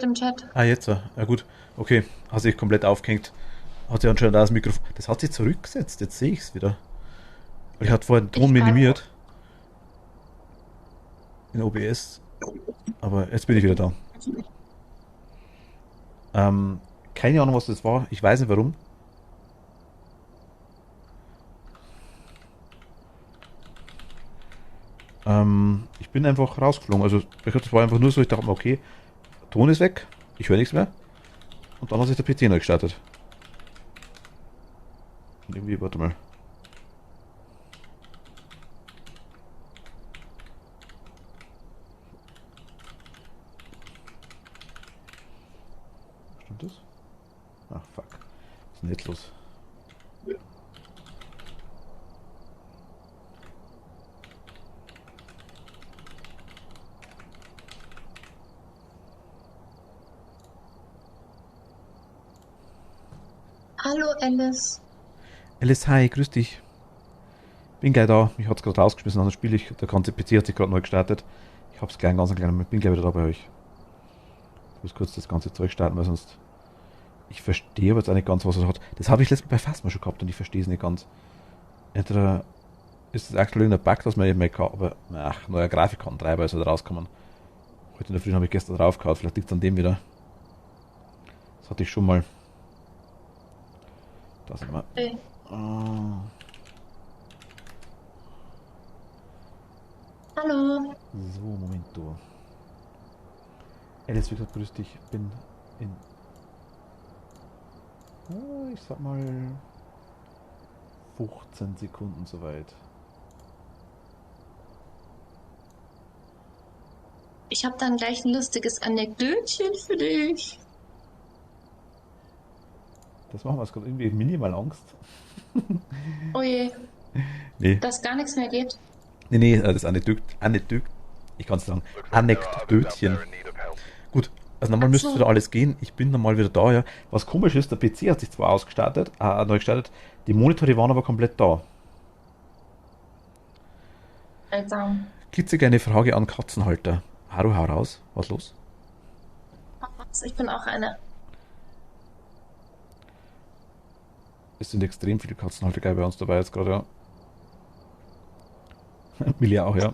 im Chat. Ah, jetzt. Ja gut. Okay. Hat sich komplett aufgehängt. Hat sich anscheinend auch das Mikrofon. Das hat sich zurückgesetzt. Jetzt sehe ich es wieder. Weil ich hatte vorher den Ton Ich frage, minimiert in OBS. Aber jetzt bin ich wieder da. Ähm, keine Ahnung, was das war. Ich weiß nicht warum. Ich bin einfach rausgeflogen. Also, das war einfach nur so, ich dachte mir, okay, Ton ist weg. Ich höre nichts mehr. Und dann hat sich der PC neu gestartet. Und irgendwie, warte mal. Stimmt das? Ach, fuck. Was ist denn jetzt los? hallo Alice. Alice, hi, grüß dich. Bin gleich da. Ich hatte es gerade rausgeschmissen an das Spiel. Der ganze PC hat sich gerade neu gestartet. Ich hab's gleich ganz klein. Bin gleich wieder da bei euch. Ich muss kurz das ganze Zeug starten, weil sonst. Ich verstehe aber jetzt auch nicht ganz, was er hat. Das habe ich letztes Mal bei Phasma schon gehabt und ich verstehe es nicht ganz. Entweder ist das aktuell irgendein Bug, dass man eben kann, aber ach, neuer Grafikkartentreiber ist halt rausgekommen. Heute in der Früh habe ich gestern draufgehauen, vielleicht liegt es an dem wieder. Das hatte ich schon mal. Da sind wir. Hey. Ah, Hallo. so, Momento. Alice, wie gesagt, grüß dich. Bin in. Ich sag mal 15 Sekunden soweit. Ich habe dann gleich ein lustiges Anekdötchen für dich. Das machen wir gerade irgendwie minimal Angst. Oh je, Nee, dass gar nichts mehr geht. nee, das ich kann es sagen, Anekdötchen. Gut, also normal Ach müsste so, wieder alles gehen. Ich bin normal wieder da, ja. Was komisch ist, der PC hat sich zwar ausgestartet, neu gestartet, die Monitore waren aber komplett da. seltsam. Klitzekleine Frage an Katzenhalter. Haru, hau raus. Was los? Ich bin auch eine. Es sind extrem viele Katzenhalter gleich bei uns dabei jetzt gerade, ja. Millie auch, ja.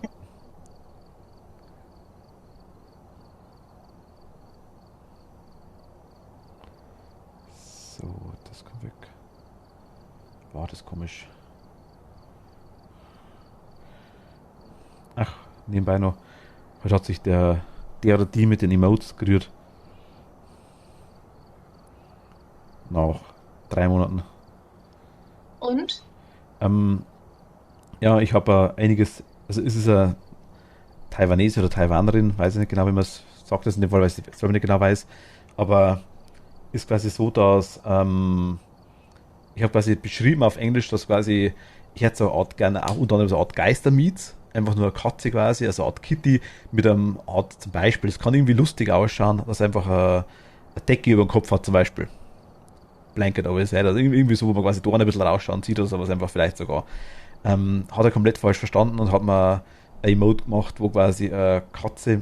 So, das kommt weg. War das komisch. Ach, nebenbei noch. Heute hat sich der oder die mit den Emotes gerührt. Nach 3 Monaten. Und? Ähm, ja, ich habe einiges. Also ist es eine Taiwanese oder Taiwanerin, weiß ich nicht genau, wie man es sagt, das in dem Fall, weil ich es selber nicht genau weiß. Aber ist quasi so, dass ich habe quasi beschrieben auf Englisch, dass quasi ich hätte so eine Art gerne auch unter anderem so eine Art Geistermiets, einfach nur eine Katze quasi, also eine Art Kitty mit einem Art zum Beispiel. Es kann irgendwie lustig ausschauen, dass einfach eine Decke über den Kopf hat zum Beispiel. Blanket over his head, also irgendwie so, wo man quasi da ein bisschen rausschauen sieht oder sowas einfach vielleicht sogar. Hat er komplett falsch verstanden und hat mir ein Emote gemacht, wo quasi eine Katze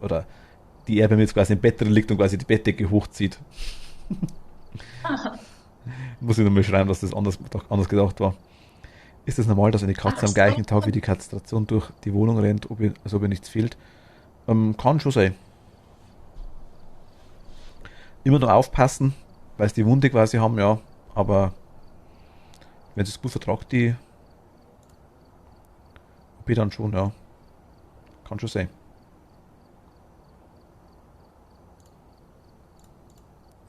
oder die er bei mir jetzt quasi im Bett drin liegt und quasi die Bettdecke hochzieht. Aha. Muss ich nochmal schreiben, dass das anders gedacht war. Ist es normal, dass eine Katze Ach am gleichen so. Tag wie die Kastration durch die Wohnung rennt, als ob ihr nichts fehlt? Kann schon sein. Immer nur aufpassen, weil sie die Wunde quasi haben, ja. Aber wenn sie es gut vertragt, die OP dann schon, ja. Kann schon sein.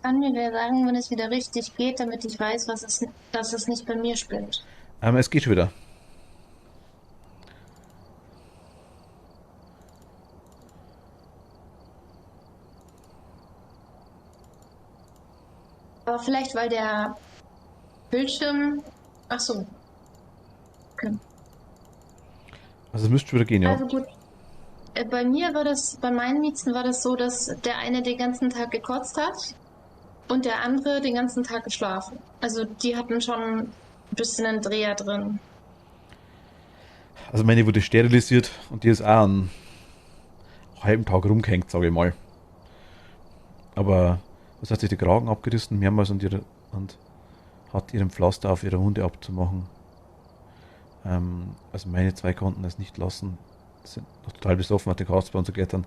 Kann mir wer sagen, wenn es wieder richtig geht, damit ich weiß, dass es nicht bei mir spinnt. Es geht schon wieder. Aber vielleicht, weil der Bildschirm. Ach so. Okay. Also es müsste schon wieder gehen, ja. Also gut. Bei mir war das, bei meinen Miezen war das so, dass der eine den ganzen Tag gekotzt hat und der andere den ganzen Tag geschlafen. Also die hatten schon ein bisschen einen Dreher drin. Also meine wurde sterilisiert und die ist auch einen halben Tag rumgehängt, sage ich mal. Aber was hat sich der Kragen abgerissen, mehrmals und hat ihren Pflaster auf ihrer Wunde abzumachen. Also meine zwei konnten es nicht lassen, sind noch total besoffen, hat den Karlsbahn zu klettern,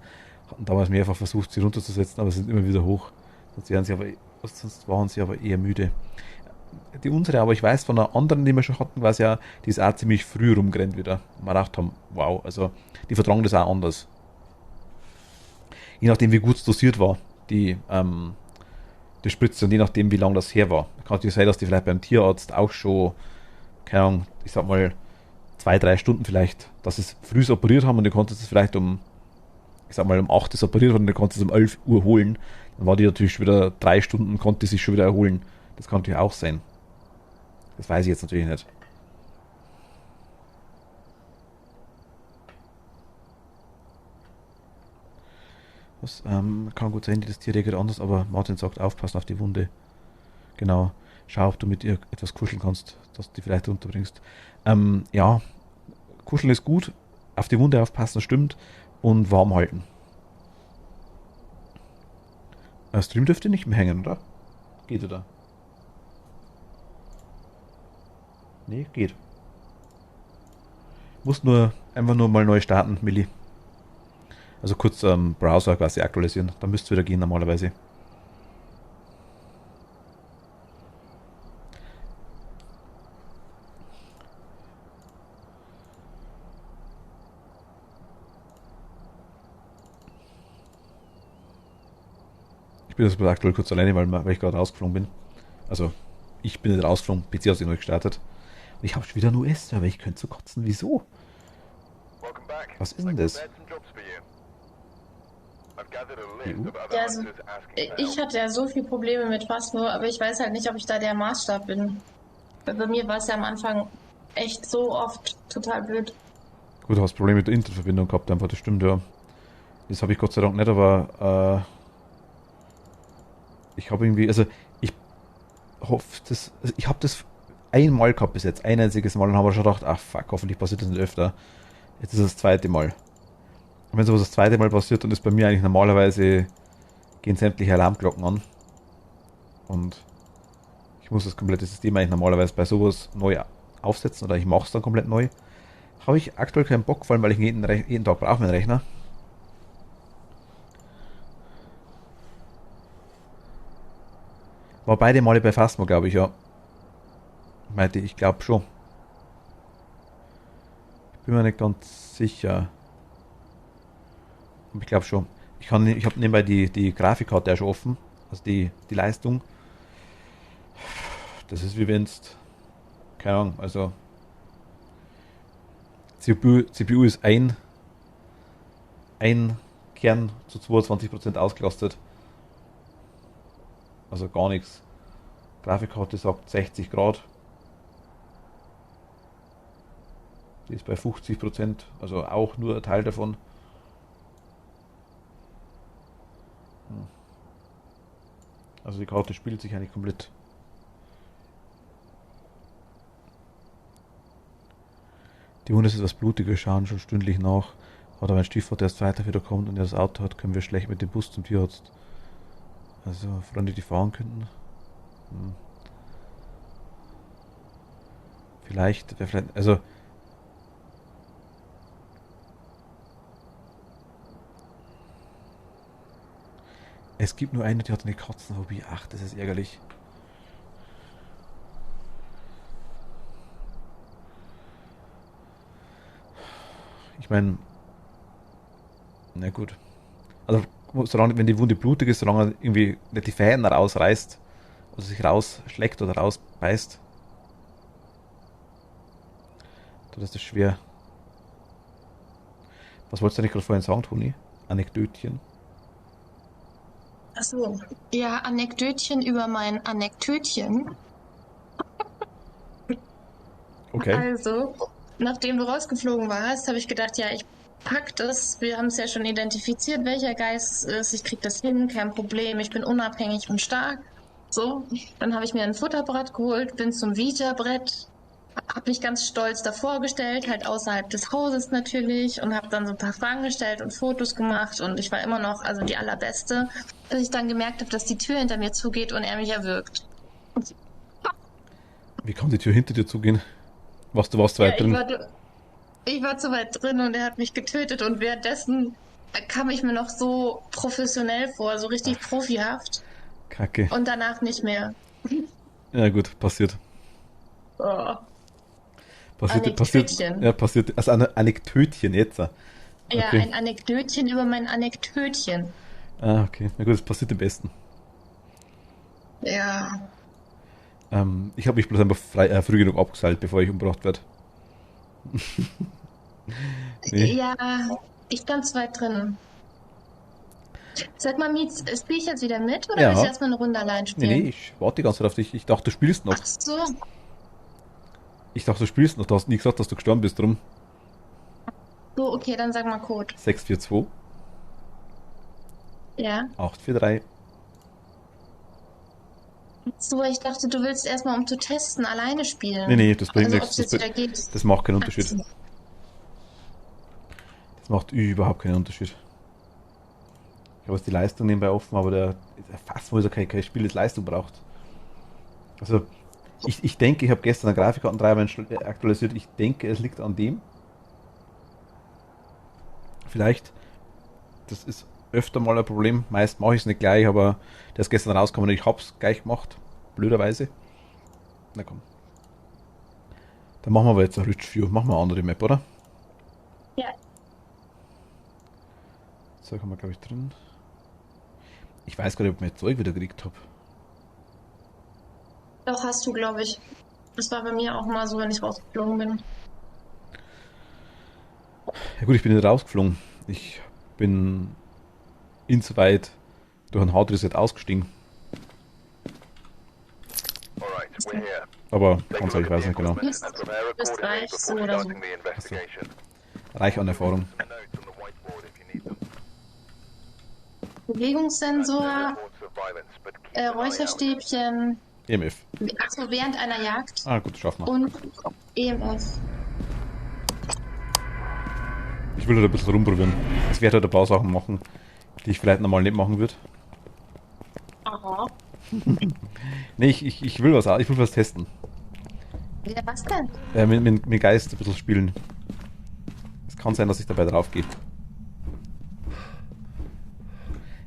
hatten damals mehrfach versucht, sie runterzusetzen, aber sind immer wieder hoch. Sonst waren sie aber eher müde. Die unsere, aber ich weiß von einer anderen, die wir schon hatten, war es ja, die ist auch ziemlich früh rumgerannt wieder. Und wir gedacht haben, wow, also die vertragen das auch anders. Je nachdem, wie gut es dosiert war, die Spritze und je nachdem, wie lange das her war. Kann natürlich sein, dass die vielleicht beim Tierarzt auch schon, keine Ahnung, ich sag mal, 2, 3 Stunden vielleicht, dass sie es früh operiert haben und du konntest es vielleicht ich sag mal, um 8 ist operiert worden und du konntest es um 11 Uhr holen. Dann war die natürlich schon wieder 3 Stunden, konnte sich schon wieder erholen. Das kann natürlich auch sein. Das weiß ich jetzt natürlich nicht. Das kann gut sein, das Tier reagiert anders, aber Martin sagt, aufpassen auf die Wunde. Genau. Schau, ob du mit ihr etwas kuscheln kannst, dass du die vielleicht runterbringst. Ja, kuscheln ist gut, auf die Wunde aufpassen, stimmt. Und warm halten. Stream dürfte nicht mehr hängen, oder? Geht oder? Nee, geht. Muss nur einfach nur mal neu starten, Milli. Also kurz Browser quasi aktualisieren. Dann müsste es wieder gehen normalerweise. Ich bin jetzt aktuell kurz alleine, weil ich gerade rausgeflogen bin. Also, ich bin nicht rausgeflogen, PC hat sich neu gestartet. Und ich habe schon wieder einen US-Server, ich könnte so kotzen. Wieso? Was ist denn das? EU? Ja, also, ich hatte ja so viele Probleme mit Phasmo, aber ich weiß halt nicht, ob ich da der Maßstab bin. Weil bei mir war es ja am Anfang echt so oft total blöd. Gut, du hast Probleme mit der Internetverbindung gehabt, einfach, das stimmt, ja. Das habe ich Gott sei Dank nicht, aber ich habe irgendwie, also ich hoffe, ich habe das einmal gehabt bis jetzt, ein einziges Mal und habe schon gedacht, ach fuck, hoffentlich passiert das nicht öfter. Jetzt ist es das zweite Mal. Und wenn sowas das zweite Mal passiert, dann ist bei mir eigentlich normalerweise gehen sämtliche Alarmglocken an. Und ich muss das komplette System eigentlich normalerweise bei sowas neu aufsetzen oder ich mache es dann komplett neu. Habe ich aktuell keinen Bock, vor allem weil ich jeden Tag brauche meinen Rechner. War beide Male bei Phasmo, glaube ich, ja. Meinte ich, glaube schon. Ich bin mir nicht ganz sicher. Aber ich glaube schon. Ich habe nebenbei die Grafikkarte ja schon offen. Also die Leistung. Das ist wie wenn es, keine Ahnung, also CPU ist ein Kern zu 22% ausgelastet. Also gar nichts. Grafikkarte sagt 60 Grad. Die ist bei 50%, also auch nur ein Teil davon. Also die Karte spielt sich eigentlich komplett. Die Wunde ist etwas blutiger, schauen schon stündlich nach. Aber mein Stiefvater erst weiter wieder kommt und er das Auto hat, können wir schlecht mit dem Bus zum Tierarzt. Also Freunde, die fahren könnten. Vielleicht, also es gibt nur eine, die hat eine Katzenphobie. Ach, das ist ärgerlich. Ich meine, na gut. Also, solange, wenn die Wunde blutig ist, solange er irgendwie nicht die Fäden rausreißt, oder sich rausschlägt oder rausbeißt, dann ist das schwer. Was wolltest du eigentlich gerade vorhin sagen, Toni? Anekdötchen? Achso, ja, Anekdötchen über mein Anekdötchen. Okay. Also, nachdem du rausgeflogen warst, habe ich gedacht, ja, ich pack das. Wir haben es ja schon identifiziert, welcher Geist es ist. Ich krieg das hin, kein Problem. Ich bin unabhängig und stark. So, dann habe ich mir ein Futterbrett geholt, bin zum Vita-Brett habe mich ganz stolz davor gestellt, halt außerhalb des Hauses natürlich und habe dann so ein paar Fragen gestellt und Fotos gemacht und ich war immer noch also die allerbeste, bis ich dann gemerkt habe, dass die Tür hinter mir zugeht und er mich erwürgt. Wie kann die Tür hinter dir zugehen? Du warst Ja, weit drin. ich war zu weit drin und er hat mich getötet und währenddessen kam ich mir noch so professionell vor, so richtig Ach, profihaft Kacke. und danach nicht mehr. Ja gut, passiert. Oh, Passiert, Anekdötchen. ja, passiert. Also ein Anekdötchen jetzt. Ja, Okay. ein Anekdötchen über mein Anekdötchen. Ah, okay. Na gut, das passiert am besten. Ja. Ich habe mich bloß einfach früh genug abgeseilt, bevor ich umgebracht werde. Nee. Ja, ich stand zu weit drin. Sag mal, Mietz, spiel ich jetzt wieder mit oder willst du Ja. erstmal eine Runde allein Nee, spielen? ich warte die ganze Zeit auf dich. Ich dachte, du spielst noch. Ach so. Ich dachte, du spielst noch. Du hast nie gesagt, dass du gestorben bist. Drum So, okay, dann sag mal Code. 642 Ja. 843. So, ich dachte, du willst erstmal, um zu testen, alleine Nee, spielen. nee, das bringt Also, ob nichts. es jetzt wieder geht. Das macht keinen Ach Unterschied. so. Das macht überhaupt keinen Unterschied. Ich habe jetzt die Leistung nebenbei offen, aber der fast wo kein Spiel, das Leistung braucht. Also, ich denke, ich habe gestern einen Grafikkartentreiber aktualisiert. Ich denke, es liegt an dem. Vielleicht, das ist öfter mal ein Problem. Meist mache ich es nicht gleich, aber der ist gestern rausgekommen und ich habe es gleich gemacht. Blöderweise. Na komm. Dann machen wir aber jetzt ein Rich View. Machen wir eine andere Map, oder? Ja, So, haben wir, glaube ich, drin. Ich weiß gar nicht, ob ich mein Zeug wieder gekriegt habe. doch hast du, glaube ich. Das war bei mir auch mal so, wenn ich rausgeflogen bin. Ja gut, ich bin nicht rausgeflogen. Ich bin insoweit durch ein Hard Reset ausgestiegen. Alright, we're here. Aber Take a ganz look ehrlich, at weiß the nicht genau. equipment and prepare Bist accordingly reich, so before oder so. starting the investigation. Reich an Erfahrung. Notes on the whiteboard if you need them. Bewegungssensor, Reports of violence, but keep an eye out. Räucherstäbchen, EMF. achso, während einer Jagd Ah, gut, das schaffen wir. und EMF. Ich will halt ein bisschen rumprobieren. Ich werde halt ein paar Sachen machen, die ich vielleicht normal nicht machen würde. Aha. Nee, ich will ich will was testen. Ja, was denn? Mit Geist ein bisschen spielen. Es kann sein, dass ich dabei drauf gehe.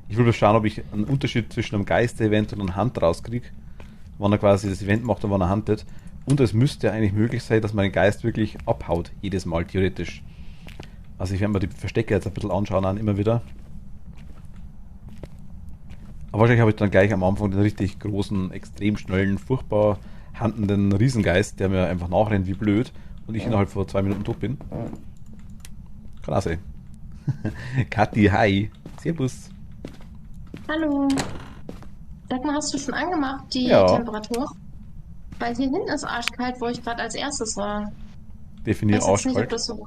Ich will mal schauen, ob ich einen Unterschied zwischen einem Geist-Event und einem Hunt rauskriege. Wann er quasi das Event macht und wann er huntet. Und es müsste ja eigentlich möglich sein, dass man den Geist wirklich abhaut. Jedes Mal, theoretisch. Also ich werde mir die Verstecke jetzt ein bisschen anschauen, an, immer wieder. Aber wahrscheinlich habe ich dann gleich am Anfang den richtig großen, extrem schnellen, furchtbar handenden Riesengeist, der mir einfach nachrennt wie blöd und ich innerhalb von 2 Minuten tot bin. Kann auch sein. Kathi, hi. Servus. Hallo. Sag mal, hast du schon angemacht, die Ja. Temperatur? Weil hier hinten ist arschkalt, wo ich gerade als erstes war. Definier Weiß jetzt nicht, ob arschkalt. das so...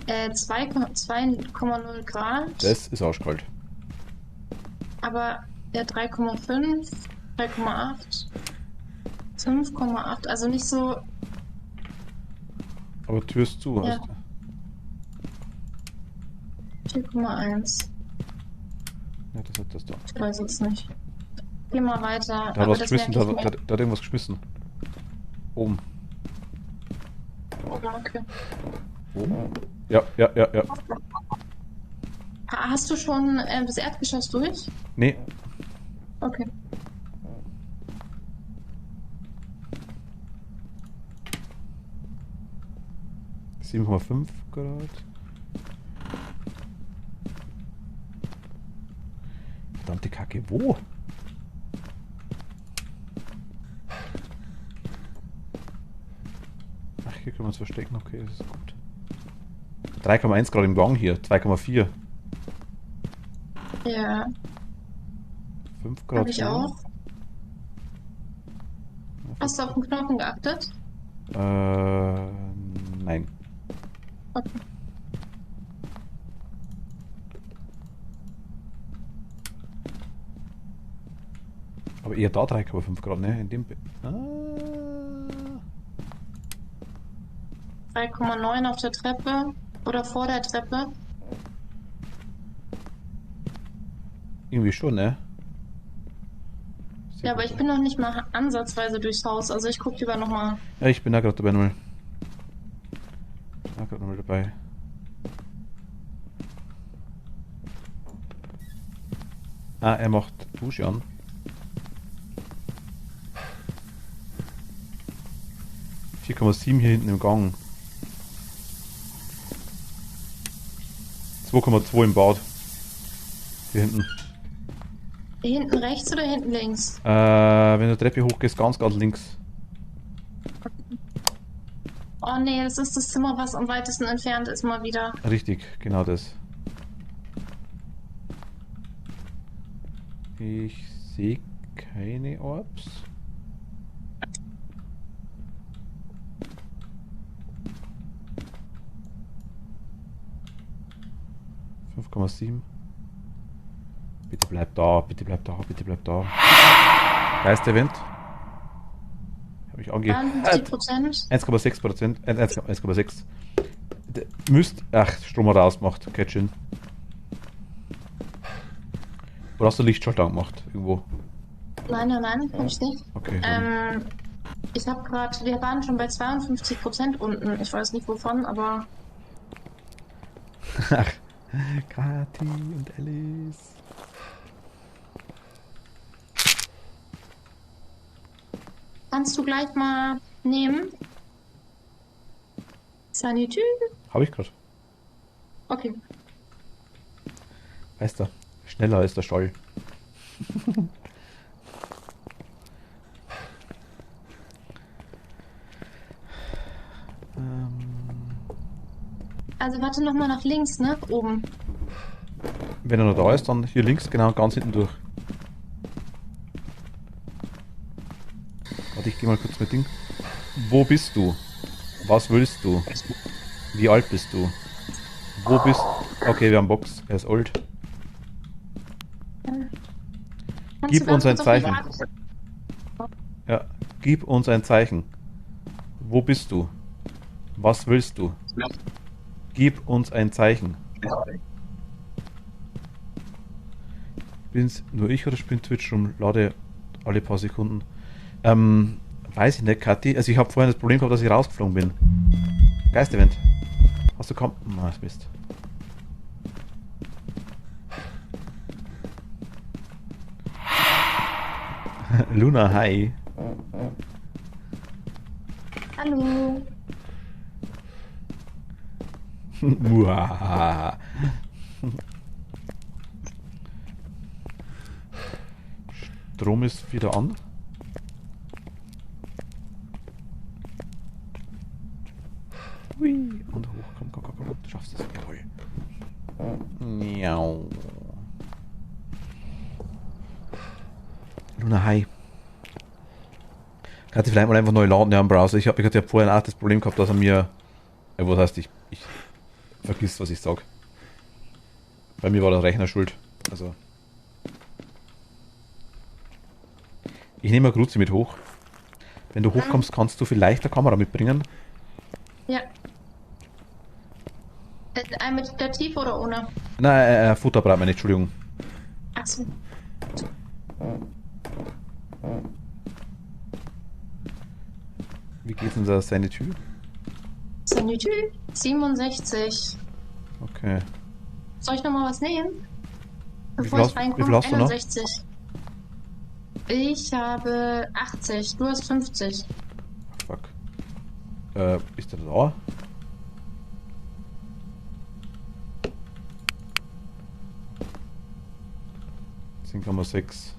2,0 Grad, Das ist arschkalt. aber ja 3,5, 3,8, 5,8, also nicht so... Aber Tür ist zu. Ja. Also, 4,1. ja, das hat das da. Ich weiß es nicht. Geh mal weiter. Da hat was geschmissen, merke da ich hat irgendwas geschmissen. Oben. mir. Okay. Oben? Ja. Hast du schon das Erdgeschoss durch? Nee, Okay. – 7,5 Grad. Verdammte Kacke, wo? Ach, hier können wir uns verstecken, okay, das ist gut. 3,1 Grad im Gang hier, 2,4. Ja, 5 Grad. habe ich hier. auch. Hast du auf den Knochen geachtet? Nein. Okay. Aber eher da 3,5 Grad, ne? In dem. 3,9 auf der Treppe oder vor der Treppe. Irgendwie schon, ne? Ja, aber ich bin noch nicht mal ansatzweise durchs Haus. Also ich gucke lieber nochmal. Ja, ich bin da gerade dabei nochmal. Da gerade nochmal dabei. Ah, er macht Dusche an. ,7 hier hinten im Gang. 2,2 im Bad. Hier hinten. Hier hinten rechts oder hinten links? Wenn du die Treppe hochgehst, ganz links. Oh nee, das ist das Zimmer, was am weitesten entfernt ist, mal wieder. Richtig, genau das. Ich sehe keine Orbs. ,7. Bitte bleib da, bitte bleib da, bitte bleib da. Geist-Event. Habe ich angehört. 51%. 1,6%. 1,6. Müsst. Ach, Strom hat er ausgemacht. Okay, schön. Oder hast du Lichtschalter angemacht? Irgendwo? Nein, hab ich nicht. Okay. Ich habe gerade, wir waren schon bei 52% unten. Ich weiß nicht wovon, aber. Ach, Kathi und Alice. Kannst du gleich mal nehmen? Sanitü? Habe ich gerade. Okay. Weißt du, schneller ist der Stall. Also warte nochmal nach links, ne? Oben. Wenn er noch da ist, dann hier links, genau, ganz hinten durch. Warte, ich gehe mal kurz mit Ding. Wo bist du? Was willst du? Wie alt bist du? Wo bist du? Okay, wir haben Box. Er ist alt. Gib uns ein Zeichen. Ja, gib uns ein Zeichen. Wo bist du? Was willst du? Gib uns ein Zeichen. Bin's nur ich oder spinnt Twitch rum? Lade alle paar Sekunden. Weiß ich nicht, Kathi. Also ich habe vorhin das Problem gehabt, dass ich rausgeflogen bin. Geist-Event. Hast du kaum... Na, das Mist. Luna, hi. Hallo. Muahaha. Strom ist wieder an. Hui. Und hoch. Komm, komm, komm, komm. Du schaffst es. Jawohl. Miau. Luna, hi. Kannst du vielleicht mal einfach neu laden, ja, im Browser. Ich hab vorhin auch das Problem gehabt, dass er mir... was heißt, ich vergiss, was ich sag. Bei mir war der Rechner schuld. Also... Ich nehme mal Gruzi mit hoch. Wenn du hochkommst, kannst du vielleicht eine Kamera mitbringen. Ja. Mit Stativ oder ohne? Nein, Futterapparat, meine Entschuldigung. Achso. Wie geht's denn da seine Tür? Sanitü? 67. Okay. Soll ich nochmal was nehmen? Wie viel hast du noch? 61. Ich habe 80. Du hast 50. Fuck. Ist der da? ,6,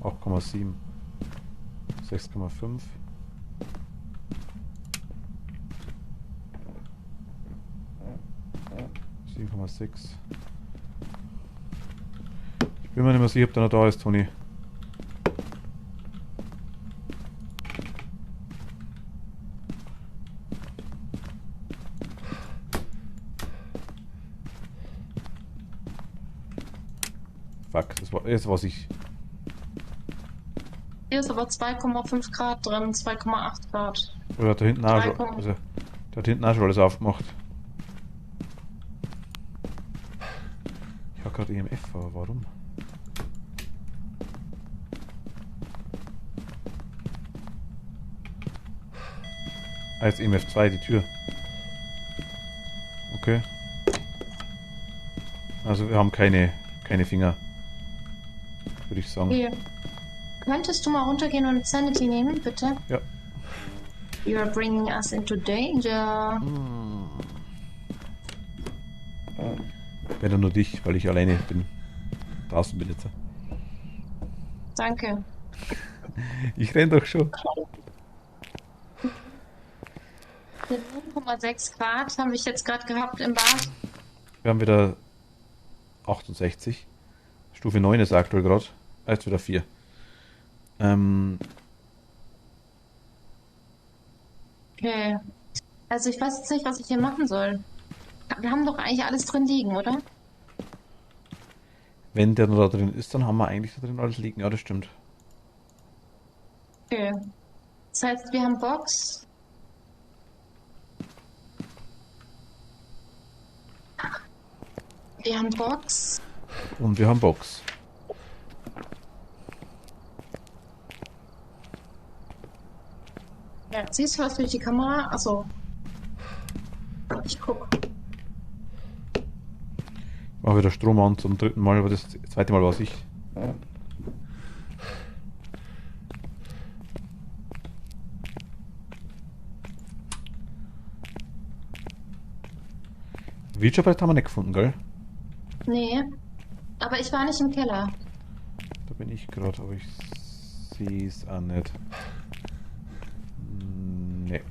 8,7, 6,5. Ich bin mir nicht mehr sicher, ob der noch da ist, Toni. Fuck, das war jetzt, was ich... Hier ist aber 2,5 Grad drin, 2,8 Grad. Oder da hinten auch schon. Also, da Da hat hinten auch schon alles aufgemacht. Ich habe gerade EMF, aber warum? Ah, jetzt EMF 2, die Tür. Okay. Also wir haben keine Finger. Würde ich sagen. Okay. Könntest du mal runtergehen und Sanity nehmen, bitte? Ja. You are bringing us into danger. Wenn dann nur dich, weil ich alleine bin. Draußen bin jetzt. Danke. Ich renn doch schon. 0,6 Grad habe ich jetzt gerade gehabt im Bad. Wir haben wieder 68. Stufe 9 ist aktuell gerade. Jetzt wieder 4. Okay. Also ich weiß jetzt nicht, was ich hier machen soll. Wir haben doch eigentlich alles drin liegen, oder? Wenn der noch da drin ist, dann haben wir eigentlich da drin alles liegen. Ja, das stimmt. Okay. Das heißt, wir haben Box. Wir haben Box. Und wir haben Box. Ja, siehst du was durch die Kamera? Achso. Ich guck. Mach wieder Strom an zum dritten Mal, aber das zweite Mal war es ich. Witcherbrett haben wir nicht gefunden, gell? Nee. Aber ich war nicht im Keller. Da bin ich gerade, aber ich sehe es auch nicht. Nee.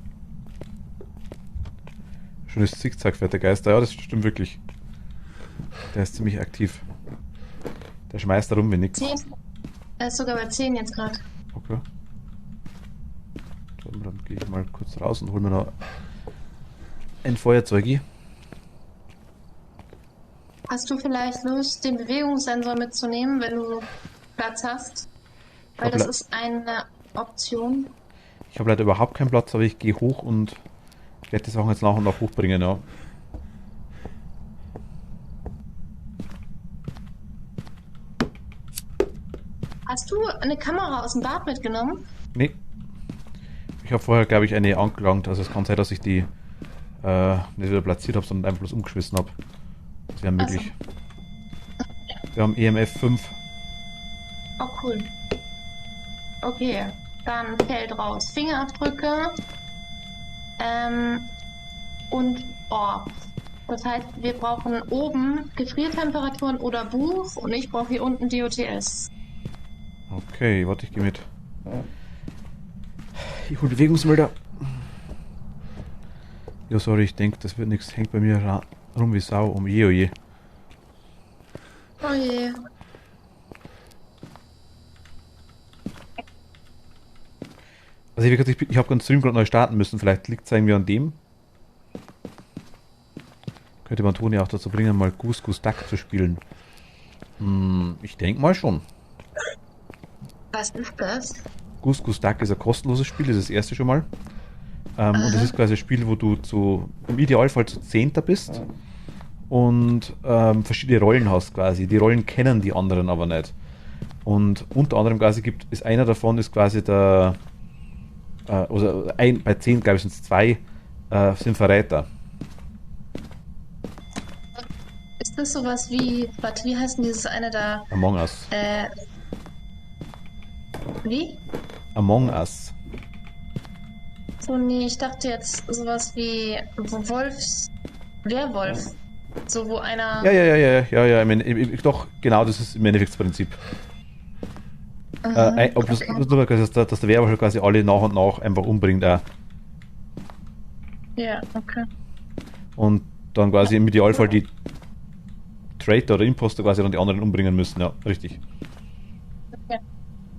Schönes Zickzack, der Geister. Ja, das stimmt wirklich. Der ist ziemlich aktiv. Der schmeißt da rum wie nix. 10. Er ist sogar bei 10 jetzt gerade. Okay. Dann gehe ich mal kurz raus und hol mir noch ein Feuerzeug. Hast du vielleicht Lust, den Bewegungssensor mitzunehmen, wenn du Platz hast? Weil das ist eine Option. Ich habe leider überhaupt keinen Platz, aber ich gehe hoch und werde die Sachen jetzt nach und nach hochbringen, ja. Hast du eine Kamera aus dem Bad mitgenommen? Nee. Ich habe vorher, glaube ich, eine angelangt. Also es kann sein, dass ich die nicht wieder platziert habe, sondern einfach bloß umgeschmissen habe. Das wäre möglich. Also. Wir haben EMF 5. Oh, cool. Okay, dann fällt raus Fingerabdrücke und Orb. Das heißt, wir brauchen oben Gefriertemperaturen oder Buch und ich brauche hier unten DOTS. Okay, warte, ich gehe mit. Ich hole Bewegungsmelder. Ja, sorry, ich denke, das wird nichts. Hängt bei mir rum wie Sau. Oh je. Oh je. Also wie gesagt, ich habe ganz Stream gerade neu starten müssen. Vielleicht liegt es irgendwie an dem. Könnte man Toni auch dazu bringen, mal Goose Goose Duck zu spielen. Ich denke mal schon. Was ist das? Goose Goose Duck ist ein kostenloses Spiel, das ist das erste schon mal. Und das ist quasi ein Spiel, wo du im Idealfall zu 10. bist und verschiedene Rollen hast quasi. Die Rollen kennen die anderen aber nicht. Und unter anderem quasi ist einer davon ist quasi der bei 10, glaube ich, sind es 2 sind Verräter. Ist das sowas wie, warte, wie heißt denn dieses eine da? Among Us. Wie? Among Us. So, nee, ich dachte jetzt sowas wie Werwolf. So, wo einer... Ja, doch, genau, das ist im Endeffekt das Prinzip. Dass der Werwolf quasi alle nach und nach einfach umbringt. Ja, okay. Und dann quasi im Idealfall die Traitor oder Imposter quasi dann die anderen umbringen müssen, ja, richtig. Okay.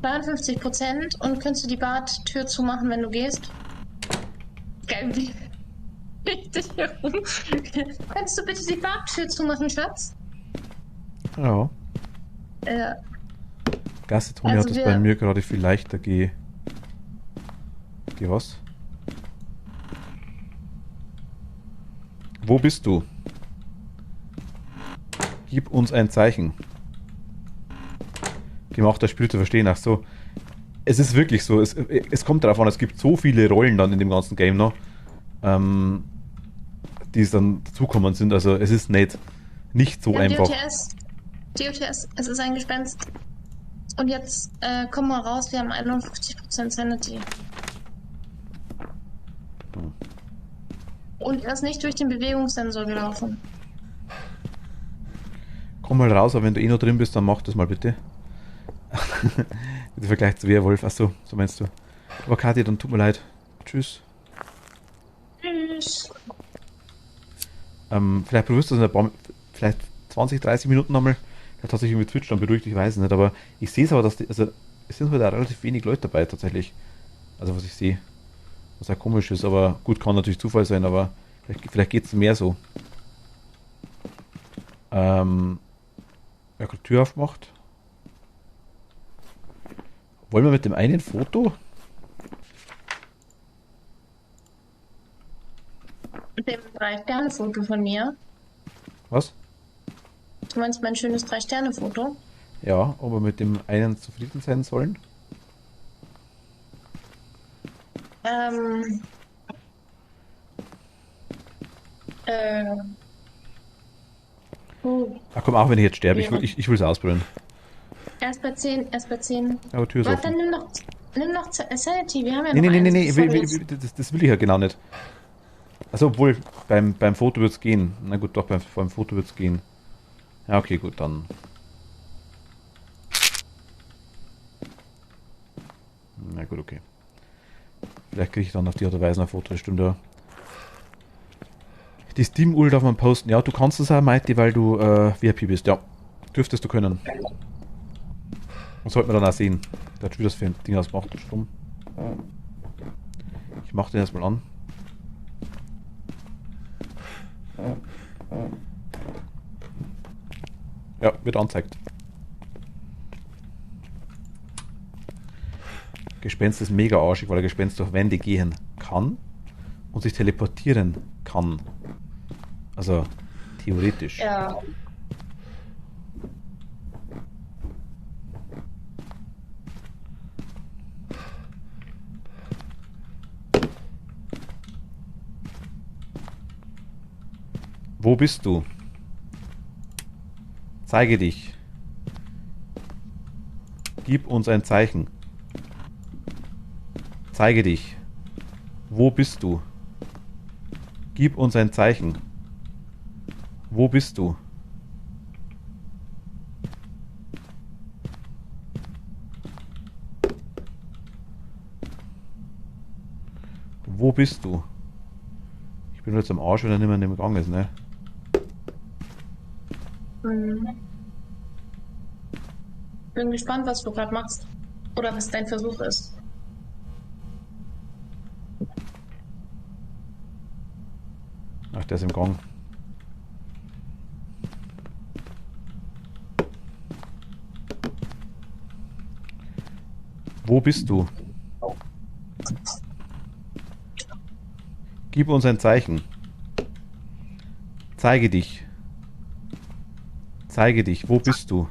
52% und könntest du die Badtür zumachen, wenn du gehst? Geil, wie richtig herum. Kannst du bitte die Badtür zumachen, Schatz? Ja. Gassi-Toni Also hat es bei mir gerade viel leichter was? Wo bist du? Gib uns ein Zeichen. Gemacht, das Spiel zu verstehen. Ach so. Es ist wirklich so. Es kommt darauf an, es gibt so viele Rollen dann in dem ganzen Game noch, die es dann dazukommen sind. Also es ist nicht so Ja, einfach. DOTS, es ist ein Gespenst. Und jetzt kommen wir raus, wir haben 51% Sanity. Und er ist nicht durch den Bewegungssensor gelaufen. Komm mal raus, aber wenn du eh noch drin bist, dann mach das mal bitte. Im Vergleich zu Werwolf. Achso, so meinst du. Aber Kathi, dann tut mir leid. Tschüss. Tschüss. Vielleicht probierst du das in ein paar, vielleicht 20, 30 Minuten nochmal. Vielleicht hat sich irgendwie Twitch dann beruhigt, ich weiß es nicht. Aber ich sehe es aber, dass es sind halt auch relativ wenig Leute dabei tatsächlich. Also was ich sehe. Was auch komisch ist, aber gut, kann natürlich Zufall sein, aber vielleicht geht es mehr so. Wer hat die Tür aufgemacht? Wollen wir mit dem einen Foto? Mit dem 3-Sterne-Foto von mir. Was? Du meinst mein schönes 3-Sterne-Foto? Ja, ob wir mit dem einen zufrieden sein sollen? Ach komm, auch wenn ich jetzt sterbe, Ja. ich will es ausprobieren. Erst bei 10, erst bei 10. Aber Tür ist Warte, offen. dann nimm noch Sanity, wir haben ja Nee, noch nee, nee, eins. nee, das will ich ja genau nicht. Also obwohl, beim Foto wird es gehen. Na gut, doch, beim Foto wird es gehen. Ja, okay, gut, dann. Na gut, okay. Vielleicht kriege ich dann auf die Art und Weise ein Foto, das stimmt ja. Die Steam-Uhr darf man posten. Ja, du kannst es auch, Mighty, weil du VIP bist. Ja, dürftest du können. Und sollte man dann auch sehen. Der hat schon wieder das für ein Ding ausgemacht. Stumm. Ich mach den erstmal an. Ja, wird angezeigt. Gespenst ist mega arschig, weil ein Gespenst durch Wände gehen kann und sich teleportieren kann. Also theoretisch. Ja. Wo bist du? Zeige dich. Gib uns ein Zeichen. Zeige dich. Wo bist du? Gib uns ein Zeichen. Wo bist du? Wo bist du? Ich bin jetzt am Arsch, wenn er nicht mehr im Gang ist, ne? Bin gespannt, was du gerade machst. Oder was dein Versuch ist. Ach, der ist im Gang. Wo bist du? Gib uns ein Zeichen. Zeige dich. Zeige dich. Wo bist du?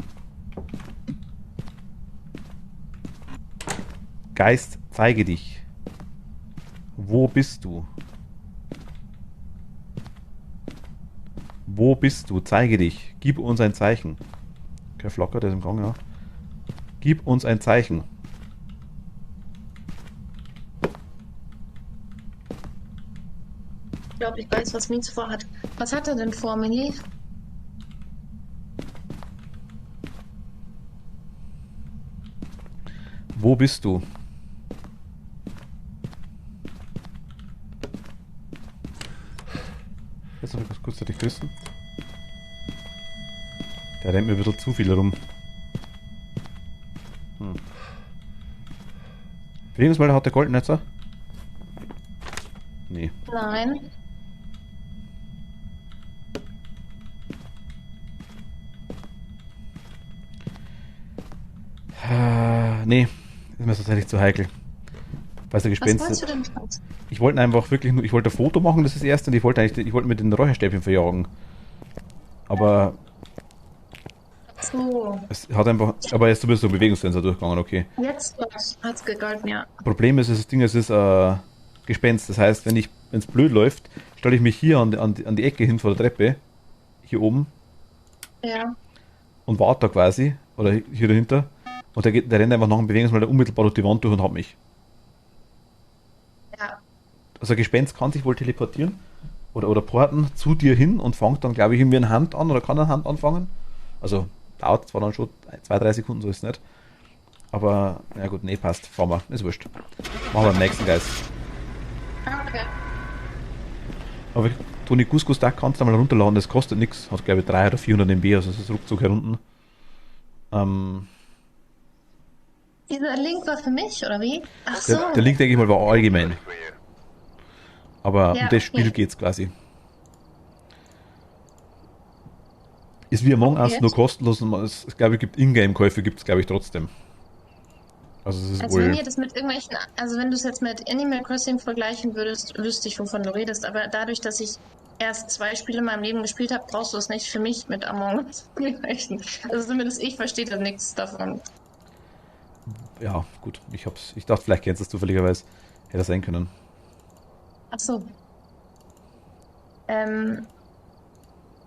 Geist, zeige dich. Wo bist du? Wo bist du? Zeige dich. Gib uns ein Zeichen. Okay, Flocker, der ist im Gang, ja. Gib uns ein Zeichen. Ich glaube, ich weiß, was Mietz vorhat. Was hat er denn vor, Mini? Wo bist du? Jetzt noch etwas kurzzeitig küssen. Der rennt mir ein bisschen zu viel rum. Bewegungsmelder hat der Goldnetzer? Nee. Nein. Nee, ist mir tatsächlich zu heikel. Falls der Was Gespenst. wolltest du denn Spaß? Ich wollte einfach wirklich nur, ich wollte ein Foto machen, das ist das erste, und ich wollte mit den Räucherstäbchen verjagen. Aber So, es hat einfach, aber jetzt bist du Bewegungssensor durchgegangen, okay. jetzt hat's gegolten, ja. Problem ist, das Ding, es ist Gespenst. Das heißt, wenn es blöd läuft, stelle ich mich hier an die Ecke hin vor der Treppe, hier oben, Ja. und warte da quasi, oder hier dahinter, und der rennt einfach nach dem Bewegungsmelder unmittelbar durch die Wand durch und hat mich. Ja. Also ein Gespenst kann sich wohl teleportieren oder porten zu dir hin und fängt dann, glaube ich, irgendwie eine Hand an oder kann eine Hand anfangen. Also dauert zwar dann schon 2-3 Sekunden, so ist es nicht. Aber, ja gut, nee, passt. Fahren wir. Ist wurscht. Machen wir den nächsten Geist. Okay. Aber Toni Couscous Duck kannst du mal runterladen, das kostet nichts. Hat, glaube ich, 300 oder 400 MB, also das ist ruckzuck herunten. Dieser Link war für mich, oder wie? Ach so. Der Link, denke ich mal, war allgemein. For you. Aber Ja, um das Spiel okay. geht's quasi. Ist wie Among Us Okay. nur kostenlos und es glaube ich, gibt Ingame-Käufe, gibt es, glaube ich, trotzdem. Also es ist Also wenn wohl. ihr das mit irgendwelchen, also wenn du es jetzt mit Animal Crossing vergleichen würdest, wüsste ich, wovon du redest. Aber dadurch, dass ich erst 2 Spiele in meinem Leben gespielt habe, brauchst du es nicht für mich mit Among Us vergleichen. Also zumindest ich verstehe da nichts davon. Ja, gut. Ich dachte, vielleicht kennst du es zufälligerweise. Hätte das sein können. Ach so.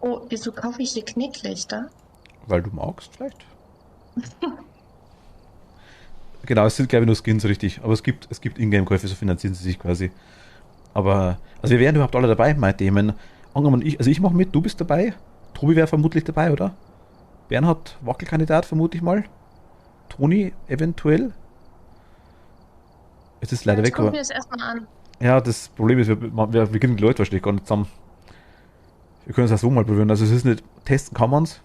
Oh, wieso kaufe ich hier Knicklichter? Weil du magst, vielleicht? Genau, es sind, glaube ich, nur Skins, richtig. Aber es gibt Ingame-Käufe, so finanzieren sie sich quasi. Aber, also wir wären überhaupt alle dabei, meine Themen. Angenommen, ich mache mit, du bist dabei. Tobi wäre vermutlich dabei, oder? Bernhard, Wackelkandidat, vermute ich mal. Toni, eventuell. Es ist leider Jetzt weg, gucken aber. wir es erstmal an. Ja, das Problem ist, wir kriegen die Leute wahrscheinlich gar nicht zusammen. Wir können es auch so mal probieren. Also es ist nicht, testen kann man es.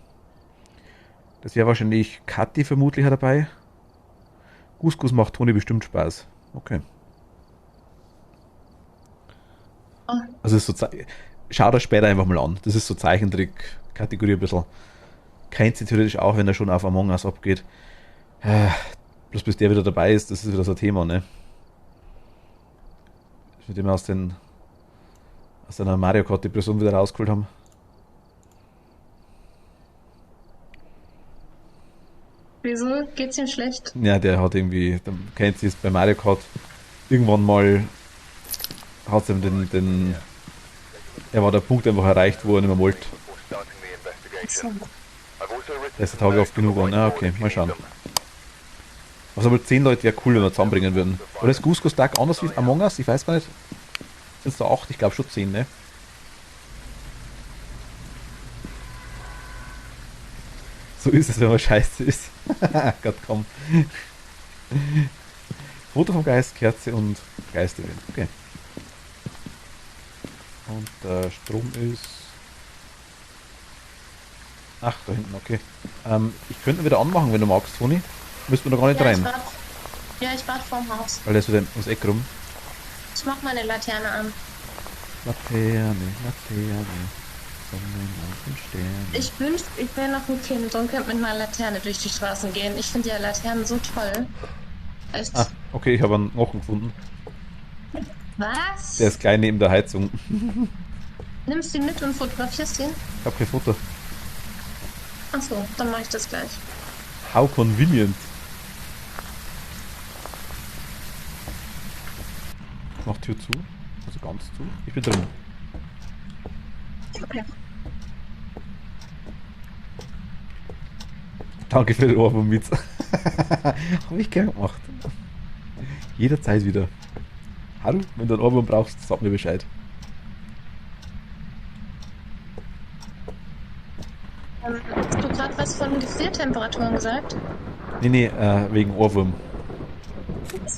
Das wäre wahrscheinlich Kathi vermutlich auch dabei. Couscous macht Toni bestimmt Spaß. Okay. Oh, Also es ist so, schau das später einfach mal an. Das ist so Zeichentrick-Kategorie ein bisschen. Kennt sie theoretisch auch, wenn er schon auf Among Us abgeht. Bloß bis der wieder dabei ist, das ist wieder so ein Thema, ne? Mit dem wir aus seiner Mario Kart Depression wieder rausgeholt haben. wieso? Geht's ihm schlecht? Ja, der hat irgendwie, kennt sie es bei Mario Kart, irgendwann mal hat ihm er war der Punkt einfach erreicht, wo er nicht mehr wollte. Before starting the So. investigation. I've also written Der ist der Tage oft genug an. Ja, okay, mal schauen. Also aber 10 Leute wäre cool, wenn wir zusammenbringen würden. Oder ist Couscous Duck anders wie Among Us? Ich weiß gar nicht. Sind es da 8? Ich glaube schon 10, ne? So ist es, wenn man scheiße ist. Gott, komm. Foto vom Geist, Kerze und Geist drin. Okay. Und der Strom ist... Ach, da hinten, okay. Ich könnte ihn wieder anmachen, wenn du magst, Toni. Müssten wir da gar nicht rein, Ich warte vorm Haus. weil der ist wieder ums Eck rum. Ich mach meine Laterne an. Laterne, Sonne, Mond und Sterne. Ich wünschte, ich wäre noch ein Kind und könnte mit meiner Laterne durch die Straßen gehen. Ich finde ja Laternen so toll. Echt? Ah, okay, ich habe einen Knochen gefunden. Was? Der ist klein neben der Heizung. Nimmst du ihn mit und fotografierst ihn? Ich habe kein Foto. Achso, dann mache ich das gleich. How convenient. Mach Tür zu. Also ganz zu. Ich bin drin. Okay. Danke für den Ohrwurm-Witz. Habe ich gern gemacht. Jederzeit wieder. Hallo, wenn du einen Ohrwurm brauchst, sag mir Bescheid. Hast du gerade was von Gefriertemperaturen gesagt? Nee, wegen Ohrwurm.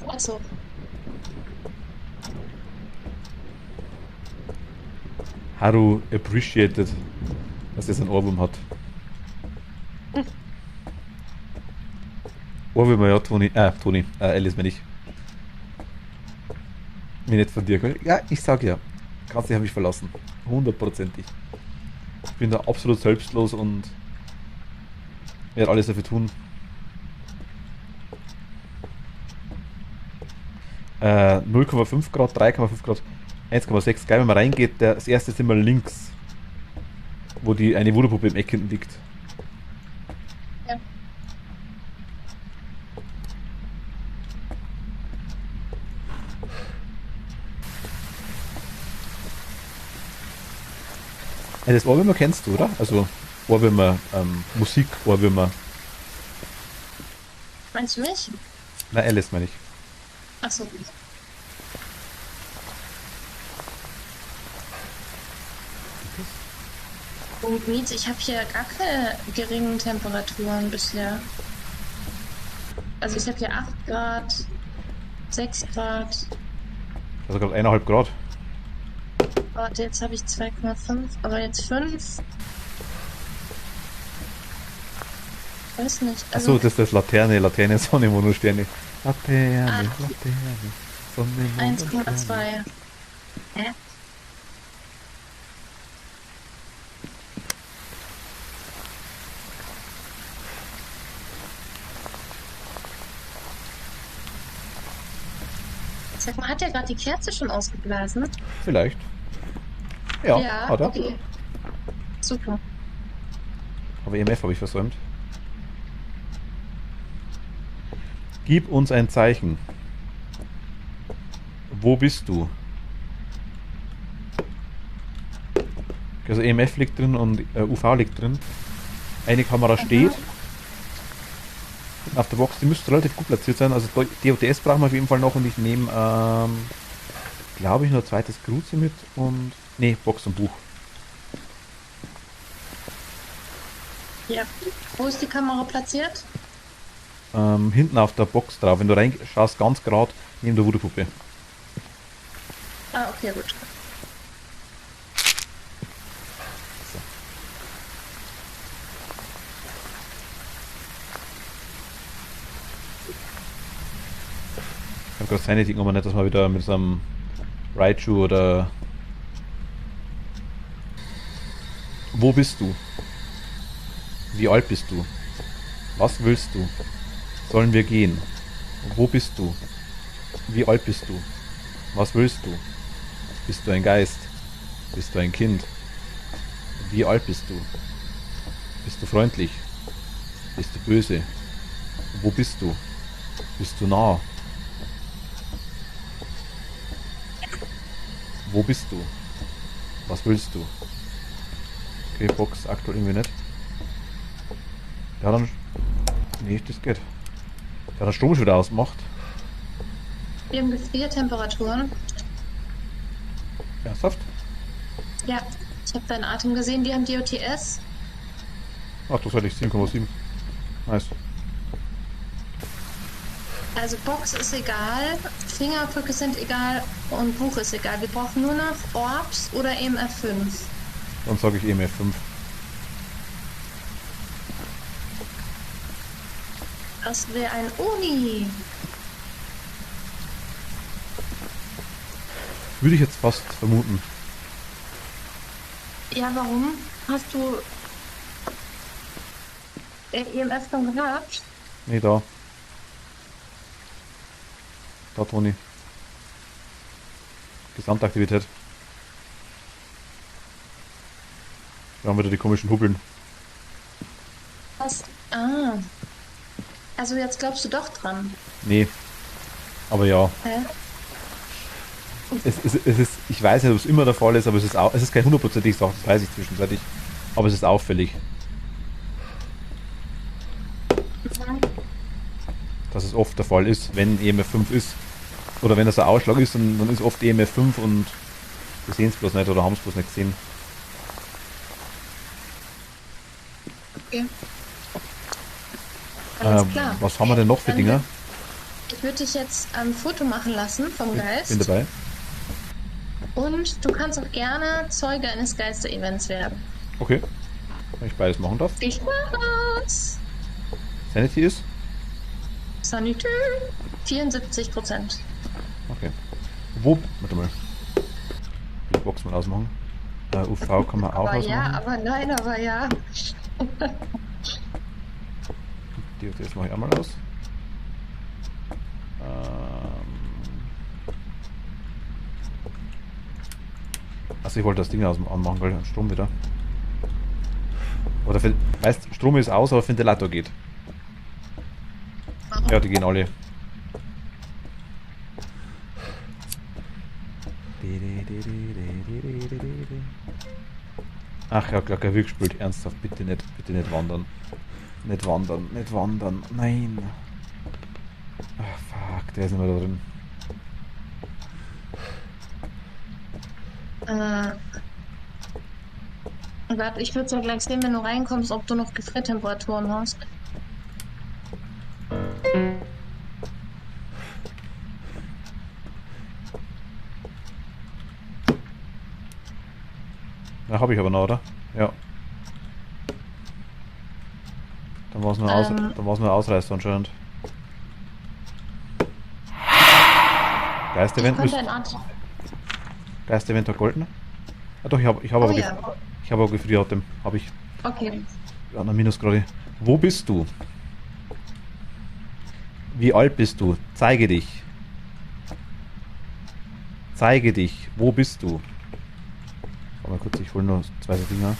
Achso. Haru appreciated, dass er so einen Ohrwurm hat. Ohrwürmer, ja, Toni, Alice, wenn ich. Mir nicht von dir. Ja, ich sag ja. Kannst dich auf mich verlassen. 100%ig. Ich bin da absolut selbstlos und werde alles dafür tun. 0,5 Grad, 3,5 Grad, 1,6. Geil, wenn man reingeht, das erste ist immer links, wo eine Voodoo-Puppe im Eck hinten liegt. Ja. Das Ohrwürmer kennst du, oder? Also Ohrwürmer, Musik, Ohrwürmer. Meinst du mich? Na, Alice meine ich. Achso. Oh, Miet, ich habe hier gar keine geringen Temperaturen bisher. Also ich habe hier 8 Grad, 6 Grad. Also gerade 1,5 Grad. Warte, jetzt habe ich 2,5, aber jetzt 5. Ich weiß nicht. Achso, Also das ist das Laterne, Sonne, Mond und Sterne. Laterne, Ah. Laterne, Sonne, Mond und Sterne. 1,2. Hä? Sag mal, hat der gerade die Kerze schon ausgeblasen? Vielleicht. Ja, hat er. okay. Super. Aber EMF habe ich versäumt. Gib uns ein Zeichen. Wo bist du? Also EMF liegt drin und UV liegt drin. Eine Kamera steht. Auf der Box, die müsste relativ gut platziert sein. Also DOTS brauchen wir auf jeden Fall noch und ich nehme, glaube ich, nur ein zweites Kruze mit und... Ne, Box und Buch. Ja. Wo ist die Kamera platziert? Hinten auf der Box drauf. Wenn du reinschaust, ganz gerade neben der Voodoo-Puppe. Ah, okay, gut. Ich habe gerade Sanity genommen, nicht, dass wir wieder mit so einem Raichu oder... Wo bist du? Wie alt bist du? Was willst du? Sollen wir gehen? Wo bist du? Wie alt bist du? Was willst du? Bist du ein Geist? Bist du ein Kind? Wie alt bist du? Bist du freundlich? Bist du böse? Wo bist du? Bist du nah? Wo bist du? Was willst du? Okay, Box aktuell irgendwie nicht. Ja, dann... Nee, das geht. Ja, der Strom ist wieder ausgemacht. Wir haben Gefriertemperaturen. Ernsthaft? Ja, ich habe deinen Atem gesehen. Die haben DOTS. Ach, das hatte ich 7,7. Nice. Also Box ist egal, Fingerabdrücke sind egal und Buch ist egal. Wir brauchen nur noch Orbs oder EMF5. Dann sage ich EMF 5. Das wäre ein Uni. Würde ich jetzt fast vermuten. Ja, warum? Hast du EMF schon gehabt? Nee, da. Da, Toni. Gesamtaktivität. Da haben wir wieder die komischen Hubbeln. Was? Ah. Also jetzt glaubst du doch dran. Nee. Aber ja. Hä? Es ist, ich weiß nicht, ob es immer der Fall ist, aber es ist kein hundertprozentiges Sache, das weiß ich zwischenzeitlich. Aber es ist auffällig, dass es oft der Fall ist, wenn EMF 5 ist. Oder wenn das ein Ausschlag ist, dann ist oft EMF 5 und wir sehen es bloß nicht oder haben es bloß nicht gesehen. Okay. Alles klar. Was haben wir denn noch für Dinger? Ich würde dich jetzt ein Foto machen lassen vom Geist. Bin dabei. Und du kannst auch gerne Zeuge eines Geister-Events werden. Okay. Wenn ich beides machen darf. Viel Spaß! Sanity ist? Sanity 74%. Okay. Warte mal. Die Box mal ausmachen. UV kann man auch Aber ausmachen. ja, aber nein, aber ja. Die jetzt mache ich einmal aus. Also ich wollte das Ding anmachen, gell? Strom wieder. Oder weißt, Strom ist aus, aber Ventilator geht. Ja, die gehen alle. Ach ja, klar, Klavier gespielt. Ernsthaft, bitte nicht wandern. Nicht wandern, nicht wandern. Nein. Ach, fuck, der ist nicht mehr da drin. Warte, ich würde ja gleich sehen, wenn du reinkommst, ob du noch Gefriertemperaturen hast. Ja, habe ich aber noch, oder? Ja. Dann war es nur Ausreißer anscheinend. Geist-Event müsste... Geist-Event hat golden? Ah doch, ich habe aber gefriert, dem habe ich. Okay. Ja, na Minus gerade. Wo bist du? Wie alt bist du? Zeige dich. Zeige dich. Wo bist du? Mal kurz, ich hole nur 2 Dinger.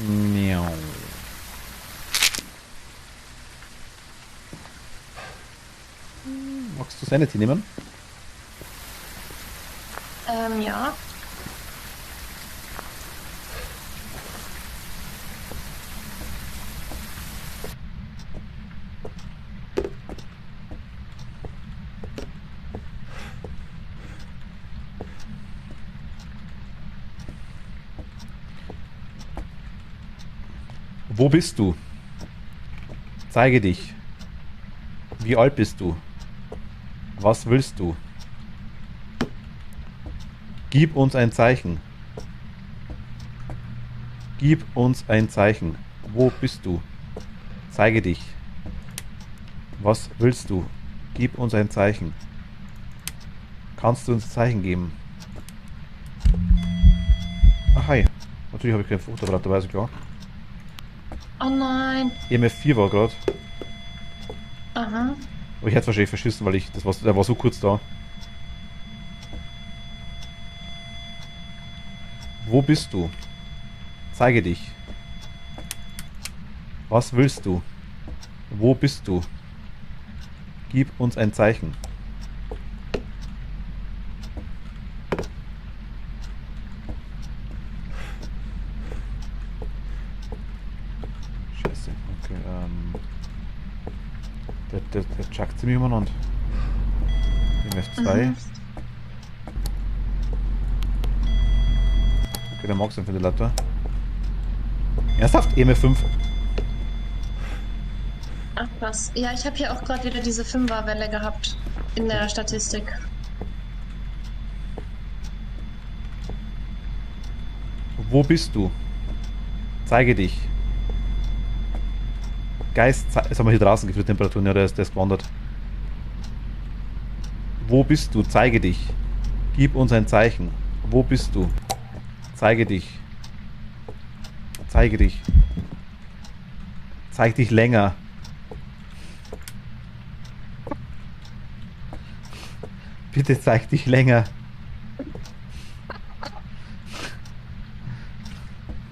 Miau. Magst du Sanity nehmen? Ja. Wo bist du? Zeige dich. Wie alt bist du? Was willst du? Gib uns ein Zeichen. Gib uns ein Zeichen. Wo bist du? Zeige dich. Was willst du? Gib uns ein Zeichen. Kannst du uns ein Zeichen geben? Ach hi. Natürlich habe ich kein Fruchtapparat dabei, ist klar. Oh nein. EMF 4 war gerade. Aha. Aber ich hätte es wahrscheinlich verschissen, weil der war so kurz da. Wo bist du? Zeige dich. Was willst du? Wo bist du? Gib uns ein Zeichen. Scheiße, okay, der chuckt ziemlich umeinander. MF2. Okay, der mag es für die Latte. Ernsthaft? EMF5. Ach was. Ja, ich habe hier auch gerade wieder diese 5er-Welle gehabt in der Statistik. Wo bist du? Zeige dich. Geist, jetzt haben wir hier draußen gefrierte Temperaturen, ja, der ist gewandert. Wo bist du? Zeige dich. Gib uns ein Zeichen. Wo bist du? Zeige dich. Zeige dich. Zeig dich länger. Bitte zeig dich länger.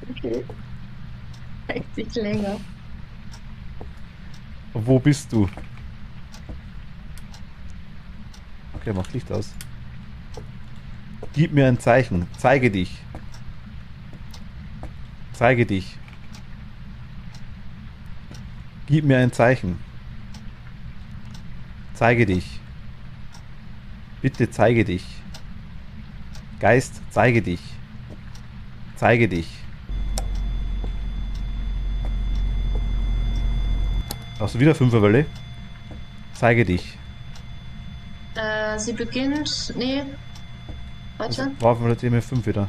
Okay. Zeig dich länger. Wo bist du? Okay, mach Licht aus. Gib mir ein Zeichen. Zeige dich. Zeige dich. Gib mir ein Zeichen. Zeige dich. Bitte zeige dich. Geist, zeige dich. Zeige dich. Hast du wieder 5er-Welle? Zeige dich. Sie beginnt. Nee. Warte. War auf der TMF5 wieder.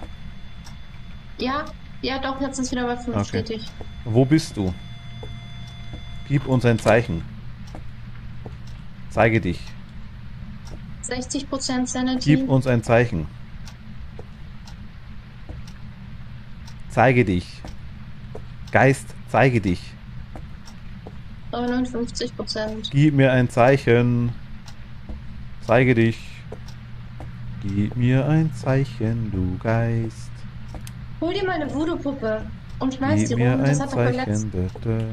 Ja, ja doch, jetzt ist wieder bei 5 Okay. stetig. Wo bist du? Gib uns ein Zeichen. Zeige dich. 60% Sanity. Gib uns ein Zeichen. Zeige dich. Geist, zeige dich. 59%. Gib mir ein Zeichen. Zeige dich. Gib mir ein Zeichen, du Geist. Hol dir meine Voodoo-Puppe und schmeiß Gib die mir rum. Das ein hat doch beim Zeichen, letzten. bitte.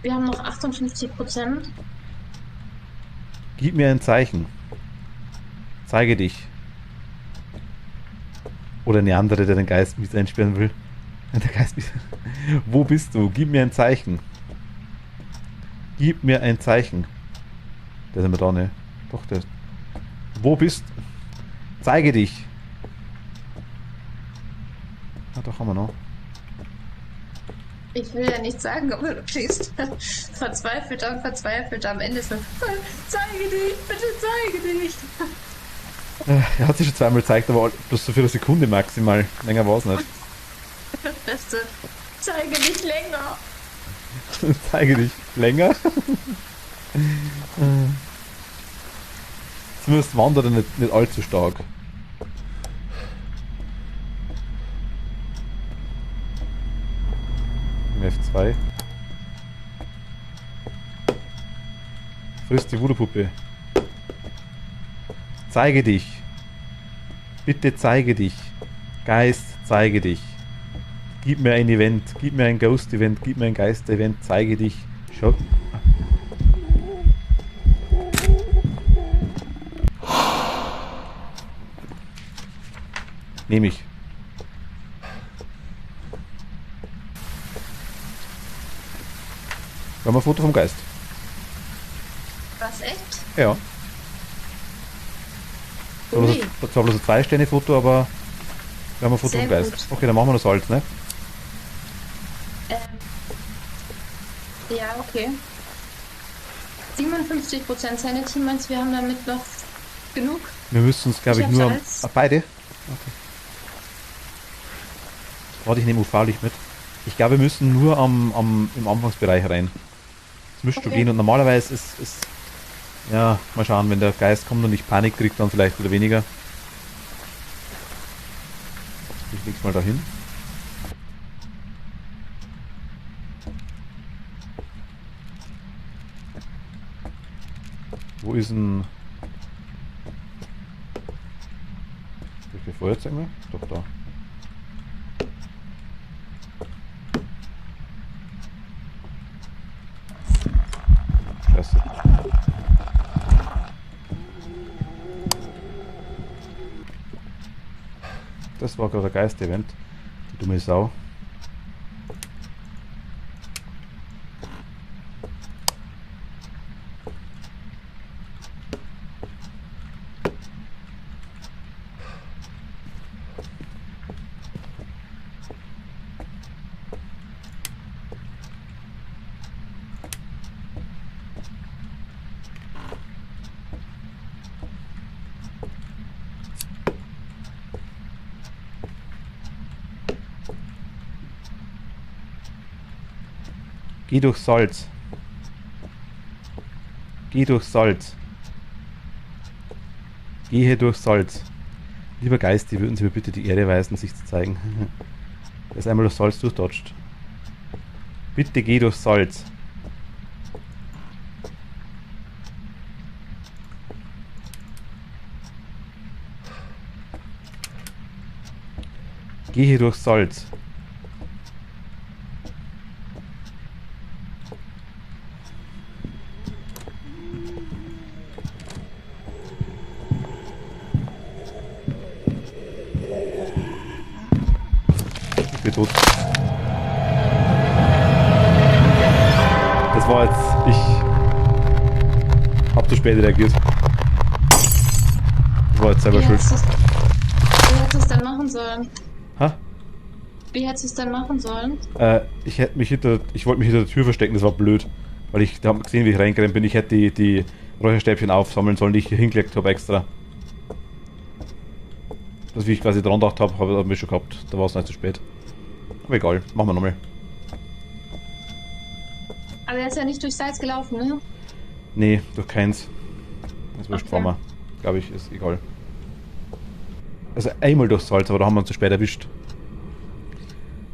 Wir haben noch 58%. Gib mir ein Zeichen. Zeige dich. Oder eine andere, der den Geist mit einsperren will. Der Geist mit. Wo bist du? Gib mir ein Zeichen. Gib mir ein Zeichen. Der ist immer da, ne? Doch, der ist. Wo bist du? Zeige dich. Ah, doch, haben wir noch. Ich will ja nicht sagen, aber du klingst verzweifelt am Ende so. Zeige dich, bitte zeige dich. Er hat sich schon zweimal gezeigt, aber bloß so für eine Sekunde maximal. Länger war es nicht. Beste. Zeige dich länger. Zeige dich länger. Zumindest wandert er nicht allzu stark. Im F2. Frisst die Voodoo-Puppe. Zeige dich. Bitte zeige dich. Geist, zeige dich. Gib mir ein Event. Gib mir ein Ghost-Event. Gib mir ein Geist-Event. Zeige dich. Schau. Nehme ich. Wir haben ein Foto vom Geist. Was, echt? Ja. Ui. Zwar bloß ein 2-Sterne-Foto, aber wir haben ein Foto Sehr vom Geist. gut. Okay, dann machen wir das Salz, ne? Ja, okay. 57% Sanity, meinst du, wir haben damit noch genug? Wir müssen uns, glaube Ich ich, hab nur... Salz. beide? Okay. Warte, ich nehme UV-Licht mit. Ich glaube, wir müssen nur im Anfangsbereich rein. Das müsste schon Okay. gehen und normalerweise ist... Ja, mal schauen, wenn der Geist kommt und ich Panik kriege, dann vielleicht wieder weniger. Ich leg's mal dahin. Wo ist ein... Welche Feuerzeug mehr? Doch da. Scheiße. Das war gerade ein Geist-Event. Die dumme Sau. Geh durch Salz. Geh durch Salz. Gehe durch Salz. Lieber Geist, würden Sie mir bitte die Ehre weisen, sich zu zeigen. Er ist einmal durch Salz durchdodged. Bitte geh durch Salz. Gehe durch Salz. Ich bin tot. Das war jetzt... Ich hab zu spät reagiert. Das war jetzt selber Wie schuld. hättest du es denn machen sollen? Ha? Wie hättest du es denn machen sollen? Ich wollte mich hinter der Tür verstecken, das war blöd. Weil da haben gesehen, wie ich reingerannt bin. Ich hätte die Räucherstäbchen aufsammeln sollen, die ich hier hingelegt habe extra. Das, wie ich quasi dran gedacht habe, habe ich schon gehabt. Da war es nicht zu spät. Aber egal, machen wir nochmal. Aber er ist ja nicht durch Salz gelaufen, ne? Nee, durch keins. Das wurscht, Okay. fahren wir. Glaube ich, ist egal. Also einmal durchs Salz, aber da haben wir uns zu spät erwischt.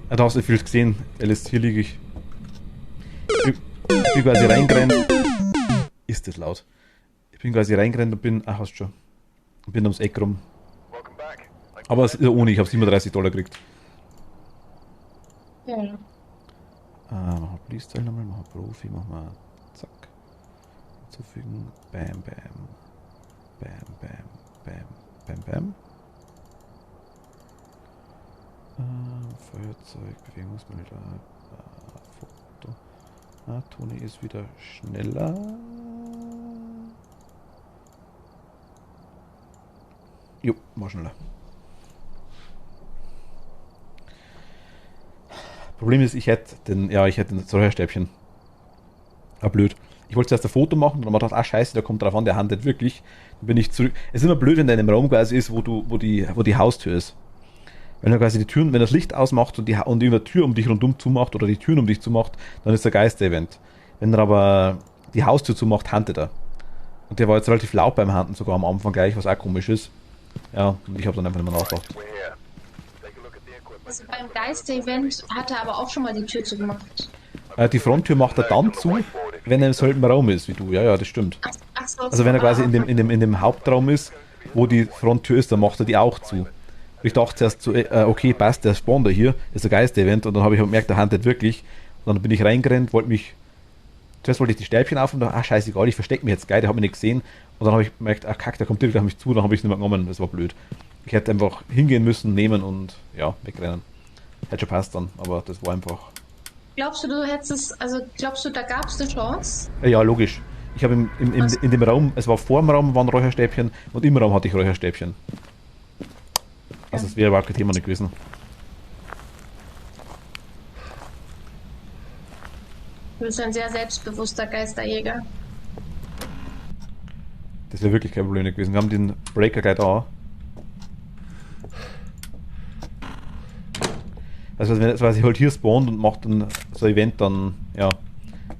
Ja, da hast du viel gesehen, Alice, hier liege ich. Ich bin quasi reingerannt. Ist das laut? Ich bin quasi reingerannt und bin. Ach, hast schon. Und bin ums Eck rum. Welcome back. Aber es ist ja ohne, ich habe $37 gekriegt. Ja. Machen wir Please-Teil nochmal, machen wir Profi, machen wir zack. Hinzufügen. Bam, bam. Bam, bam, bam, bam, bam. Feuerzeug, Bewegungsmonitor, Foto. Toni ist wieder schneller. Jo, war schneller. Problem ist, ich hätte ein Säuerstäbchen. Ah, blöd. Ich wollte zuerst ein Foto machen und dann habe ich gedacht, scheiße, der kommt drauf an, der handelt wirklich. Dann bin ich zurück. Es ist immer blöd, wenn der in einem Raum quasi ist, wo die Haustür ist. Wenn er quasi wenn das Licht ausmacht und die Tür um dich rundum zumacht oder die Türen um dich zumacht, dann ist der Geister-Event. Wenn er aber die Haustür zumacht, handelt er. Und der war jetzt relativ laut beim Handen sogar am Anfang gleich, was auch komisch ist. Ja, und ich habe dann einfach nicht mehr nachgedacht. We're here. Take a look at the equipment. Also beim Geister-Event hat er aber auch schon mal die Tür zugemacht. Die Fronttür macht er dann zu, wenn er im selben Raum ist wie du. Ja, das stimmt. Ach so, Also wenn er quasi in dem Hauptraum ist, wo die Fronttür ist, dann macht er die auch zu. Ich dachte zuerst so, okay, passt, der Spawner hier, ist ein Geist-Event, und dann habe ich gemerkt, der handelt wirklich. Und dann bin ich reingerannt, zuerst wollte ich die Stäbchen auf und dachte, scheißegal, ich verstecke mich jetzt, geil, der hat mich nicht gesehen. Und dann habe ich gemerkt, kack, der kommt direkt auf mich zu, dann habe ich es nicht mehr genommen, das war blöd. Ich hätte einfach hingehen müssen, nehmen und ja, wegrennen. Hätte schon passt dann, aber das war einfach. Glaubst du, da gab es eine Chance? Ja, logisch. Ich habe in dem Raum, es war vor dem Raum waren Räucherstäbchen und im Raum hatte ich Räucherstäbchen. Also es wäre überhaupt kein Thema nicht gewesen. Du bist ein sehr selbstbewusster Geisterjäger. Das wäre wirklich kein Problem nicht gewesen. Wir haben den Breaker gleich da. Also wenn er quasi halt hier spawnt und macht dann so ein Event, dann ja,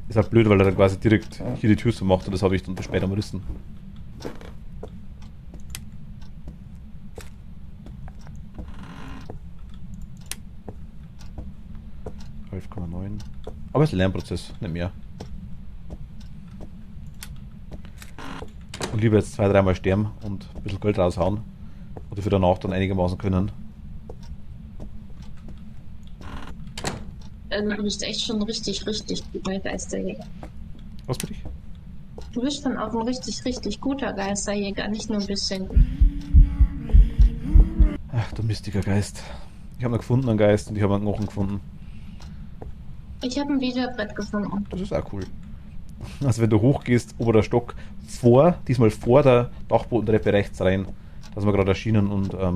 ist halt blöd, weil er dann quasi direkt hier die Tür so macht, und das habe ich dann später am Rissen. Aber es ist ein Lernprozess, nicht mehr. Und lieber jetzt 2-3 Mal sterben und ein bisschen Geld raushauen. Oder für danach dann einigermaßen können. Also du bist echt schon richtig guter Geisterjäger. Was für dich? Du bist dann auch ein richtig guter Geisterjäger, nicht nur ein bisschen. Ach, du mistiger Geist. Ich habe noch gefunden, einen Geist, und ich habe einen Knochen gefunden. Ich habe ein Videobrett gefunden. Das ist auch cool. Also wenn du hochgehst, oberer Stock, diesmal vor der Dachbodentreppe rechts rein. Da sind wir gerade erschienen und da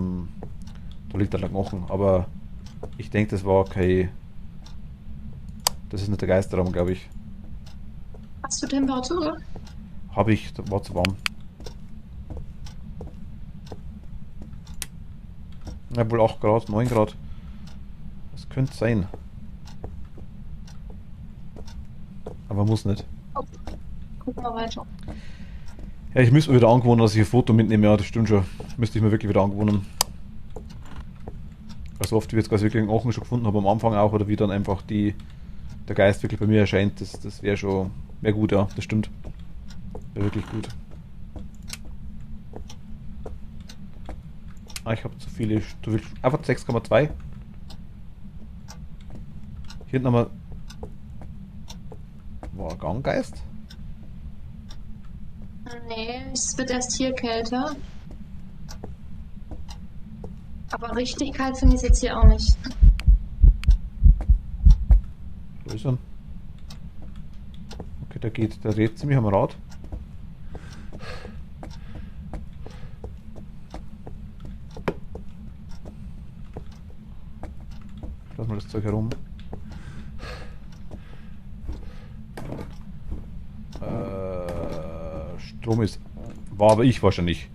liegt dann der Knochen. Aber ich denke, das war kein. Das ist nicht der Geisterraum, glaube ich. Hast du Temperatur? Habe ich, das war zu warm. Ja, wohl 8 Grad, 9 Grad. Das könnte sein. Aber muss nicht. Oh. Guck mal weiter. Ja, ich müsste mir wieder angewöhnen, dass ich ein Foto mitnehme. Ja, das stimmt schon. Müsste ich mir wirklich wieder angewöhnen. Also oft, wie ich jetzt quasi wirklich einen Knochen schon gefunden habe, am Anfang auch, oder wie dann einfach der Geist wirklich bei mir erscheint, das wäre gut, ja, das stimmt. Wäre wirklich gut. Ich habe zu viele. Du willst einfach 6,2. Hier hinten haben wir. War Ganggeist? Nee, es wird erst hier kälter. Aber richtig kalt finde ich es jetzt hier auch nicht. Wo ist er? Okay, der dreht ziemlich am Rad. Ich lass mal das Zeug herum. Strom war aber ich wahrscheinlich.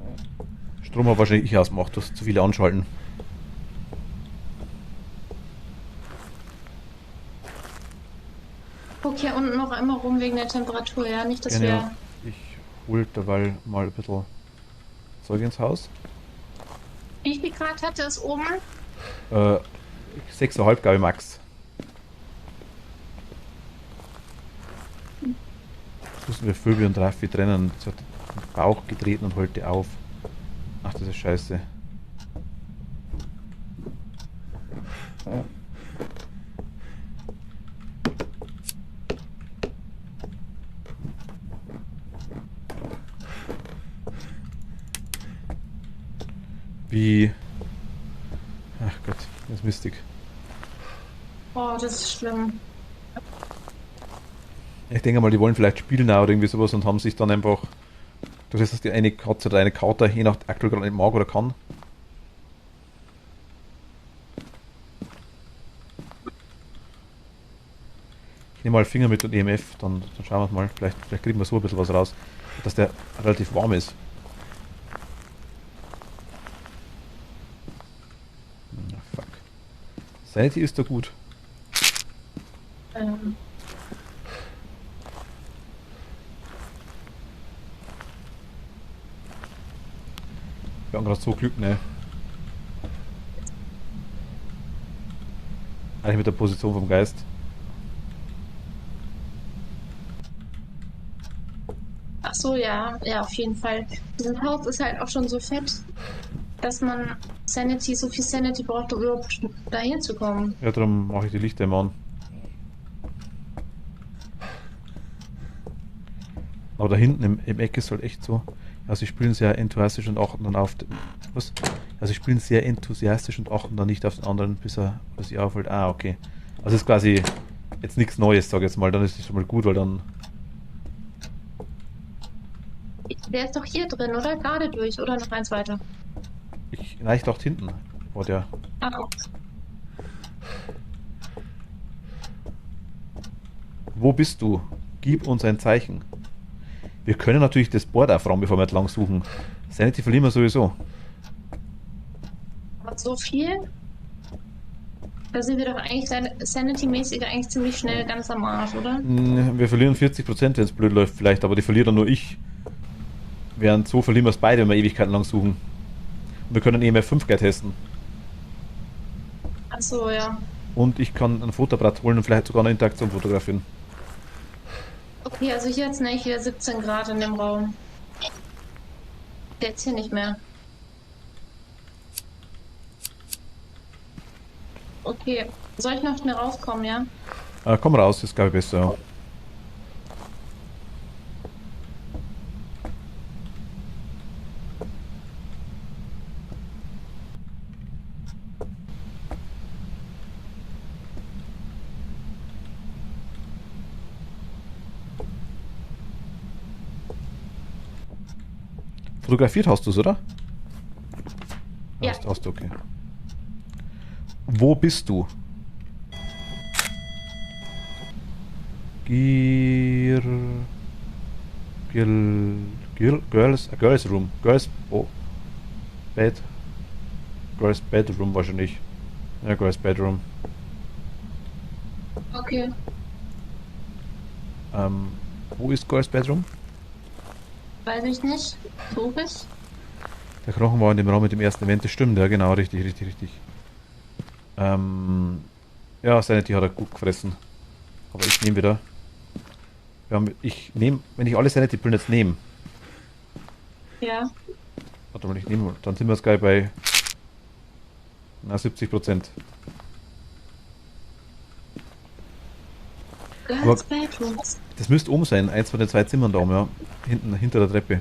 Strom habe wahrscheinlich ich ausgemacht, du hast zu viele anschalten. Guck hier unten noch einmal rum wegen der Temperatur, ja? Nicht, dass Ja, ich hol derweil mal ein bisschen Zeug ins Haus. Wie viel Grad hatte es oben? 6,5 glaube ich max. Jetzt müssen wir Phoebe und Raffi trennen. Sie hat den Bauch getreten und holte auf. Ach, das ist scheiße. Wie... Ach Gott, das ist mistig. Oh, das ist schlimm. Ich denke mal, die wollen vielleicht spielen auch oder irgendwie sowas und haben sich dann einfach... Du weißt, dass die eine Katze oder eine Kater je nach aktuell gerade nicht mag oder kann. Ich nehme mal Finger mit und EMF, dann schauen wir mal. Vielleicht kriegen wir so ein bisschen was raus. Dass der relativ warm ist. Na, fuck. Sanity ist da gut. Ähm, Wir haben gerade so Glück, ne? Eigentlich mit der Position vom Geist. ach so, ja, ja, auf jeden Fall. Dieses Haus ist halt auch schon so fett, dass man so viel Sanity braucht, um überhaupt dahin zu kommen. Ja, darum mache ich die Lichter immer an. Aber da hinten im Eck ist halt echt so. Ja, sie spielen sehr enthusiastisch und achten dann auf den, was? Ja, sie spielen sehr enthusiastisch und achten dann nicht auf den anderen, bis er sich auffällt. Ah, okay. Also ist quasi jetzt nichts Neues, sag ich jetzt mal. Dann ist es schon mal gut, weil dann. Der ist doch hier drin, oder? Gerade durch, oder noch eins weiter? Nein, ich dachte hinten war der. Ah, Wo bist du? Gib uns ein Zeichen. Wir können natürlich das Board aufräumen, bevor wir entlang suchen. Sanity verlieren wir sowieso. aber so viel? Da sind wir doch eigentlich Sanity-mäßig eigentlich ziemlich schnell ganz am Arsch, oder? Wir verlieren 40%, wenn es blöd läuft vielleicht, aber die verliert dann nur ich. Während so verlieren wir es beide, wenn wir Ewigkeiten lang suchen. Und wir können EMF 5 gleich testen. Ach so, ja. Und ich kann ein Fotoapparat holen und vielleicht sogar eine Interaktion fotografieren. Okay, also hier hat es nämlich wieder 17 Grad in dem Raum. Jetzt hier nicht mehr. Okay, soll ich noch schnell rauskommen, ja? Komm raus, ist glaube ich besser. Ja. Fotografiert hast du es, oder? Ja. Hast du, okay. Wo bist du? Girls Room. Bed. Girls Bedroom wahrscheinlich. Ja, Girls Bedroom. Okay. Wo ist Girls Bedroom? Weiß ich nicht. Suche ich. Der Knochen war in dem Raum mit dem ersten Event, das stimmt, ja genau, richtig. Ja, Sanity hat er gut gefressen. Aber ich nehme wieder. Wenn ich alle Sanity-Pillen jetzt nehme, Ja. warte mal, dann sind wir jetzt gleich bei 70%. Girls Bedrooms. Das müsste oben sein, eins von den zwei Zimmern da oben, ja. Hinter der Treppe.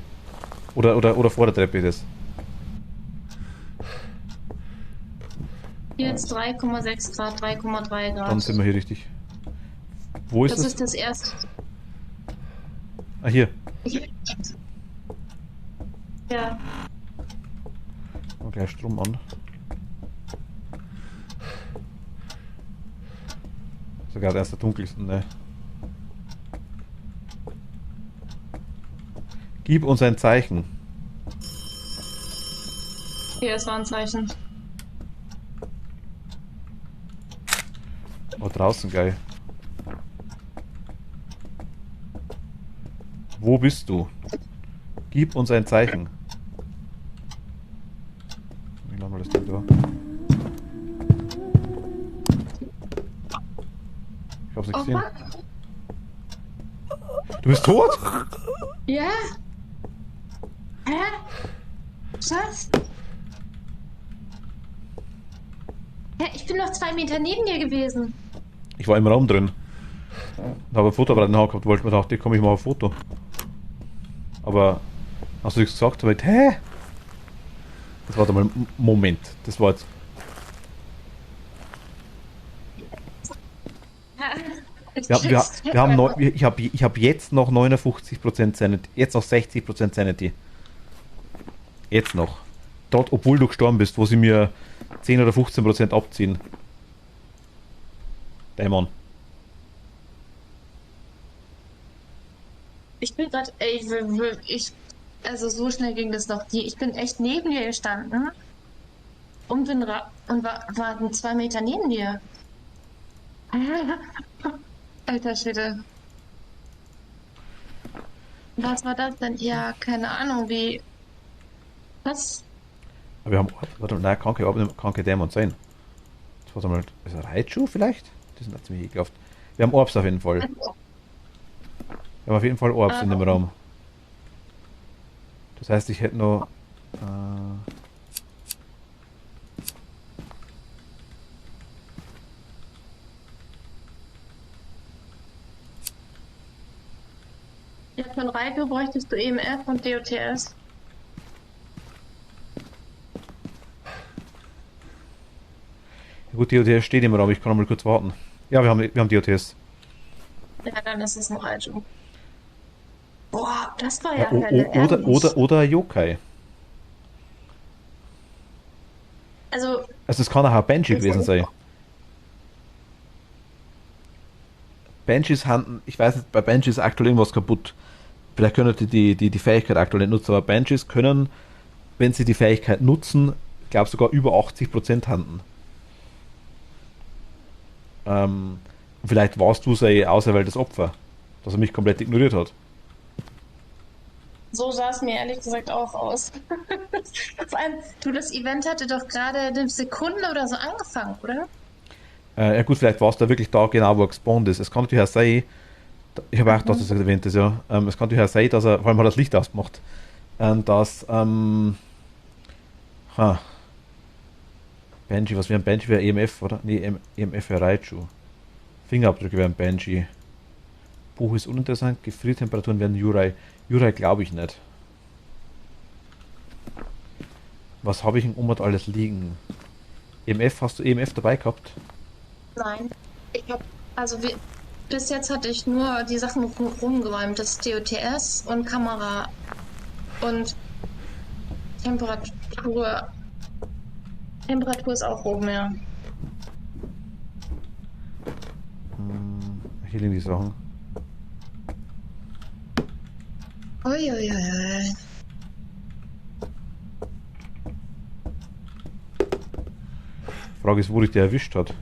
Oder vor der Treppe das. Hier jetzt 3,6 Grad, 3,3 Grad. Dann sind wir hier richtig. Wo ist das es? ist das erste. Ah, hier. Ja. Mal gleich Strom an. Sogar der erste dunkelste, ne. Gib uns ein Zeichen. Hier, es war ein Zeichen. Oh, draußen, geil. Wo bist du? Gib uns ein Gib Ich hab's nicht Oh gesehen. fuck. Du bist tot? Ja? Hä? Was? Hä, ich bin noch 2 Meter neben dir gewesen. Ich war im Raum drin. Da habe ein Fotoapparat in der Hand gehabt, wollte mir gedacht, komm, ich mache ein Foto. Aber hast du nichts gesagt? Aber ich, hä? Das war doch mal Moment. Das war jetzt. Wir haben ich hab jetzt noch 59% Sanity. Jetzt noch 60% Sanity. Jetzt noch. Dort, obwohl du gestorben bist, wo sie mir 10 oder 15% abziehen. Dämon. Ich bin gerade, also so schnell ging das noch. Ich bin echt neben dir gestanden und war 2 Meter neben dir. Alter Schwede. Was war das denn? Ja, keine Ahnung, wie. Was? Aber wir haben. Warte, nein, kann kein Dämon sein. Das war mal. Ist er Raichu vielleicht? Die sind ziemlich ekelhaft. Wir haben Orbs auf jeden Fall. Wir haben auf jeden Fall Orbs in dem Raum. Das heißt, ich hätte noch. Ja, von Raikou bräuchtest du EMF und DOTS. Ja, gut, DOTS steht im Raum, ich kann noch mal kurz warten. Ja, wir haben DOTS. Ja, dann ist es ein Raikou. Boah, das war ja Ja, Hölle. oder Yokai. Also, Also es kann auch ein Banshee gewesen sein. Banshees haben, ich weiß nicht, bei Banshees ist aktuell irgendwas kaputt. Vielleicht können die Fähigkeit aktuell nicht nutzen, aber Banshees können, wenn sie die Fähigkeit nutzen, ich glaube sogar über 80% handen. Vielleicht warst du sein auserwähltes Opfer, dass er mich komplett ignoriert hat. so sah es mir ehrlich gesagt auch aus. Vor allem, das Event hatte doch gerade eine Sekunde oder so angefangen, oder? Ja gut, vielleicht war es da wirklich da genau, wo er gespawnt ist. Es kann natürlich auch sein, ich habe auch gedacht, dass das erwähnt ist, ja. Es kann natürlich auch sein, dass er, vor allem hat er das Licht ausgemacht, dass, Banshee, was wäre ein Banshee? Wäre EMF, oder? Nee, EMF wäre Raichu. Fingerabdrücke wären Banshee. Buch ist uninteressant, Gefriertemperaturen wären Yurai. Yurai glaube ich nicht. Was habe ich in Umwelt alles liegen? EMF, hast du EMF dabei gehabt? Nein. Bis jetzt hatte ich nur die Sachen rumgeräumt. Das DOTS und Kamera und Temperatur. Temperatur ist auch oben, ja. Hier liegen die Sachen. Uiuiui. Frage ist, wo dich der erwischt hat.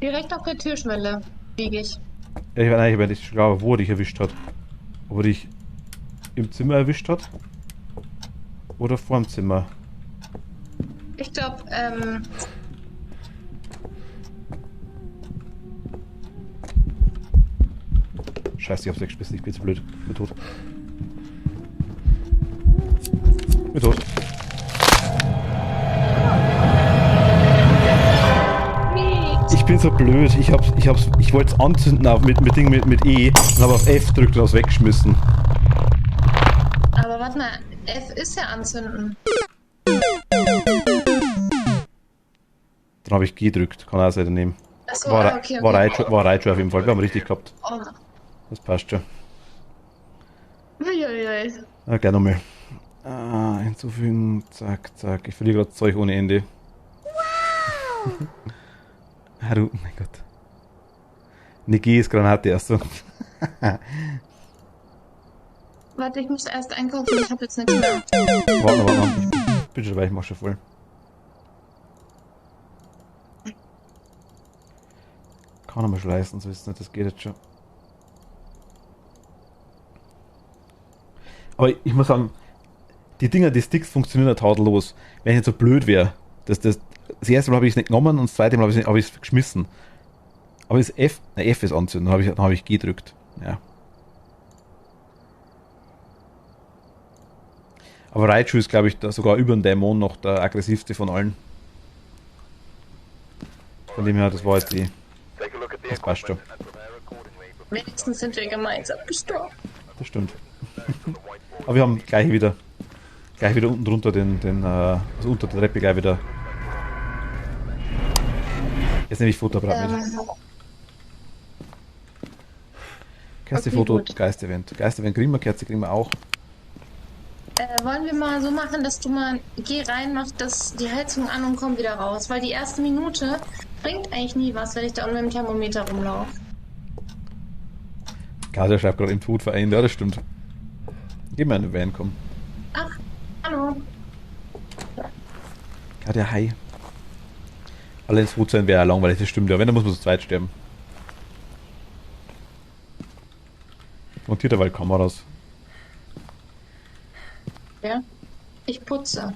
Direkt auf der Türschwelle liege ich. Ja, ich weiß nicht genau, wo er dich erwischt hat. Ob er dich im Zimmer erwischt hat? Oder vorm Zimmer? Ich glaube, Scheiße, ich hab's weggeschmissen, ich bin zu blöd. Ich bin tot. Ich bin tot. Ich bin so blöd. Ich wollte es anzünden mit E und habe auf F gedrückt und hab's weggeschmissen. aber warte mal, F ist ja anzünden. Dann habe ich G gedrückt. Kann auch sein daneben. Achso, okay. War Raichu auf jeden Fall. Wir haben richtig gehabt. Oh. Das passt schon. Uiuiui. Ah, gleich nochmal. Hinzufügen. Zack, zack. Ich verliere gerade Zeug ohne Ende. Ah, du, oh mein Gott. Eine G ist Granate erst so. Warte, ich muss erst einkaufen, ich habe jetzt nichts mehr. Warte. Bitte dabei, ich mach schon voll. Kann er mal schleißen, so ist es nicht, das geht jetzt schon. Aber ich muss sagen, die Dinger, die Sticks funktionieren ja tadellos. Wenn ich nicht so blöd wäre, das erste Mal habe ich es nicht genommen und das zweite Mal habe ich es geschmissen. Aber ist F, na F ist anzünden, dann hab ich G gedrückt. Ja. Aber Raichu ist, glaube ich, da sogar über den Dämon noch der aggressivste von allen. Von dem her, das war jetzt die. Take a look at the Das passt schon. equipment and prepare accordingly. Wenigstens sind wir gemeinsam gestorben. Das stimmt. Aber wir haben gleich wieder unten drunter also unter der Treppe gleich wieder. Jetzt nehme ich Fotoapparat mit. Kerze-Foto, okay, gut. Geist-Event. Geist-Event kriegen wir, Kerze kriegen wir auch. Wollen wir mal so machen, dass du mal geh rein, mach das, die Heizung an und komm wieder raus. Weil die erste Minute bringt eigentlich nie was, wenn ich da unten mit dem Thermometer rumlaufe. Katja schreibt gerade im Todverein, ja, das stimmt. Geh mal in den Van, komm. Ach, hallo. Katja, hi. Alle ins Boot sein wäre ja langweilig, das stimmt ja. Wenn, dann muss man zu zweit sterben. Montiert derweil Kameras. Ja, ich putze.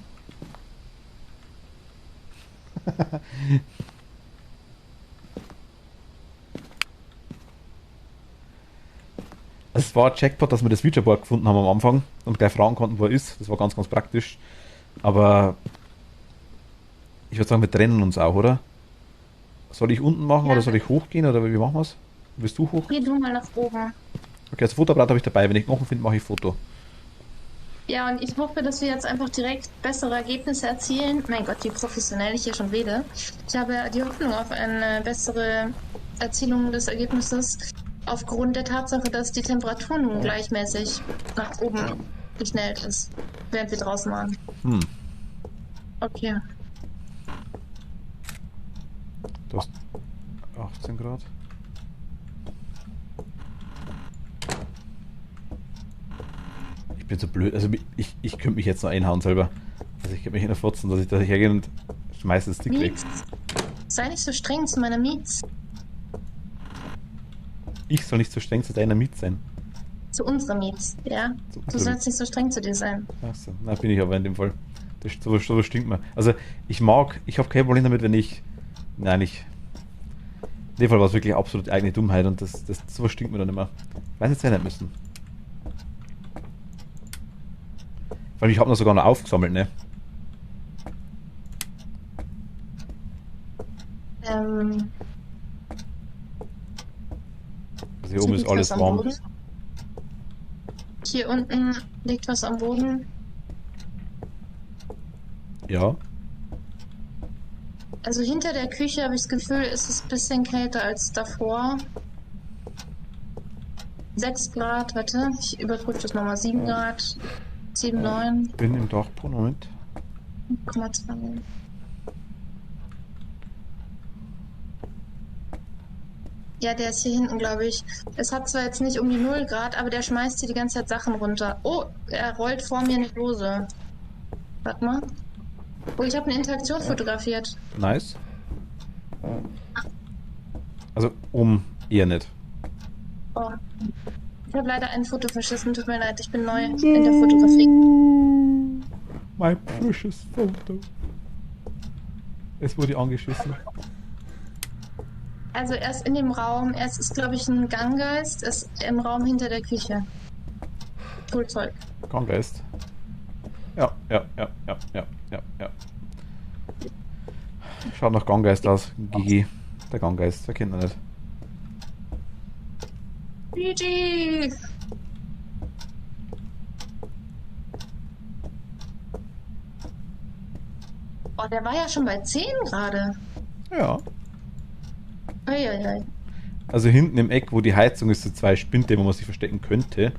Es war Jackpot, dass wir das Featureboard gefunden haben am Anfang und gleich fragen konnten, wo er ist. Das war ganz, ganz praktisch. Aber ich würde sagen, wir trennen uns auch, oder? Soll ich unten machen Ja. oder soll ich hochgehen oder wie machen wir es? Willst du hoch? Geh du mal nach oben. Okay, also Fotoapparat habe ich dabei. Wenn ich Knochen finde, mache ich Foto. Ja, und ich hoffe, dass wir jetzt einfach direkt bessere Ergebnisse erzielen. Mein Gott, wie professionell ich hier schon rede. Ich habe die Hoffnung auf eine bessere Erzielung des Ergebnisses aufgrund der Tatsache, dass die Temperatur nun gleichmäßig nach oben geschnellt ist, während wir draußen waren. Okay. Du hast 18 Grad. Ich bin so blöd. Also ich könnte mich jetzt noch einhauen selber. Also ich könnte mich hinterfotzen, dass ich da hergehe und schmeiße den Stick weg. Mietz, sei nicht so streng zu meiner Mietz. Ich soll nicht so streng zu deiner Miet sein. Zu unserer Mietz, ja? Zu Du unserer sollst nicht so streng zu dir sein. Achso, na bin ich aber in dem Fall. Sowas stinkt mir. Also ich habe kein Problem damit, wenn ich. Nein, nicht. In dem Fall war es wirklich absolut eigene Dummheit und sowas stinkt mir dann immer. Weiß jetzt ja nicht müssen. Vor allem, ich habe noch sogar noch aufgesammelt, ne? Also hier oben ist liegt alles was am warm. Boden. Hier unten liegt was am Boden. Ja. Also hinter der Küche habe ich das Gefühl, ist es ein bisschen kälter als davor. 6 Grad, warte, ich überprüfe das nochmal. 7 Grad, 7, 9, Bin im Dachboden, Moment. 5,2. Ja, der ist hier hinten, glaube ich. Es hat zwar jetzt nicht um die 0 Grad, aber der schmeißt hier die ganze Zeit Sachen runter. Oh, er rollt vor mir eine Dose. Warte mal. Oh, ich habe eine Interaktion fotografiert. Nice. Also eher nicht. Oh. Ich habe leider ein Foto verschissen, tut mir leid, ich bin neu in der Fotografie. My precious photo. Es wurde angeschissen. Also er ist in dem Raum, er ist glaube ich ein Ganggeist, ist im Raum hinter der Küche. Schulzeug. Ganggeist. Ja. Schaut nach Ganggeist aus. Gigi. Der Ganggeist, der kennt er nicht. GG! Oh, der war ja schon bei 10 gerade. Ja. Uiuiui. Also hinten im Eck, wo die Heizung ist, so 2 Spinte, wo man sich verstecken könnte.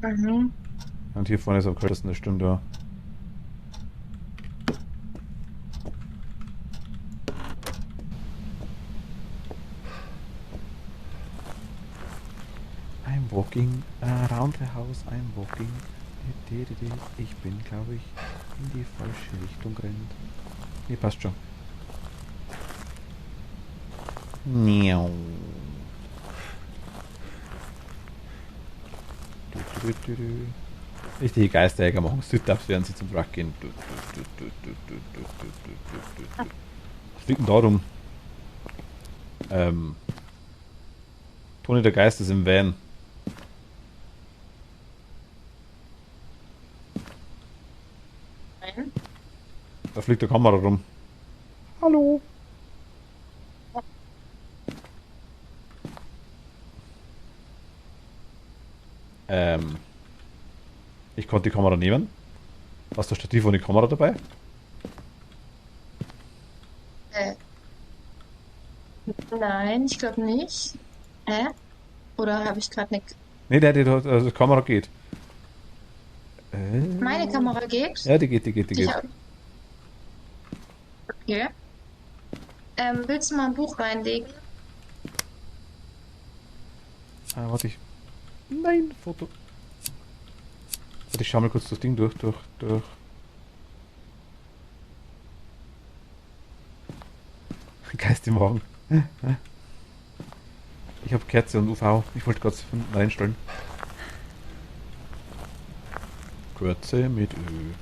Mhm. Und hier vorne ist am kältesten, das stimmt, ja. I'm walking around the house, I'm walking. Ich bin, glaube ich, in die falsche Richtung rennt. Nee, passt schon. Miau. Du. Richtige Geisterjäger machen Sit-Ups, während sie zum Truck gehen. Was liegt denn da rum? Toni der Geist ist im Van. Nein. Da fliegt der Kamera rum. Hallo. Ich konnte die Kamera nehmen. Hast du ein Stativ und die Kamera dabei? Äh. Nein, ich glaube nicht. Hä? Oder habe ich gerade nicht? Nee, also die Kamera geht. Meine Kamera geht? Ja, die geht. Ich hab- Okay. Willst du mal ein Buch reinlegen? Warte ich. Nein, Foto. Warte, ich schau mal kurz das Ding durch. Geist im Wagen. Ich habe Kerze und UV. Ich wollte gerade von unten reinstellen. Kerze mit Öl.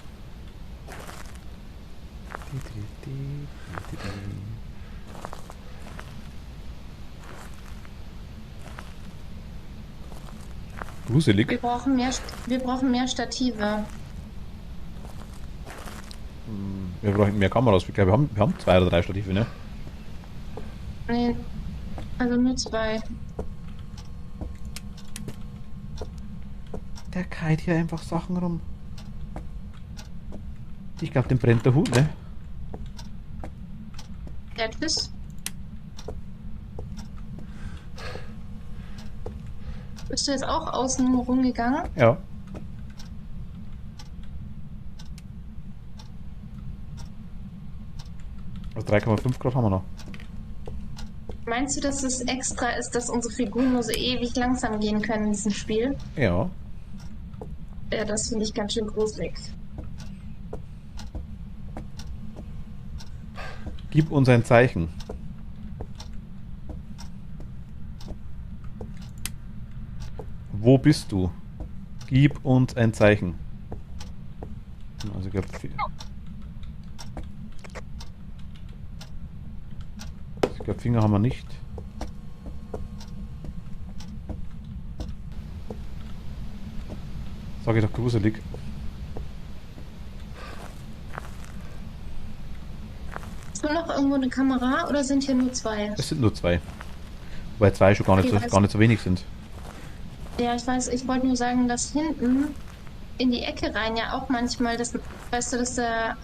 Gruselig. Wir brauchen mehr Stative. Wir brauchen mehr Kameras. Ich glaube, wir haben 2 oder 3 Stative, ne? Nee, also nur 2. Der kalt hier einfach Sachen rum. Ich glaube, dem brennt der Hut, ne? Ja, tschüss. Bist du jetzt auch außen rumgegangen? Ja. Also 3,5 Grad haben wir noch. Meinst du, dass es extra ist, dass unsere Figuren nur so ewig langsam gehen können in diesem Spiel? Ja. Ja, das finde ich ganz schön gruselig. Gib uns ein Zeichen. Wo bist du? Gib uns ein Zeichen. Also ich glaube, Finger haben wir nicht. Sag ich doch gruselig. Hast du noch irgendwo eine Kamera oder sind hier nur 2? Es sind nur 2. Wobei 2 schon gar nicht so wenig sind. Ja, ich weiß, ich wollte nur sagen, dass hinten in die Ecke rein ja auch manchmal, das, weißt du, dass der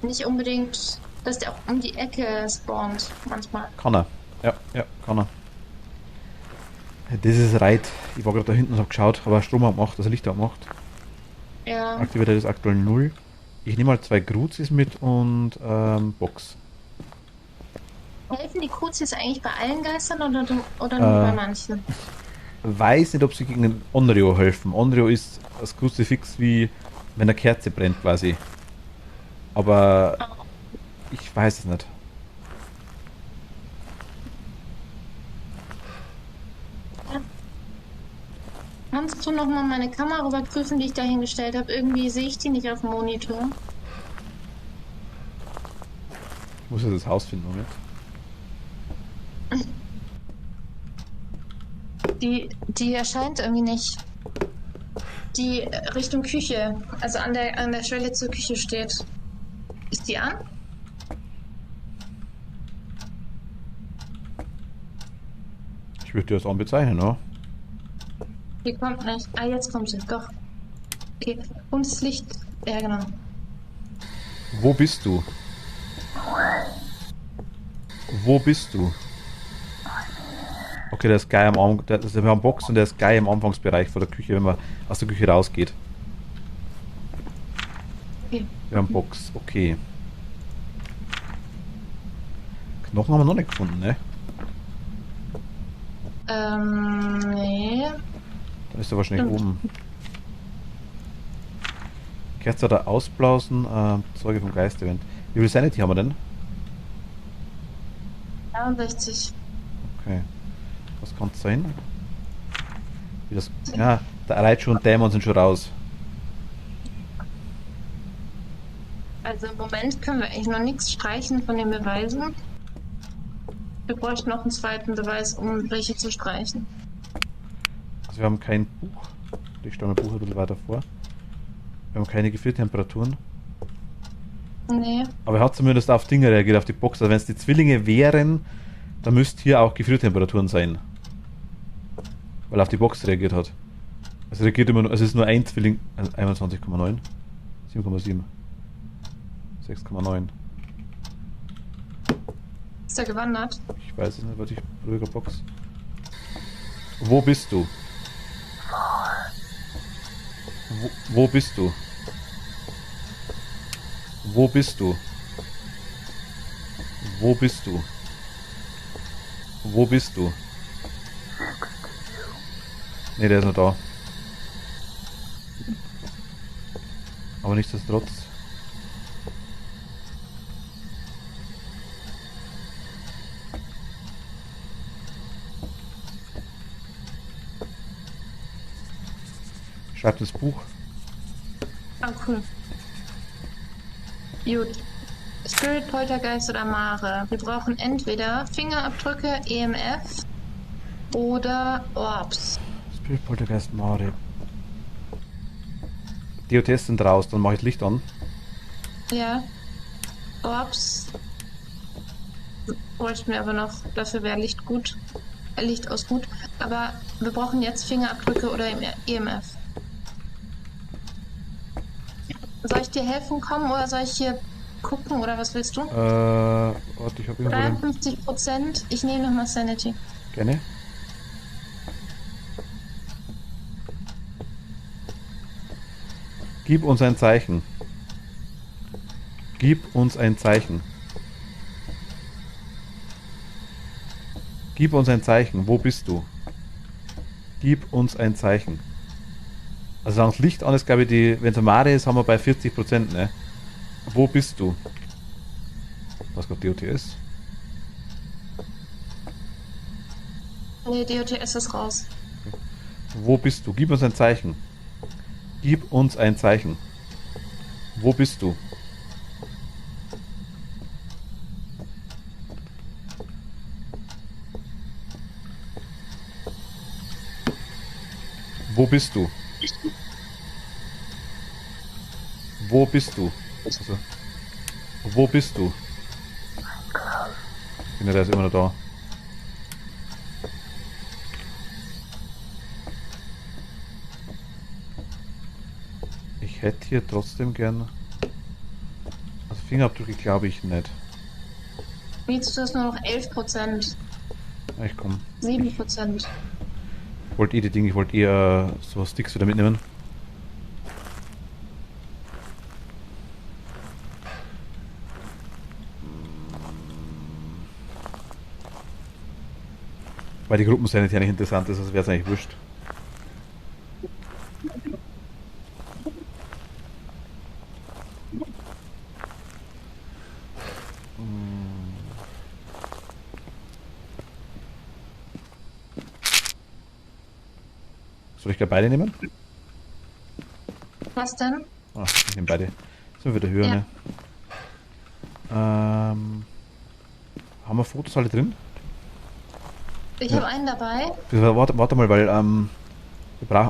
nicht unbedingt, dass der auch um die Ecke spawnt manchmal. Kann er. Ja, kann er. Das ist right. Ich war gerade da hinten und habe geschaut, aber Strom abgemacht, also Licht abgemacht. Ja, Aktiviert ist aktuell 0. Ich nehme mal 2 Gruzis mit und Box. helfen die Kruzis eigentlich bei allen Geistern oder nur bei manchen? Weiß nicht, ob sie gegen den Onryo helfen. Onryo ist das Kruzifix wie wenn eine Kerze brennt quasi. Aber ich weiß es nicht. Kannst du nochmal meine Kamera überprüfen, die ich da hingestellt habe? Irgendwie sehe ich die nicht auf dem Monitor. Ich muss jetzt das Haus finden, Moment. Die erscheint irgendwie nicht. Die Richtung Küche, also an der Schwelle zur Küche steht. Ist die an? Ich würde dir das auch bezeichnen, oder? Die kommt nicht. Ah, jetzt kommt sie. Doch. Okay. Und das Licht. Ja, genau. Wo bist du? Wo bist du? Okay, der ist geil am Anfang. Wir haben Box und der ist geil im Anfangsbereich vor der Küche, wenn man aus der Küche rausgeht. Okay. Wir haben Box, okay. Knochen haben wir noch nicht gefunden, ne? Nee. Dann ist er wahrscheinlich oben. Kerze da ausblasen, Zeuge vom Geist-Event. Wie viel Sanity haben wir denn? 63. Okay. Was kann es sein? Ja, der Raichu und Dämon sind schon raus. Also im Moment können wir eigentlich noch nichts streichen von den Beweisen. Wir bräuchten noch einen zweiten Beweis, um welche zu streichen. Also wir haben kein Buch. Ich stelle mein Buch ein bisschen weiter vor. Wir haben keine Gefriertemperaturen. Nee. Aber er hat zumindest auf Dinge reagiert, auf die Box. Also wenn es die Zwillinge wären, dann müsste hier auch Gefriertemperaturen sein. Weil er auf die Box reagiert hat. Also reagiert immer nur, also es ist nur ein Zwilling. Also 21,9. 7,7. 6,9. Ist er gewandert? Ich weiß es nicht, warte, ich ruhiger Box. Wo bist du? Wo bist du? Wo bist du? Wo bist du? Wo bist du? Ne, der ist noch da. Aber nichtsdestotrotz. Schreibt das Buch. Ah, cool. Gut. Spirit, Poltergeist oder Mare. Wir brauchen entweder Fingerabdrücke, EMF oder Orbs. Spirit, Poltergeist, Mare. DOTS sind raus, dann mache ich das Licht an. Ja. Orbs bräuchten wir aber noch. Dafür wäre Licht gut. Licht aus gut. Aber wir brauchen jetzt Fingerabdrücke oder EMF. Soll ich dir helfen kommen oder soll ich hier gucken oder was willst du? Warte, ich habe irgendwo den... 53%. Ich nehme nochmal Sanity. Gerne. Gib uns ein Zeichen. Gib uns ein Zeichen. Gib uns ein Zeichen. Wo bist du? Gib uns ein Zeichen. Also wenn das Licht an ist, glaube ich, wenn es eine Mare ist, haben wir bei 40%, ne? Wo bist du? Was gerade DOTS? Nee, DOTS ist raus. Wo bist du? Gib uns ein Zeichen. Gib uns ein Zeichen. Wo bist du? Wo bist du? Wo bist du? Also, wo bist du? Ja, der ist immer noch da. Ich hätte hier trotzdem gern... Also Fingerabdrücke glaube ich nicht. Jetzt ist nur noch 11%. Ja, ich komm. 7%. Ich wollte die Dinge, ich wollte eher so Sticks wieder mitnehmen. Weil die Gruppensanity ja nicht interessant ist, also wäre es eigentlich wurscht. Soll ich gleich beide nehmen? Was denn? Ah, ich nehme beide. So wieder höher, Ja. ne? Haben wir Fotos alle drin? Ich Ja. habe einen dabei. Warte mal, weil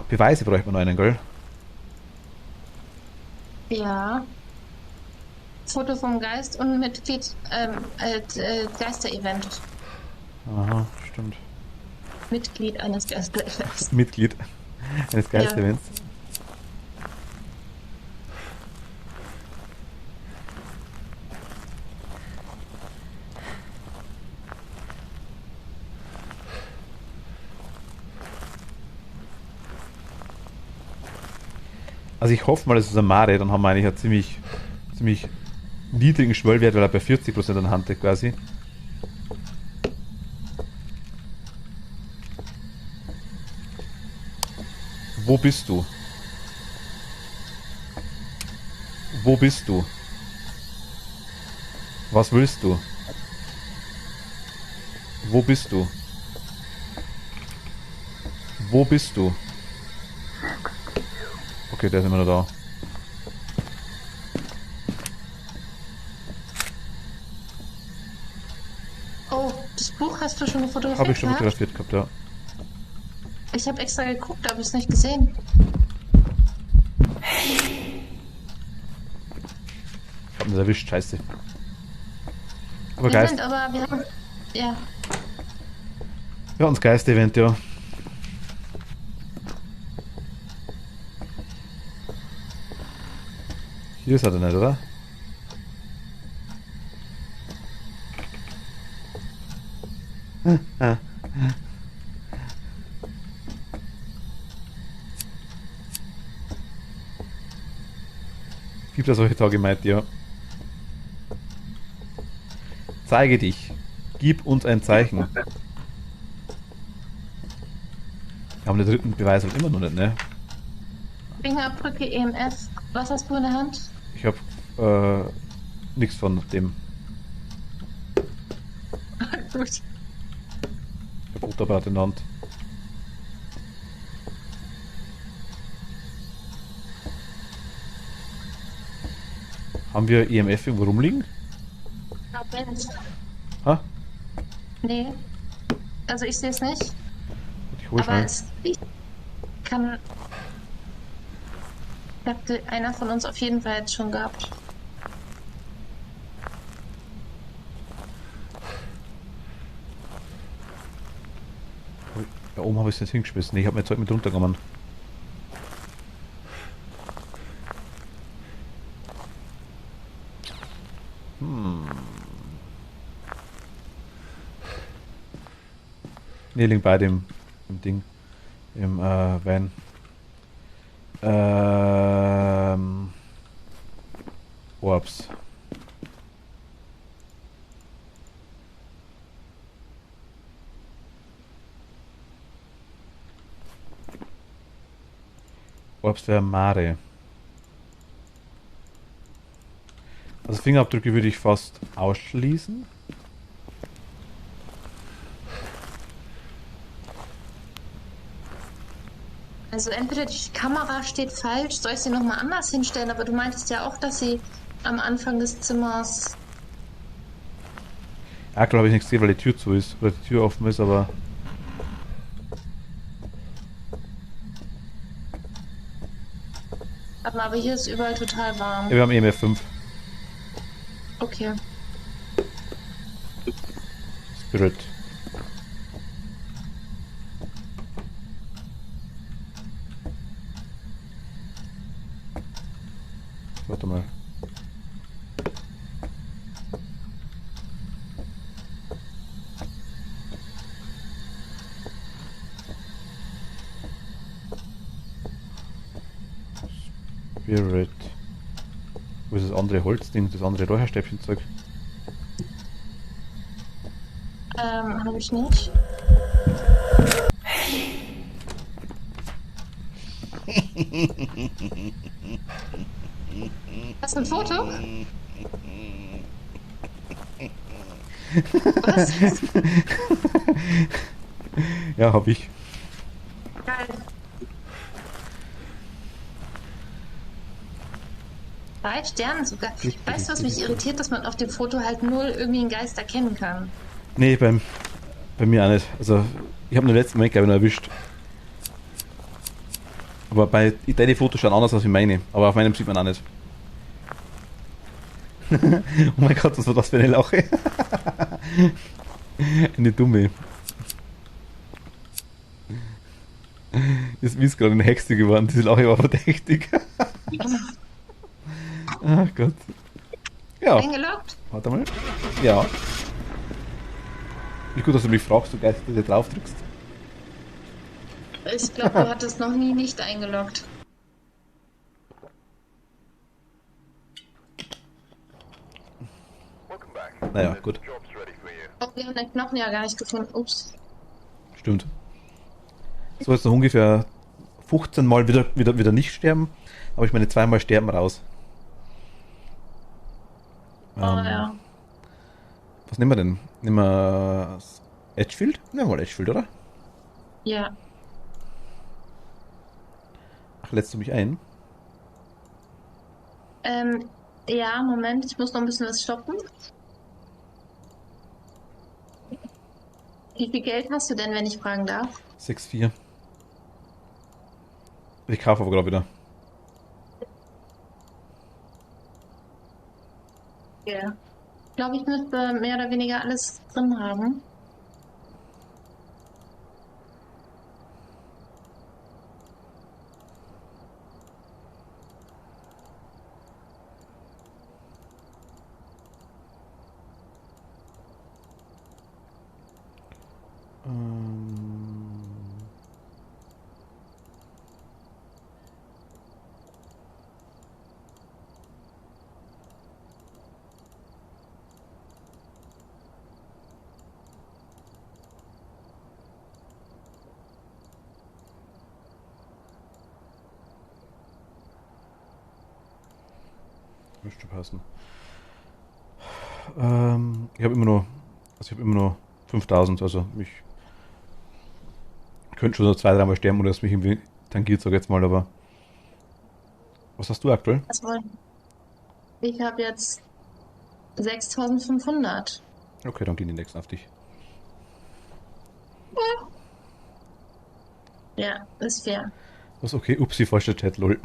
Beweise bräuchte man noch einen, gell? Ja. Foto vom Geist und Mitglied Geister-Event. Aha, stimmt. Mitglied eines Geister-Events. Mitglied eines Geist-Events. Also ich hoffe mal, das ist ein Mare, dann haben wir eigentlich einen ziemlich niedrigen Schwellwert, weil er bei 40% anhand hat quasi. Wo bist du? Wo bist du? Was willst du? Wo bist du? Wo bist du? Okay, der ist immer noch da. Oh, das Buch hast du schon fotografiert Habe ich schon gehabt? fotografiert gehabt, ja. Ich habe extra geguckt, aber es nicht gesehen. Ich habe ihn erwischt, scheiße. Aber Wir Geist. sind aber, wir haben, ja, Ja, uns Geist-Event, ja. Hier ist er nicht, oder? Ah. Gibt ja solche Tage, meint ihr? Zeige dich. Gib uns ein Zeichen. Wir haben den dritten Beweis halt immer noch nicht, ne? Fingerabdrücke EMF. Was hast du in der Hand? Ich habe nichts von dem. Gut. Ich habe Fotoapparat in der Hand. Haben wir EMF irgendwo rumliegen? Moment. Ha? Nee. Also ich sehe es nicht. Ich hol Aber schnell. es kann. Hätte einer von uns auf jeden Fall jetzt schon gehabt. Da oben habe ich es nicht hingeschmissen. Nee, ich habe mein Zeug mit runtergenommen. Nee, liegt bei dem Ding. Im Van. Orbs. Orbs wäre Mare. Also Fingerabdrücke würde ich fast ausschließen. Also entweder die Kamera steht falsch, soll ich sie nochmal anders hinstellen, aber du meintest ja auch, dass sie am Anfang des Zimmers. Ja, glaube ich nichts gesehen, weil die Tür zu ist. Oder die Tür offen ist, aber. Aber hier ist überall total warm. Ja, wir haben EMF 5. Okay. Spirit. Warte mal. Spirit. Wo ist das andere Holzding, das andere Räucherstäbchenzeug? Habe ich nicht. Hast du ein Foto? Was? Ja, hab ich. Geil. 3 Sterne sogar. Weißt du, was mich irritiert, dass man auf dem Foto halt null irgendwie einen Geist erkennen kann? Nee, bei mir auch nicht. Also, ich habe nur letzten Moment, glaube ich, noch erwischt. Aber bei deine Fotos schauen anders aus wie meine. Aber auf meinem sieht man auch nicht. Oh mein Gott, was war das für eine Lache? Eine dumme. Ist gerade eine Hexe geworden. Diese Lache war verdächtig. Ach Gott. Ja, Eingeloggt? warte mal. Ja. Wie gut, dass du mich fragst, du Geist, dass du drauf drückst. Ich glaube, du hattest noch nie nicht eingeloggt. Welcome back. Naja, gut. Job's ready for you. Oh, wir haben den Knochen ja gar nicht gefunden. Ups. Stimmt. So jetzt noch ungefähr 15 Mal wieder nicht sterben. Aber ich meine 2 Mal sterben raus. Oh ja. Was nehmen wir denn? Nehmen wir Edgefield? Nehmen wir mal Edgefield, oder? Ja. Ach, lädst du mich ein? Ja, Moment, ich muss noch ein bisschen was stoppen. Wie viel Geld hast du denn, wenn ich fragen darf? 6,4. Ich kaufe aber gerade wieder. Ja. Ich glaube, ich müsste mehr oder weniger alles drin haben. Ähm, Müsste passen. Ich habe immer nur, also ich habe immer nur 5000, also ich könnte schon so 2-3 Mal sterben oder es mich irgendwie tangiert, sag ich jetzt mal, aber was hast du aktuell? Was wollen? Ich habe jetzt 6500. Okay, dann gehen die nächsten auf dich. Ja, ist fair. Was okay, upsi, falscher Chat, lol.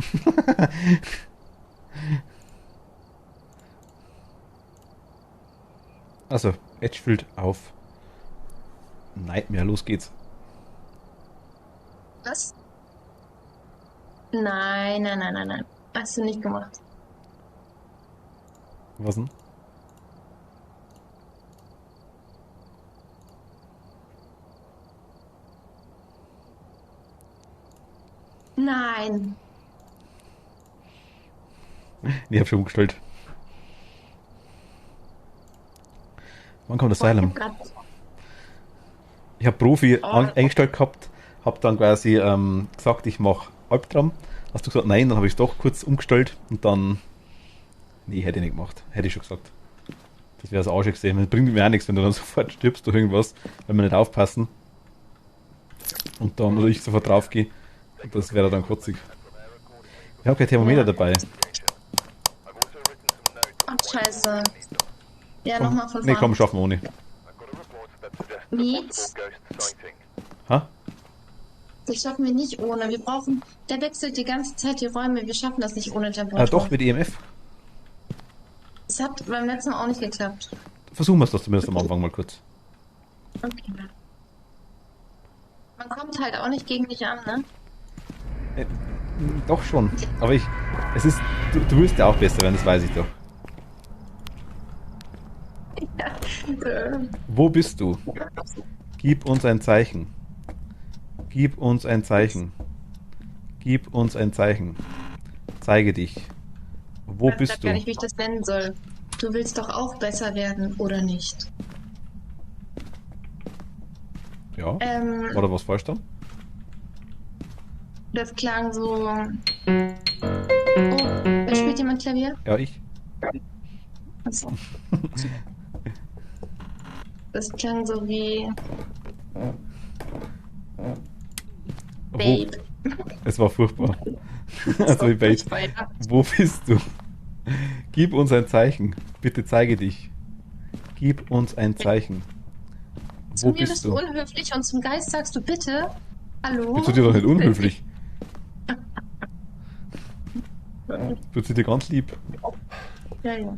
Also, Edgefield auf Nightmare, los geht's. Was? Nein, nein, nein, nein, nein. Hast du nicht gemacht. Was denn? Nein. Ich hab schon umgestellt. Wann kommt das Boah, ich Asylum? hab grad. Ich habe Profi Oh, eingestellt gehabt, habe dann quasi gesagt, ich mache Albtraum. Hast du gesagt, nein, dann habe ich es doch kurz umgestellt und dann. Nee, hätte ich nicht gemacht. Hätte ich schon gesagt. Das wäre das Arsch gesehen. Das bringt mir auch nichts, wenn du dann sofort stirbst durch irgendwas, wenn wir nicht aufpassen. Und dann, oder ich sofort drauf gehe. Und das wäre dann kotzig. Ich habe kein Thermometer Ja. dabei. I've also written some notes Ach, on scheiße. Ja, Komm, nochmal von nee, komm, vorne. schaffen wir ohne. I've got a report that suggests a Needs. possible ghost sighting. Ha? Das schaffen wir nicht ohne. Wir brauchen. Der wechselt die ganze Zeit die Räume. Wir schaffen das nicht ohne Temperatur. Doch, mit EMF. Das hat beim letzten Mal auch nicht geklappt. Versuchen wir es doch zumindest am Anfang mal kurz. Okay. Man kommt halt auch nicht gegen dich an, ne? Doch schon. Aber es ist, du willst ja auch besser werden, das weiß ich doch. Wo bist du? Gib uns ein Zeichen. Gib uns ein Zeichen. Gib uns ein Zeichen. Zeige dich. Wo Ich weiß bist gar du? nicht, wie ich das nennen soll. Du willst doch auch besser werden, oder nicht? Ja. Oder was falsch dann? Das klang so. Oh, da spielt jemand Klavier? Ja, ich. Achso. Das klang so wie. Wo, Babe. es war furchtbar. Also wie Babe. Weiter. Wo bist du? Gib uns ein Zeichen. Bitte zeige dich. Gib uns ein Zeichen. Zu Wo mir bist bist du du? unhöflich und zum Geist sagst du bitte. Hallo? Bist du dir doch nicht unhöflich? Du dir ganz lieb. Ja, ja.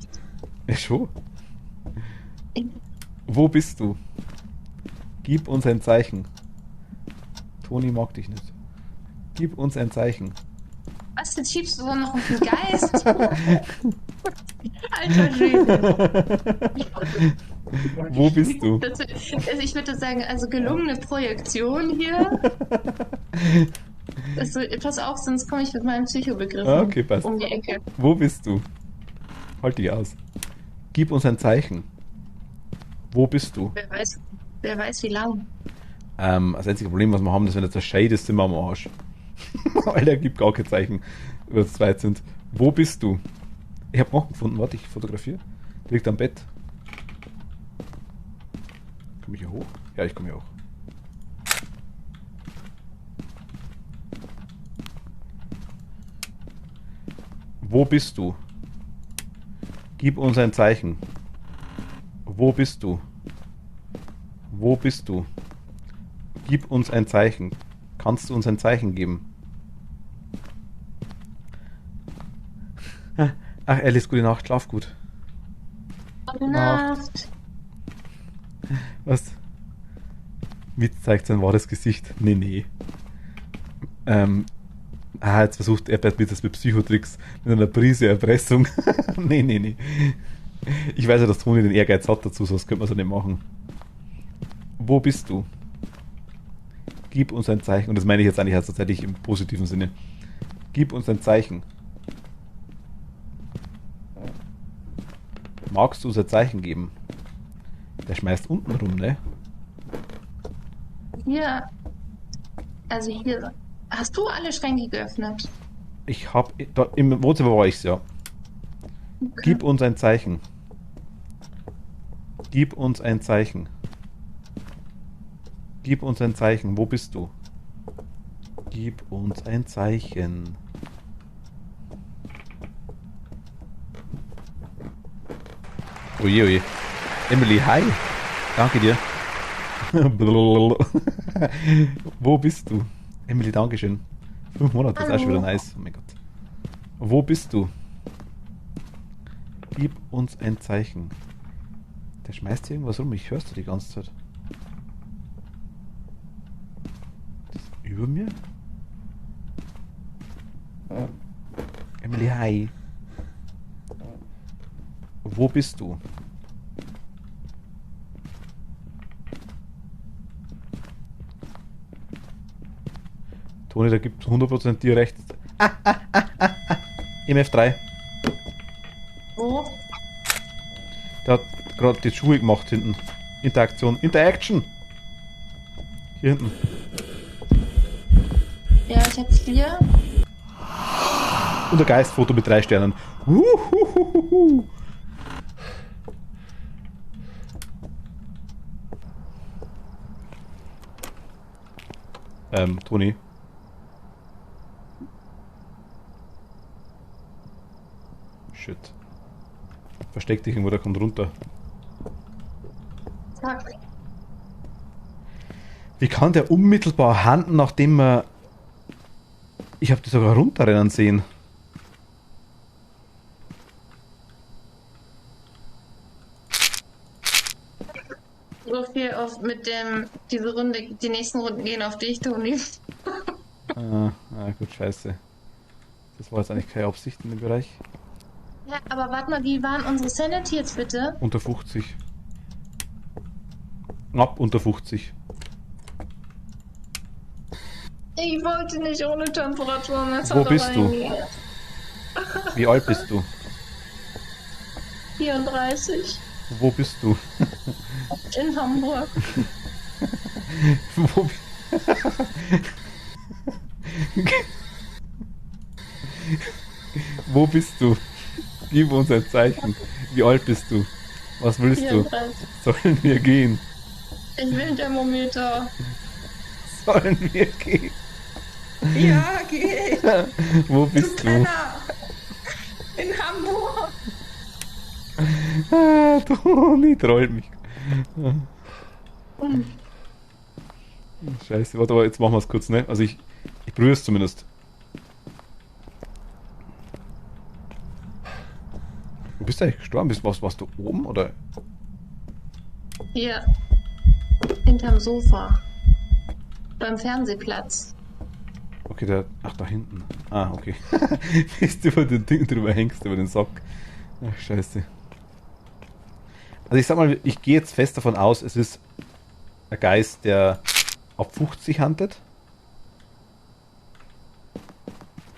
Ja, schon. Wo bist du? Gib uns ein Zeichen. Toni mag dich nicht. Gib uns ein Zeichen. Was, jetzt schiebst du so noch auf den Geist? Alter Schwede. Wo bist du? Also ich würde sagen, also gelungene Projektion hier. Also, pass auf, sonst komme ich mit meinem Psychobegriff Okay, passt. um die Ecke. Wo bist du? Halt dich aus. Gib uns ein Zeichen. Wo bist du? Wer weiß wie lang. Das einzige Problem, was wir haben, ist, wenn jetzt der Shade ist, sind wir am Arsch. Weil der gibt gar kein Zeichen, über das zweit sind. Wo bist du? Ich habe Knochen gefunden. Warte, ich fotografiere. Der liegt am Bett. Komme ich hier hoch? Ja, ich komme hier hoch. Wo bist du? Gib uns ein Zeichen. Wo bist du? Wo bist du? Gib uns ein Zeichen. Kannst du uns ein Zeichen geben? Ach, Alice, gute Nacht, schlaf gut. Gute Nacht. Was? Witz zeigt sein wahres Gesicht. Nee. Jetzt versucht er mit das mit Psychotricks, mit einer Prise Erpressung. Nee. Ich weiß ja, dass Toni den Ehrgeiz hat dazu, sonst könnte man es ja nicht machen. Wo bist du? Gib uns ein Zeichen. Und das meine ich jetzt eigentlich tatsächlich im positiven Sinne. Gib uns ein Zeichen. Magst du uns ein Zeichen geben? Der schmeißt unten rum, ne? Hier. Also hier. Hast du alle Schränke geöffnet? Ich hab. Im Wohnzimmer war ich's, ja. Okay. Gib uns ein Zeichen. Gib uns ein Zeichen. Gib uns ein Zeichen. Wo bist du? Gib uns ein Zeichen. Oje. Emily, hi. Danke dir. Wo bist du? Emily, dankeschön. 5 Monate, das ist auch schon wieder nice. Oh mein Gott. Wo bist du? Gib uns ein Zeichen. Der schmeißt hier irgendwas rum. Ich hörst du die ganze Zeit. Das ist über mir? Emily, hi. Wo bist du? Toni, da gibt 100% dir recht. MF3. Wo? Der hat gerade die Schuhe gemacht hinten. Interaktion. Interaction! Hier hinten. Ja, ich hab 4. Und ein Geistfoto mit 3 Sternen. Toni. Shit. Versteck dich irgendwo, der kommt runter. Zack. Wie kann der unmittelbar handen, nachdem er... Ich habe die sogar runterrennen sehen. So viel auf mit dem, diese Runde, die nächsten Runden gehen auf dich, Toni. Gut, scheiße. Das war jetzt eigentlich keine Absicht in dem Bereich. Ja, aber warte mal, wie waren unsere Sanity jetzt bitte? Unter 50. Ab unter 50. Ich wollte nicht ohne Temperaturmesser Wo bist du? reingehen. Wie alt bist du? 34. Wo bist du? In Hamburg. Wo... Wo bist du? Gib uns ein Zeichen. Wie alt bist du? Was willst 34. du? Sollen wir gehen? Ich will ein Thermometer. Sollen wir gehen? Ja, geh. Wo bist du? In Hamburg. Toni trollt mich. Scheiße, warte mal, jetzt machen wir es kurz, ne? Also ich probiere es zumindest. Wo bist du eigentlich gestorben? Warst du oben, oder? Hier. Hinterm Sofa. Beim Fernsehplatz. Okay, ach, da hinten. Ah, okay. Bis du über den Ding drüber hängst, über den Sack. Ach, scheiße. Also ich sag mal, ich gehe jetzt fest davon aus, es ist ein Geist, der auf 50 handelt.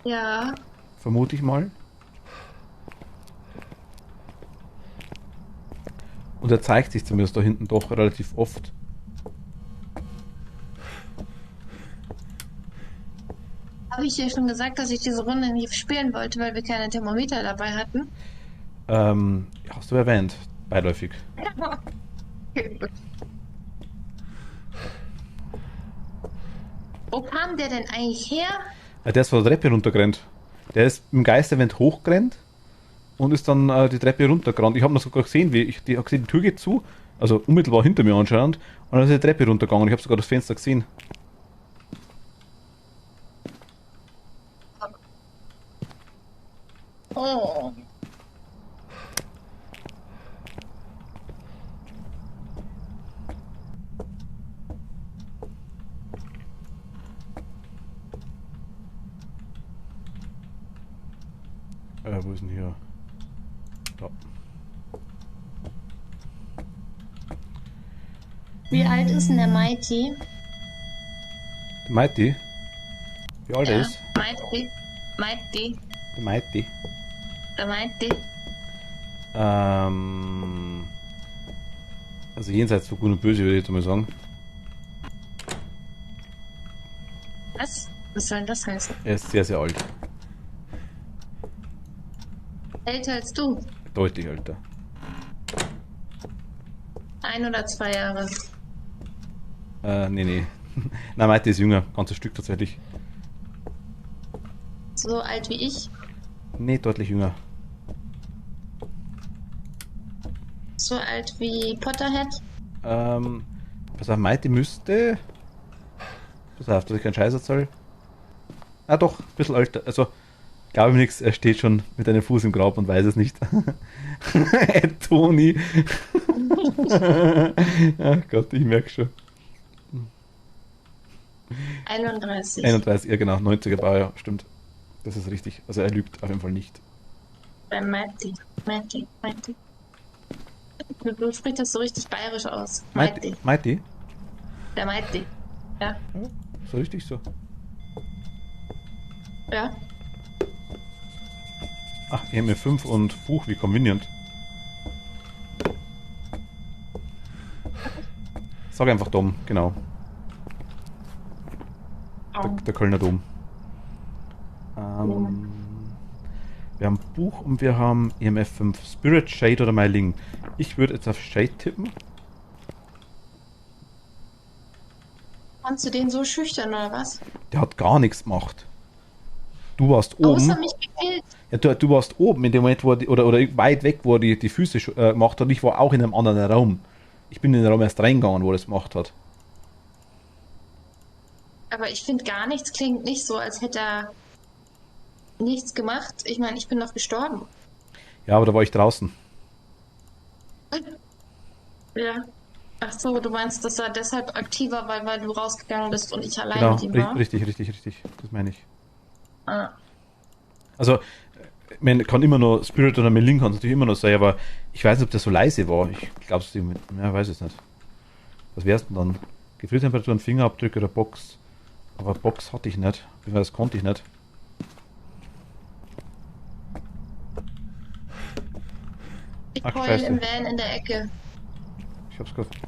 Ja. Vermute ich mal. Und er zeigt sich zumindest da hinten doch relativ oft. Habe ich dir schon gesagt, dass ich diese Runde nicht spielen wollte, weil wir keine Thermometer dabei hatten? Hast du erwähnt, beiläufig. Okay, gut. Wo kam der denn eigentlich her? Ja, der ist von der Treppe runtergerannt. Der ist im Geisterevent hochgerannt und ist dann die Treppe runtergerannt. Ich habe noch sogar gesehen, ich habe gesehen, die Tür geht zu, Also unmittelbar hinter mir anscheinend. Und dann ist die Treppe runtergegangen. Ich habe sogar das Fenster gesehen. Oh. Wo ist denn hier? Da. Wie alt ist denn der Mighty? Der Mighty? Wie alt er ist? Mighty. Mighty. Der Mighty. Der Mighty. Also jenseits von Gut und Böse würde ich jetzt mal sagen. Was? Was soll denn das heißen? Er ist sehr, sehr alt. Älter als du? Deutlich älter. 1 oder 2 Jahre. Nee. Nein, Mighty ist jünger. Ganzes Stück tatsächlich. So alt wie ich? Nee, deutlich jünger. So alt wie Potterhead? Pass auf, Mighty müsste... Pass auf, dass ich keinen Scheiß erzähle. Ah doch, ein bisschen älter. Also, glaube ich mir nichts, er steht schon mit einem Fuß im Grab und weiß es nicht. Toni. Ach Gott, ich merke schon. 31. 31, ja genau, 90er Baujahr, stimmt. Das ist richtig. Also er lügt auf jeden Fall nicht. Bei Mighty. Du sprichst das so richtig bayerisch aus. Mighty. Mighty? Der Mighty. Ja. Ja, so richtig so. Ja. Ach, EMF5 und Buch, wie convenient. Sag einfach Dom, genau. Der Kölner Dom. Wir haben Buch und wir haben EMF5. Spirit, Shade oder Meiling. Ich würde jetzt auf Shade tippen. Fandst du den so schüchtern oder was? Der hat gar nichts gemacht. Du warst oben. Außer mich gekillt. Ja, du warst oben in dem Moment, wo er oder weit weg, wo er die Füße gemacht hat. Und ich war auch in einem anderen Raum. Ich bin in den Raum erst reingegangen, wo er das gemacht hat. Aber ich finde, gar nichts klingt nicht so, als hätte er nichts gemacht. Ich meine, ich bin doch gestorben. Ja, aber da war ich draußen. Ja. Ach so, du meinst, dass er deshalb aktiver war, weil du rausgegangen bist und ich allein Genau, mit ihm war? richtig. Das meine ich. Ah. Also, man kann immer noch Spirit oder Meling kann es natürlich immer noch sein, aber ich weiß nicht, ob der so leise war. Ich glaube es nicht. Ja, weiß es nicht. Was wär's denn dann? Gefühltemperaturen, Fingerabdrücke oder Box? Aber Box hatte ich nicht. Das konnte ich nicht. Ich Ach, heul scheiße. im Van in der Ecke.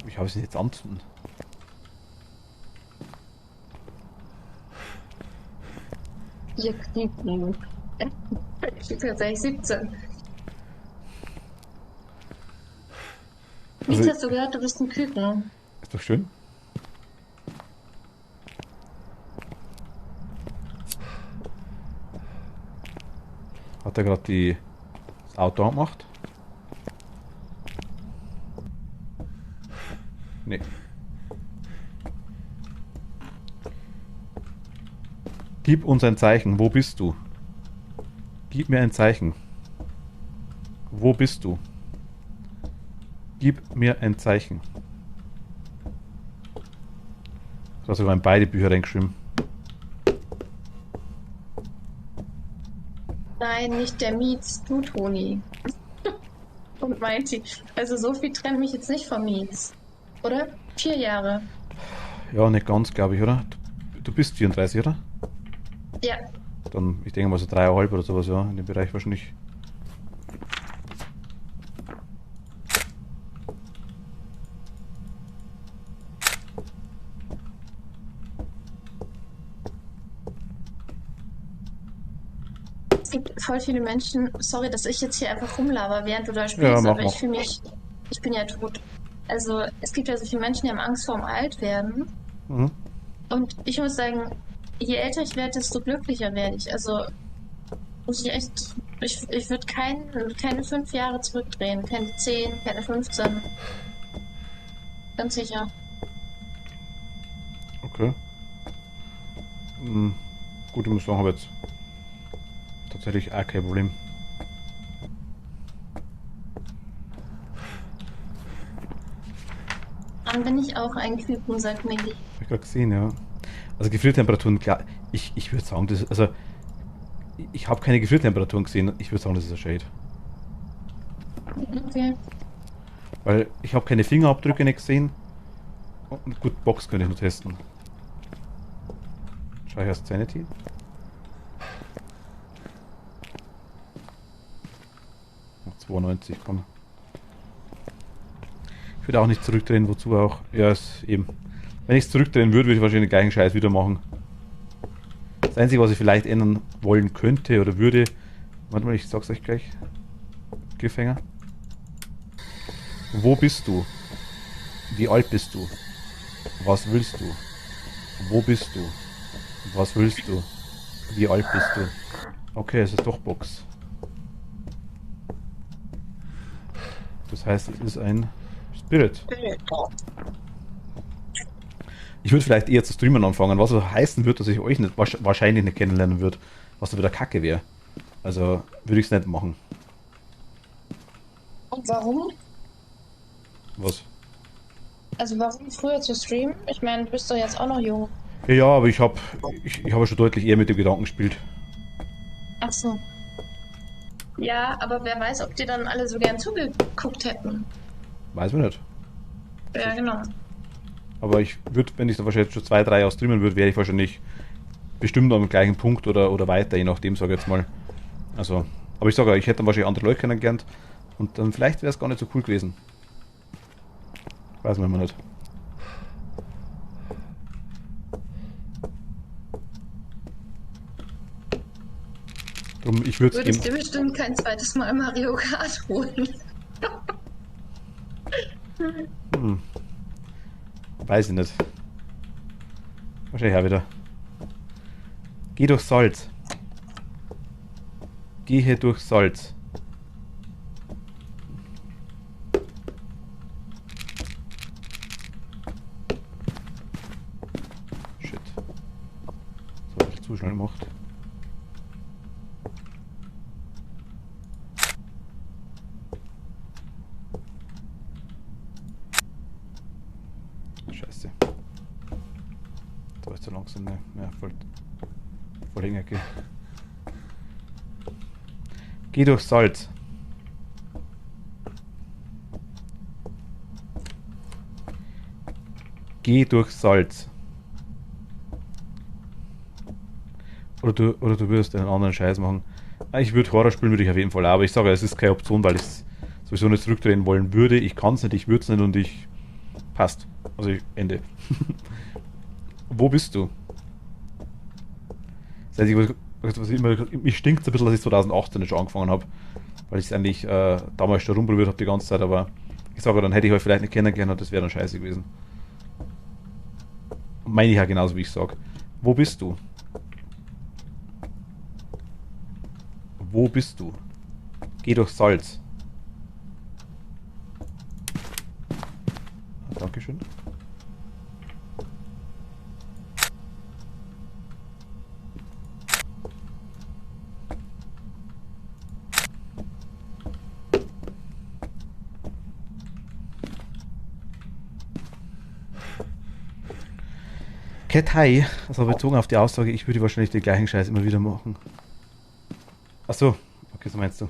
Ich habe es jetzt anzünden. Hier kriegen. Ich bin tatsächlich 17. Wie Also- hast du gehört, du bist ein Küken? Ist doch schön. Hat er gerade das Auto angemacht? Nee. Gib uns ein Zeichen. Wo bist du? Gib mir ein Zeichen. Wo bist du? Gib mir ein Zeichen. Du hast sogar in beide Bücher reingeschrieben. Nein, nicht der Mietz, du Toni. Und Mighty. Also so viel trennt mich jetzt nicht vom Mietz. Oder? 4 Jahre. Ja, nicht ganz, glaube ich, oder? Du bist 34, oder? Ja. Dann, ich denke mal so 3,5 oder sowas, ja, in dem Bereich wahrscheinlich. Es gibt voll viele Menschen, sorry, dass ich jetzt hier einfach rumlaber, während du da Ja, spielst, mach aber mal. ich fühle mich, ich bin ja tot. Also es gibt ja so viele Menschen, die haben Angst vorm Altwerden. Mhm. Und ich muss sagen, je älter ich werde, desto glücklicher werde ich. Also muss ich echt, ich würde keine 5 Jahre zurückdrehen, keine 10, keine 15. ganz sicher. Okay. Gut, ich muss sagen, habe jetzt tatsächlich auch kein Problem. Dann bin ich auch ein Küken, sagt Millie. Hab ich gerade gesehen, ja. Also Gefriertemperaturen, klar, ich würde sagen, das ist, also ich habe keine Gefriertemperaturen gesehen, ich würde sagen, das ist ein Shade. Okay. Weil ich habe keine Fingerabdrücke nicht gesehen. Und gut, Box könnte ich nur testen. Schau ich erst Sanity. Noch 92, komm. Ich würde auch nicht zurückdrehen, wozu auch. Ja, ist eben. Wenn ich es zurückdrehen würde, würde ich wahrscheinlich den gleichen Scheiß wieder machen. Das Einzige, was ich vielleicht ändern wollen könnte oder würde. Warte mal, ich sag's euch gleich. Cliffhanger. Wo bist du? Wie alt bist du? Was willst du? Wo bist du? Was willst du? Wie alt bist du? Okay, es ist doch Box. Das heißt, es ist ein Spirit. Ich würde vielleicht eher zu streamen anfangen, was so heißen wird, dass ich euch nicht, wahrscheinlich nicht kennenlernen würde, was da wieder Kacke wäre. Also würde ich es nicht machen. Und warum? Was? Also warum früher zu streamen? Ich meine, du bist doch jetzt auch noch jung. Ja, aber ich habe schon deutlich eher mit dem Gedanken gespielt. Ach so. Ja, aber wer weiß, ob die dann alle so gern zugeguckt hätten. Weiß man nicht. Ja, genau. Aber ich würde, wenn ich da wahrscheinlich schon 2, 3 Jahre streamen würde, wäre ich wahrscheinlich bestimmt am gleichen Punkt oder weiter, je nachdem, sage ich jetzt mal. Also, aber ich sage, ich hätte dann wahrscheinlich andere Leute kennengelernt und dann vielleicht wäre es gar nicht so cool gewesen. Weiß man immer nicht. Drum, ich würde es Würdest dir bestimmt kein zweites Mal Mario Kart holen. Weiß ich nicht. Wahrscheinlich auch wieder. Geh durch Salz. Gehe durch Salz. Shit. So, hab ich zu schnell gemacht. Scheiße. Da ist zu langsam, ne? Ja, voll Hängecke. Geh durch Salz. Geh durch Salz. Oder du würdest einen anderen Scheiß machen. Ich würde Horror spielen, würde ich auf jeden Fall auch, aber ich sage, es ist keine Option, weil ich es sowieso nicht zurückdrehen wollen würde. Ich kann es nicht, ich würde es nicht und ich... Passt. Also Ende. Wo bist du? Das heißt, mich stinkt ein bisschen, dass ich 2018 schon angefangen habe. Weil ich es eigentlich damals schon rumprobiert habe die ganze Zeit, aber ich sage, dann hätte ich euch vielleicht nicht kennengelernt und das wäre dann scheiße gewesen. Meine ich ja genauso, wie ich sage. Wo bist du? Wo bist du? Geh durch Salz. Dankeschön. Cat High, also bezogen auf die Aussage, ich würde wahrscheinlich den gleichen Scheiß immer wieder machen. Ach so, okay, so meinst du.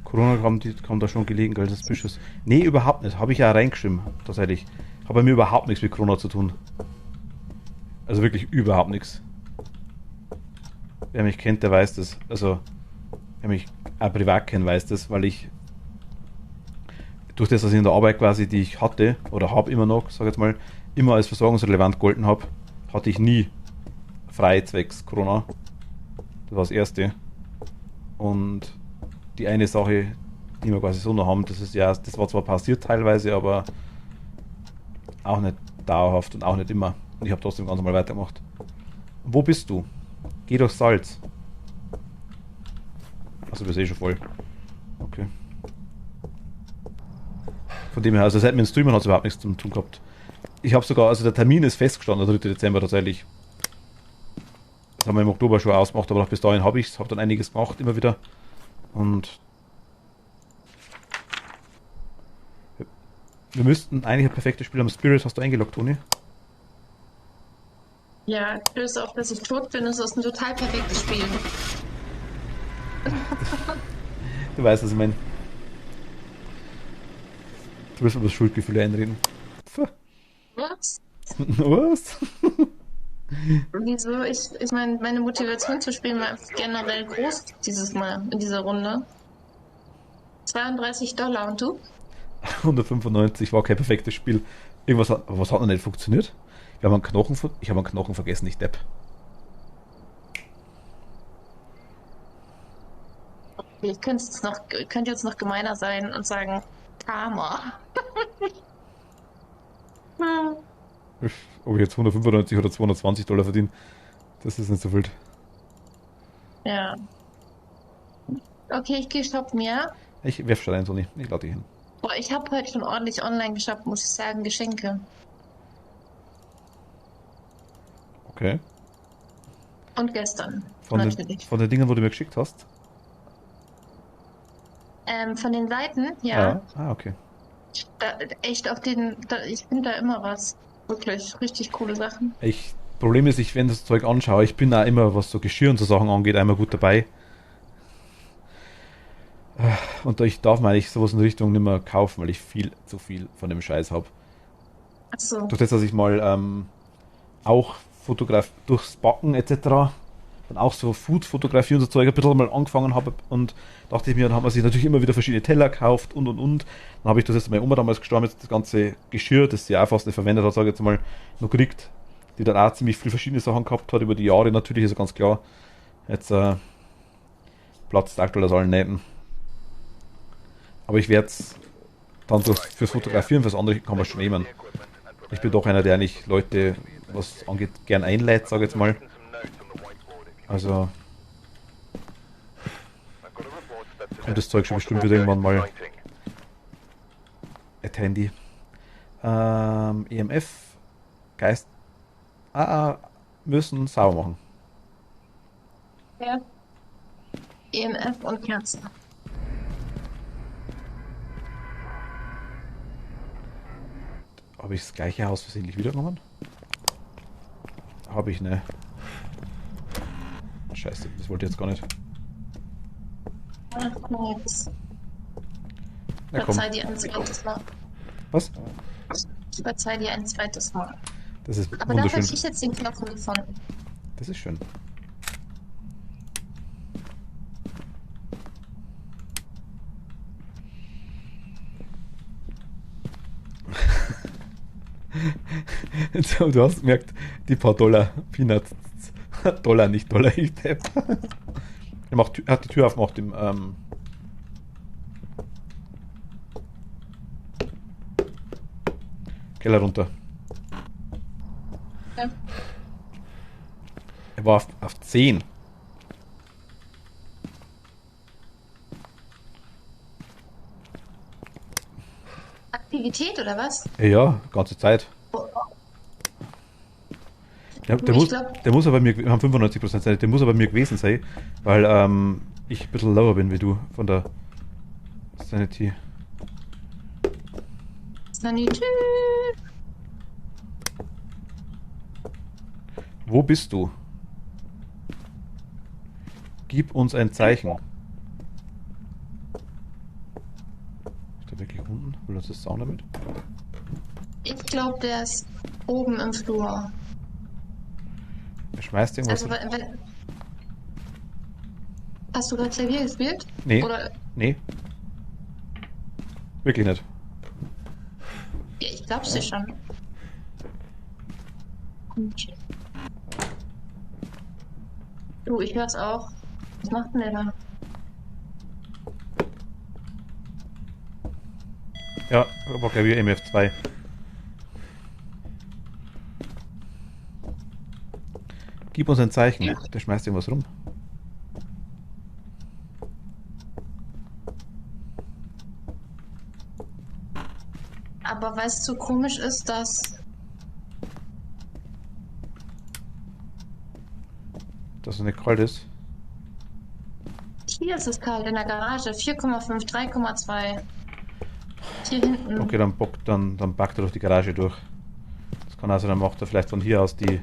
Corona kam da schon gelegen als Suspicious. Nee, überhaupt nicht. Habe ich ja reingeschrieben, tatsächlich. Hat bei mir überhaupt nichts mit Corona zu tun. Also wirklich überhaupt nichts. Wer mich kennt, der weiß das. Also, wer mich auch privat kennt, weiß das, weil ich durch das, dass ich in der Arbeit quasi, die ich hatte, oder habe immer noch, sag jetzt mal, immer als versorgungsrelevant gegolten habe, hatte ich nie frei zwecks Corona. Das war das Erste. Und die eine Sache, die wir quasi so noch haben, das ist ja, das war zwar passiert teilweise, aber auch nicht dauerhaft und auch nicht immer. Und ich habe trotzdem ganz normal weitergemacht. Wo bist du? Geh durch Salz. Achso, wir sehen schon voll. Okay. Von dem her, also seit mir Streamen hat es überhaupt nichts zu tun gehabt. Ich habe sogar, also der Termin ist festgestanden, der 3. Dezember tatsächlich. Das haben wir im Oktober schon ausgemacht, aber noch bis dahin habe ich es, habe dann einiges gemacht, immer wieder. Und wir müssten eigentlich ein perfektes Spiel haben. Spirit hast du eingeloggt, Toni? Ja, löse auf, dass ich tot bin, ist das ein total perfektes Spiel. Du weißt, was ich meine. Du wirst über das Schuldgefühl einreden. Pff. Was? Was? Wieso? Ich meine, meine Motivation zu spielen war generell groß dieses Mal in dieser Runde. $32 und du? 195 war kein perfektes Spiel. Irgendwas hat, aber was hat noch nicht funktioniert? Wir haben einen Knochen, ich habe einen Knochen vergessen, ich Depp. Ich könnte jetzt noch gemeiner sein und sagen, Karma. Ob ich jetzt 195 oder $220 verdiene, das ist nicht so wild. Ja. Okay, ich gehe shoppen, ja? Ich werf schon ein, Toni. Ich lade dich hin. Boah, ich habe heute schon ordentlich online geshoppt, muss ich sagen, Geschenke. Okay. Und gestern, Von natürlich. von den Dingen, wo du mir geschickt hast? Von den Seiten, ja. Ah, okay. Echt ich finde da immer was. Wirklich, richtig coole Sachen. Problem ist, wenn das Zeug anschaue, ich bin da immer, was so Geschirr und so Sachen angeht, einmal gut dabei. Und ich darf mir eigentlich sowas in Richtung nicht mehr kaufen, weil ich viel zu viel von dem Scheiß habe. Achso. Durch das, dass ich mal auch durchs Backen etc. dann auch so Food-Fotografie und so Zeug ein bisschen mal angefangen habe und dachte ich mir, dann hat man sich natürlich immer wieder verschiedene Teller gekauft und. Dann habe ich das jetzt meine Oma damals gestorben, jetzt das ganze Geschirr, das sie auch fast nicht verwendet hat, sage ich jetzt mal, noch gekriegt, die dann auch ziemlich viele verschiedene Sachen gehabt hat über die Jahre, natürlich ist ja ganz klar. Jetzt platzt aktuell aus allen Nähten. Aber ich werde es dann fürs Fotografieren, fürs andere kann man schon nehmen. Ich bin doch einer, der eigentlich Leute, was angeht, gern einlädt, sage ich jetzt mal. Also kommt das Zeug schon bestimmt wieder irgendwann mal. Handy. EMF, Geist. Müssen sauber machen. Ja. EMF und Kerzen. Habe ich das gleiche Haus versehentlich wiedergenommen? Habe ich, ne. Scheiße, das wollte ich jetzt gar nicht. Ach, jetzt. Na komm. Verzeih dir ein zweites Mal. Was? Ich verzeih dir ein zweites Mal. Das ist Aber da habe wunderschön. ich jetzt den Knochen gefunden. Das ist schön. Du hast gemerkt, die paar Dollar, Peanuts, Dollar, nicht Dollar, ich Depp. Er hat die Tür aufgemacht im Keller runter. Ja. Er war auf 10. Aktivität oder was? Ja, ganze Zeit. Der muss aber bei mir, wir haben 95% Zeit, der muss aber bei mir gewesen sein, weil ich ein bisschen lower bin wie du von der Sanity. Sanity. Wo bist du? Gib uns ein Zeichen. Ist der wirklich unten? Will uns das Sound damit? Ich glaube, der ist oben im Flur. Er schmeißt irgendwas. Also, hast du gerade Klavier gespielt? Nee. Oder? Nee. Wirklich nicht. Ja, ich glaube sie schon. Gut. Du, ich hör's auch. Was macht denn der da? Ja, aber Klavier MF2. Gib uns ein Zeichen. Ja. Der schmeißt irgendwas rum. Aber weißt du, komisch ist, dass es nicht kalt ist. hier ist es kalt in der Garage. 4,5, 3,2. Hier hinten. Okay, dann packt er durch die Garage durch. Das kann also, dann macht er vielleicht von hier aus die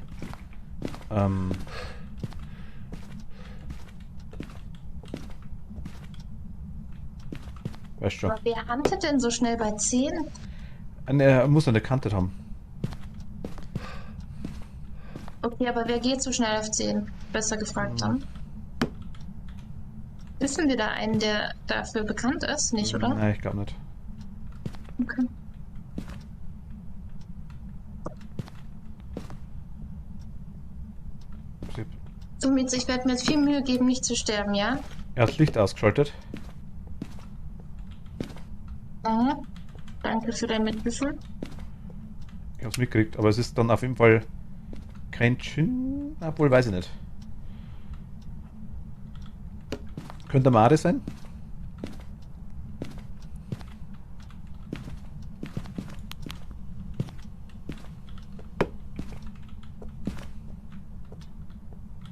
weißt schon. Aber wer handelt denn so schnell bei 10? Er muss eine Kante haben. Okay, aber wer geht so schnell auf 10? Besser gefragt dann. Wissen wir da einen, der dafür bekannt ist? Nicht, oder? Nein, ich glaube nicht. Okay. Somit, ich werde mir jetzt viel Mühe geben, nicht zu sterben, ja? Er hat das Licht ausgeschaltet. Mhm. Danke für dein Mitgefühl. Ich habe es mitgekriegt, aber es ist dann auf jeden Fall kein Chin. Obwohl, weiß ich nicht. Könnte Mare sein?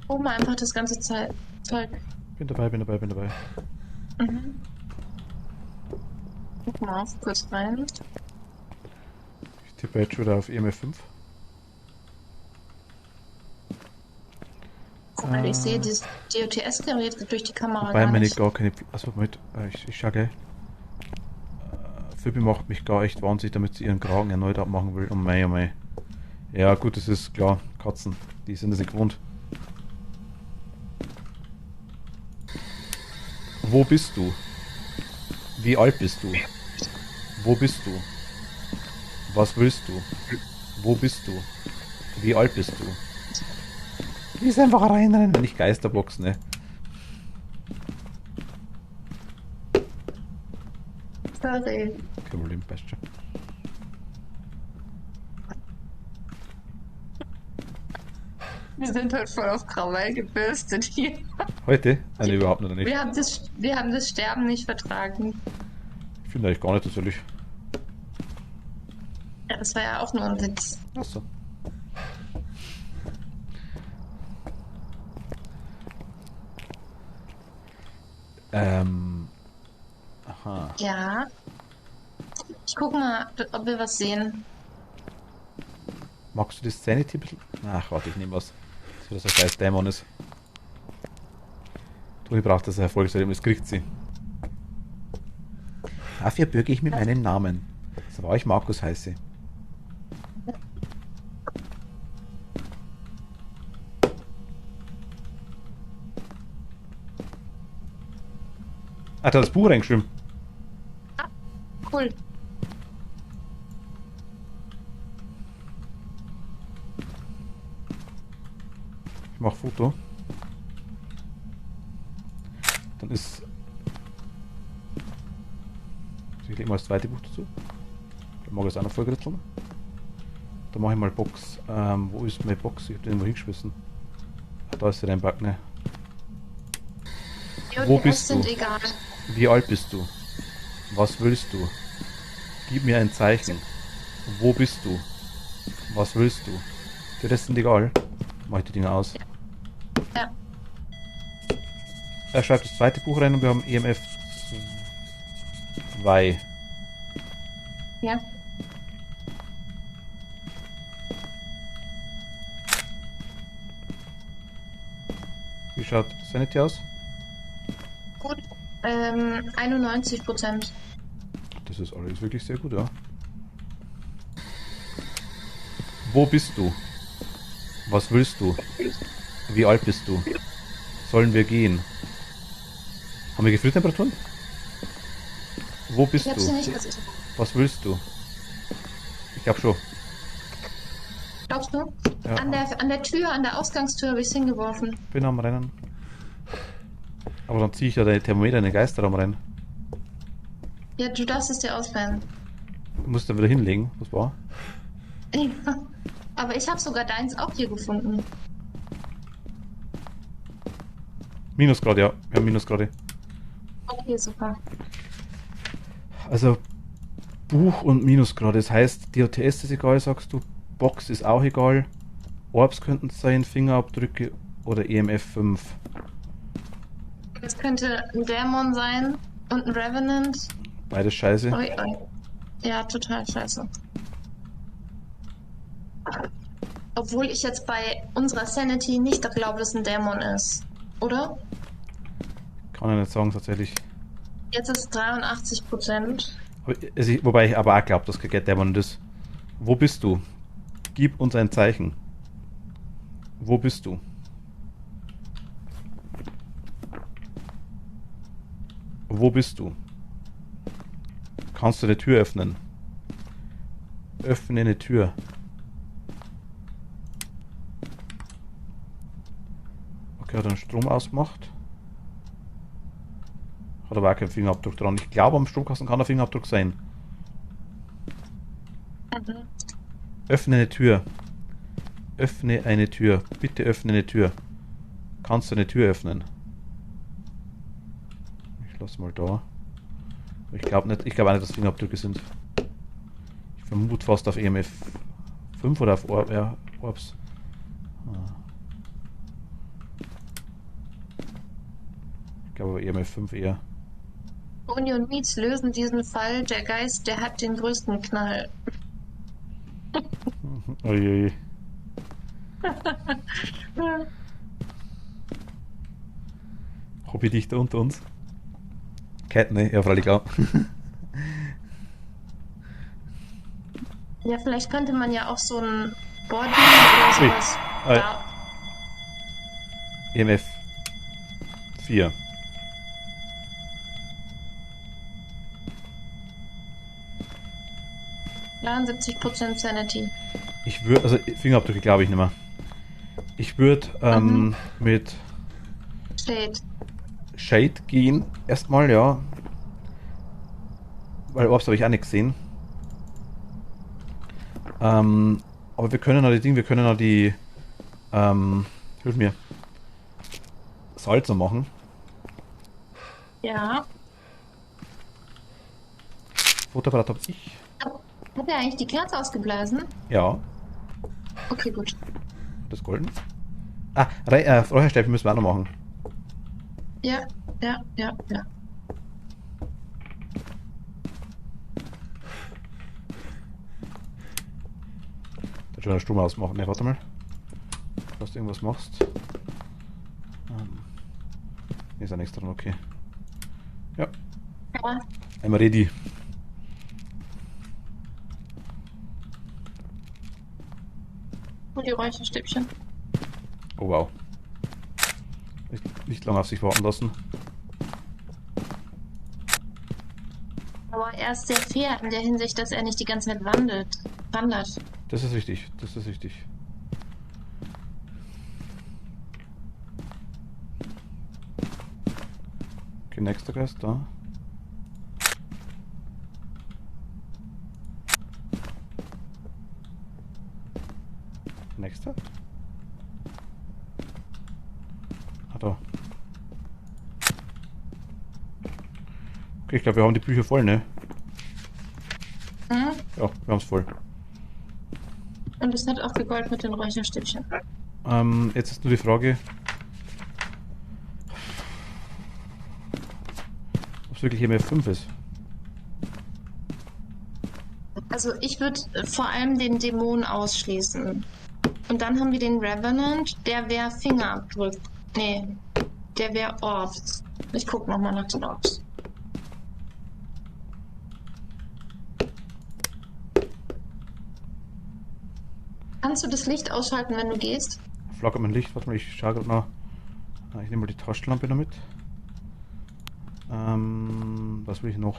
Oben einfach das ganze Zeug. Bin dabei. Mhm. Guck mal auf, kurz rein. Ich tippe jetzt schon wieder auf EMF 5. Guck mal, ich sehe das DOTS-Gerät durch die Kamera Wobei gar meine nicht. gar keine. Achso, Moment. Ich schau gleich. Phoebe macht mich gar echt wahnsinnig, damit sie ihren Kragen erneut abmachen will. Oh mei, oh mei. Ja, gut, das ist klar. Katzen, die sind das nicht gewohnt. Wo bist du? Wie alt bist du? Wo bist du? Was willst du? Wo bist du? Wie alt bist du? Gehst einfach reinrennen, wenn ich Geisterbox, ne? Sorry. Kein Problem, passt schon. Wir sind halt voll auf Krawall gebürstet hier. Heute? Nein, überhaupt noch nicht. Wir haben das Sterben nicht vertragen. Ich finde eigentlich gar nicht tatsächlich. Ja, das war ja auch nur ein Witz. Achso. Aha. Ja. Ich guck mal, ob wir was sehen. Magst du das Sanity ein bisschen? Ach, warte, ich nehme was. So, dass er scheiß Dämon ist. Toni braucht das Erfolgserlebnis, kriegt sie. Dafür bürge ich mit meinem Namen. So war ich Markus heiße. Ah, da hat das Buch reingeschrieben. Cool. Ich mache Foto. Dann ist. Ich lege mal das zweite Buch dazu. Dann mache ich es auch noch vollgerissen. Dann mache ich mal Box. Wo ist meine Box? Ich habe den irgendwo hingeschmissen. Ach, da ist der Reinpack, ne? Wo bist du? Sind egal. Wie alt bist du? Was willst du? Gib mir ein Zeichen. Wo bist du? Was willst du? Die Rest sind egal. Mach ich die Dinger aus. Ja. Er schreibt das zweite Buch rein und wir haben EMF 2. Ja. Wie schaut Sanity aus? Gut. 91%. Das ist alles wirklich sehr gut, ja. Wo bist du? Was willst du? Wie alt bist du? Sollen wir gehen? Haben wir Gefühlstemperaturen? Wo bist Ich hab sie du? nicht gesehen. Was willst du? Ich glaube schon. Glaubst du? Ja. An der Tür, an der Ausgangstür habe ich es hingeworfen. Bin am Rennen. Aber dann ziehe ich ja deine Thermometer in den Geisterraum rein. Ja, du darfst es dir auswählen. Du musst dann wieder hinlegen. Was war? Ja. Aber ich habe sogar deins auch hier gefunden. Minusgrad, ja. Wir haben Minusgrade. Okay, super. Also, Buch und Minusgrade. Das heißt, DOTS ist egal, sagst du. Box ist auch egal. Orbs könnten es sein, Fingerabdrücke oder EMF 5. Das könnte ein Dämon sein und ein Revenant. Beides scheiße. Ui, ui. Ja, total scheiße. Obwohl ich jetzt bei unserer Sanity nicht glaube, dass ein Dämon ist. Oder? Kann ich nicht sagen, tatsächlich. Jetzt ist es 83%. Wobei ich aber auch glaube, dass kein Dämon ist. Wo bist du? Gib uns ein Zeichen. Wo bist du? Wo bist du? Kannst du eine Tür öffnen? Öffne eine Tür. Okay, hat er den Strom ausgemacht. Hat aber auch keinen Fingerabdruck dran. Ich glaube, am Stromkasten kann der Fingerabdruck sein. Mhm. Öffne eine Tür. Öffne eine Tür. Bitte öffne eine Tür. Kannst du eine Tür öffnen? Ich lasse mal da. Ich glaube nicht, auch nicht, dass Fingerabdrücke sind. Ich vermute fast auf EMF 5 oder auf Orbs. Ich glaube aber EMF 5 eher. Uni und Mietz lösen diesen Fall. Der Geist, der hat den größten Knall. Uiui. Hobbydichter unter uns. Cat, ne? Ja, freilich klar. Ja, vielleicht könnte man ja auch so ein Body oder sowas. Ui. Ja. EMF 4. Ja, 70% Sanity. Ich würde, also Fingerabdrücke glaube ich nicht mehr. Ich würde mit Steht. Shade gehen. Erstmal, ja. Weil Orbs habe ich auch nicht gesehen. Aber wir können noch die hilf mir. Salzer machen. Ja. Fotoapparat habe ich. Hat er eigentlich die Kerze ausgeblasen? Ja. Okay, gut. Das Golden. Ah, Räucherstäbchen müssen wir auch noch machen. Ja. Da schon einen Strom ausmachen. Ne, warte mal. Falls du irgendwas machst. Ist ja nichts dran, okay. Ja. Ja. Einmal ready. Und die Räucherstäbchen. Oh wow. Nicht lange auf sich warten lassen. Aber er ist sehr fair in der Hinsicht, dass er nicht die ganze Zeit wandert. Das ist wichtig. Das ist wichtig. Okay, nächster Geist da. Nächster. Ah, da. Okay, ich glaube, wir haben die Bücher voll, ne? Mhm. Ja, wir haben es voll. Und es hat auch gegolten mit den Räucherstäbchen. Jetzt ist nur die Frage, ob es wirklich EMF5 ist. Also ich würde vor allem den Dämon ausschließen. Und dann haben wir den Revenant, der wäre Fingerabdrück. Nee, der wäre Orbs. Ich guck nochmal nach den Orbs. Kannst du das Licht ausschalten, wenn du gehst? Flackert mein Licht, warte mal, ich schaue gerade noch. Ich nehme mal die Taschenlampe noch mit. Was will ich noch?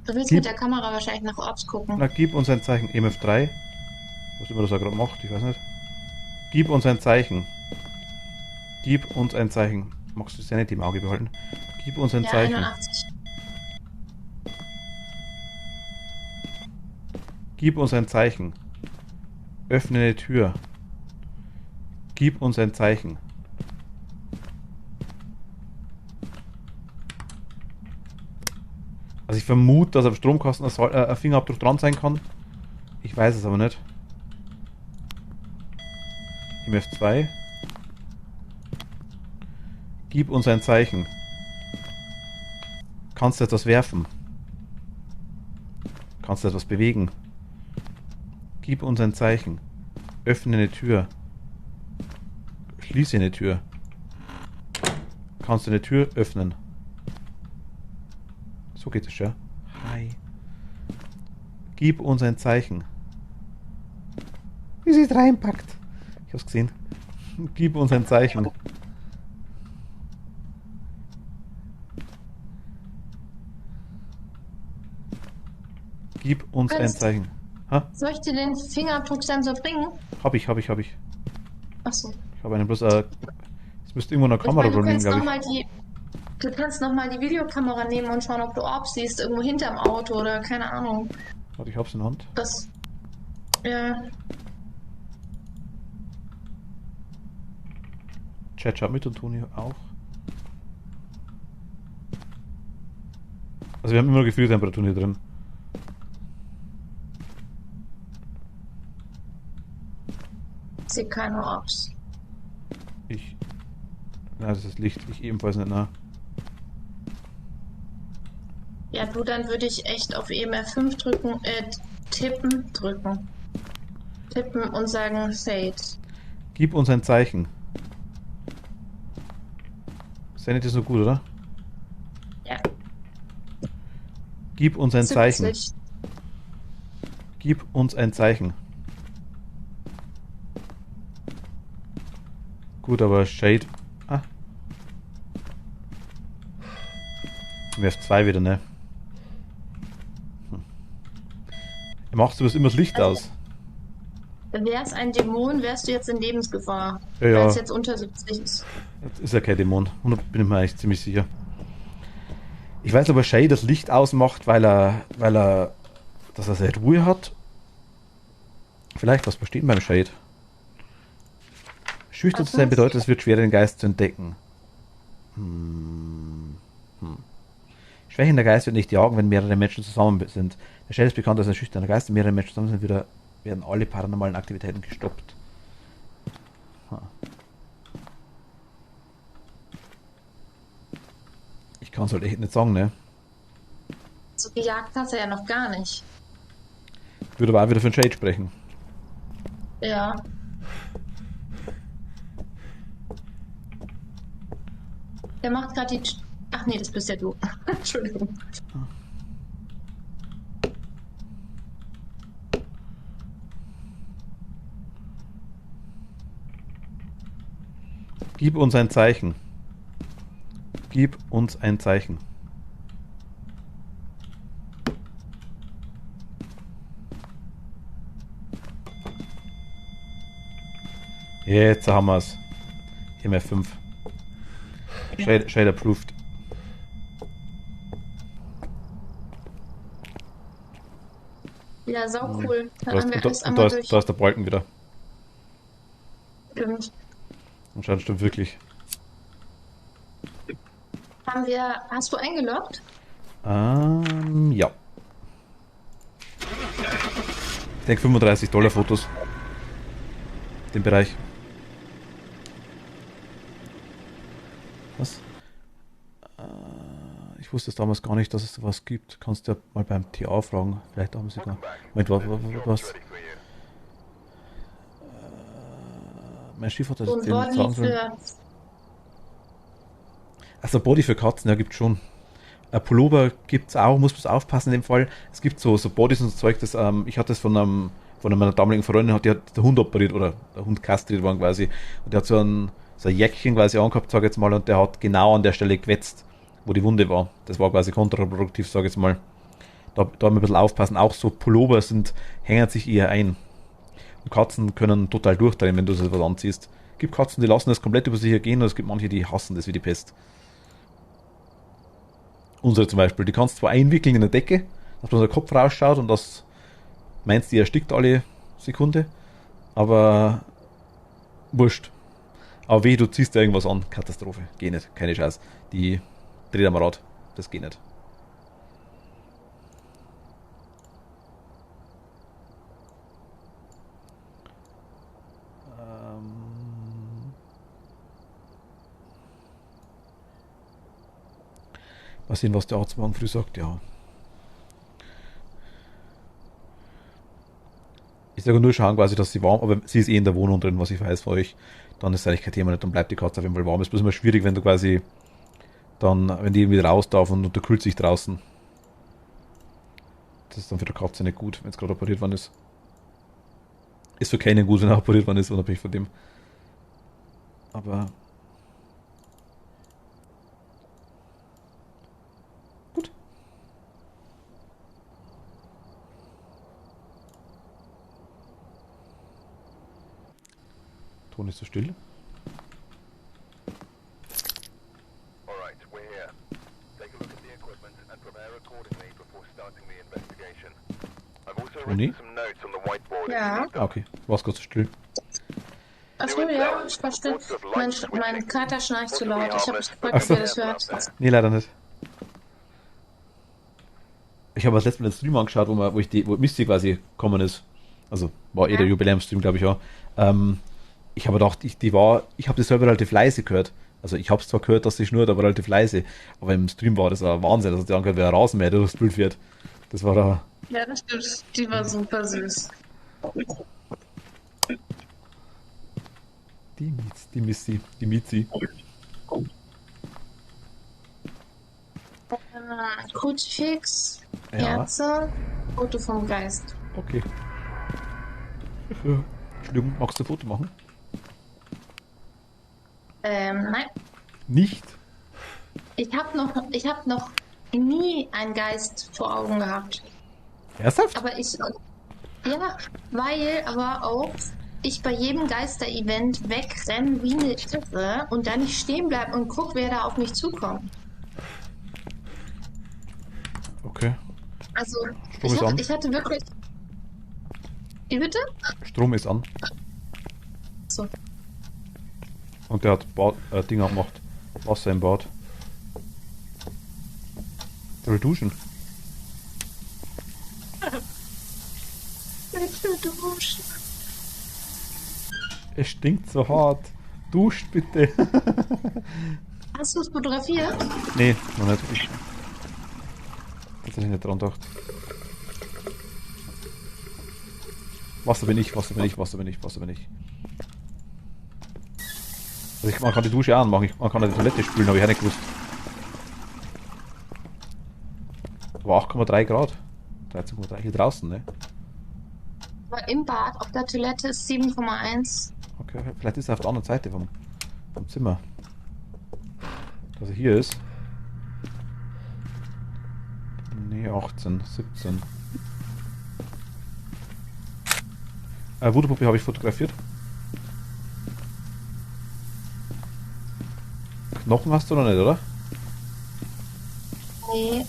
Du willst mit der Kamera wahrscheinlich nach Orbs gucken. Na, gib uns ein Zeichen. EMF3. Was immer das er gerade macht, ich weiß nicht. Gib uns ein Zeichen. Gib uns ein Zeichen. Magst du die Sanity im Auge behalten? Gib uns ein Ja, Zeichen. 81. Gib uns ein Zeichen. Öffne eine Tür. Gib uns ein Zeichen. vermute, dass auf Stromkasten ein Fingerabdruck dran sein kann. Ich weiß es aber nicht. MF2. Gib uns ein Zeichen. Kannst du etwas werfen? Kannst du etwas bewegen? Gib uns ein Zeichen. Öffne eine Tür. Schließe eine Tür. Kannst du eine Tür öffnen? So geht es, ja. Hi. Gib uns ein Zeichen. Wie sie es reinpackt. Ich hab's gesehen. Gib uns ein Zeichen. Gib uns ein Zeichen. Ha? Soll ich dir den Fingerabdrucksensor bringen? Hab ich. Achso. Ich habe einen bloß. Es müsste irgendwo eine Kamera drin liegen, glaube ich. Du kannst nochmal die Videokamera nehmen und schauen, ob du Orbs siehst, irgendwo hinterm Auto oder keine Ahnung. Warte, ich hab's in der Hand. Das. Ja. Chat schaut mit und Toni auch. Also wir haben immer Gefühlstemperaturen hier drin. Ich sehe keine Orbs. Na, das ist Licht. Ich ebenfalls nicht, na. Ja, du, dann würde ich echt auf EMF5 drücken, tippen und sagen Fade. Gib uns ein Zeichen. Sanity ist so gut, oder? Ja. Gib uns ein Zeichen. 70. Gib uns ein Zeichen. Gut, aber Shade. Ah. MF2 wieder, ne? Machst du das immer das Licht aus? Wäre es ein Dämon, wärst du jetzt in Lebensgefahr. Ja, ja. Weil es jetzt unter 70 ist. Das ist ja kein Dämon. Bin ich mir eigentlich ziemlich sicher. Ich weiß aber, Shay das Licht ausmacht, weil er dass er seine Ruhe hat. Vielleicht, was besteht beim Shade? Schüchtern zu sein bedeutet, es wird schwer, den Geist zu entdecken. Schwächender Geist wird nicht jagen, wenn mehrere Menschen zusammen sind. Der Shade ist bekannt als ein schüchterner Geist, wenn mehrere Menschen zusammen sind, werden alle paranormalen Aktivitäten gestoppt. Ich kann es halt echt nicht sagen, ne? So gejagt hat er ja noch gar nicht. Würde aber auch wieder für den Shade sprechen. Ja. Der macht gerade die... Ach nee, das bist ja du. Entschuldigung. Gib uns ein Zeichen. Gib uns ein Zeichen. Jetzt haben wir es. MF5. Shade approved. Ja, sau cool. Dann Da haben wir alles einmal durch. ist der Balken wieder. Stimmt. Anscheinend stimmt wirklich. Hast du eingeloggt? Ja. Ich denke $35 Fotos. Den Bereich. Was? Ich wusste es damals gar nicht, dass es sowas gibt. Kannst du ja mal beim TA fragen. Vielleicht haben sie gar. Moment, was? Mein Schiff hat das So ein Body für... Also Body für Katzen, ja, gibt schon. Pullover gibt's auch, muss man aufpassen in dem Fall. Es gibt so Bodies und so Zeug, das, ich hatte das von meiner damaligen Freundin, die hat der Hund operiert oder der Hund kastriert worden quasi. Und der hat so ein Jäckchen quasi angehabt, sag ich jetzt mal, und der hat genau an der Stelle gewetzt, wo die Wunde war. Das war quasi kontraproduktiv, sag ich jetzt mal. Da haben wir ein bisschen aufpassen. Auch so Pullover hängen sich eher ein. Und Katzen können total durchdrehen, wenn du so was anziehst. Es gibt Katzen, die lassen das komplett über sich ergehen, und es gibt manche, die hassen das wie die Pest. Unsere zum Beispiel, die kannst du zwar einwickeln in eine Decke, dass man der Kopf rausschaut und das meinst du, erstickt alle Sekunde, aber wurscht. Aber weh, du ziehst da irgendwas an, Katastrophe, geht nicht, keine Chance. Die dreht am Rad, das geht nicht. Mal sehen, was der Arzt morgen früh sagt, ja. Ich sage nur schauen quasi, dass sie warm, aber sie ist eh in der Wohnung drin, was ich weiß für euch. Dann ist eigentlich kein Thema nicht, dann bleibt die Katze auf jeden Fall warm. Es ist bloß immer schwierig, wenn du quasi dann, wenn die irgendwie raus darf und unterkühlt sich draußen. Das ist dann für die Katze nicht gut, wenn es gerade operiert worden ist. Ist für keinen gut, wenn er operiert worden ist, unabhängig von dem. Aber gut. Ton ist so still. Alright, we're here. Take a look at the equipment and prepare accordingly before starting the investigation. I've also Toni? written some notes on the whiteboard. Ja. Ah, okay. War es kurz so still. Achso, ja, ich verstehe. Mein Kater schnarcht zu laut. Ich habe mich gefragt, Ach ob so. ihr das hört. Nee, leider nicht. Ich habe das letzte Mal den Stream angeschaut, wo Misty quasi gekommen ist. Also war eh der Jubiläumsstream, glaube ich auch. Ich habe gedacht, ich habe das selber relativ leise gehört. Also ich habe es zwar gehört, dass sie schnurrt, aber relativ leise. Aber im Stream war das ein Wahnsinn, dass sie angehört, wer Rasenmäher durchs Bild fährt. Das war da. Ja, das stimmt. Die war super süß. Die Mizi. Kruzifix, Ja. Kerze, Foto vom Geist. Okay. Entschuldigung, magst du ein Foto machen? Nein. Nicht? Ich hab noch nie einen Geist vor Augen gehabt. Ernsthaft? Aber aber auch ich bei jedem Geister-Event wegrenne wie eine Irre und da nicht stehen bleibe und guck, wer da auf mich zukommt. Okay. Also, Strom ist an. ich hatte wirklich... Wie bitte? Strom ist an. So. Und der hat Dinger gemacht. Wasser im Bad. Der will duschen. Es stinkt so hart. Duscht bitte. Hast du es fotografiert? Nee, noch nicht. Ich tatsächlich nicht dran gedacht. Wasser bin ich. Also man kann die Dusche anmachen, man kann die Toilette spülen, habe ich auch nicht gewusst. Aber 8,3 Grad. 13,3 hier draußen, ne? Aber im Bad auf der Toilette ist 7,1. Okay, vielleicht ist er auf der anderen Seite vom Zimmer. Dass er hier ist. Nee, 18, 17. Voodoo-Puppe habe ich fotografiert. Knochen hast du noch nicht, oder? Nee.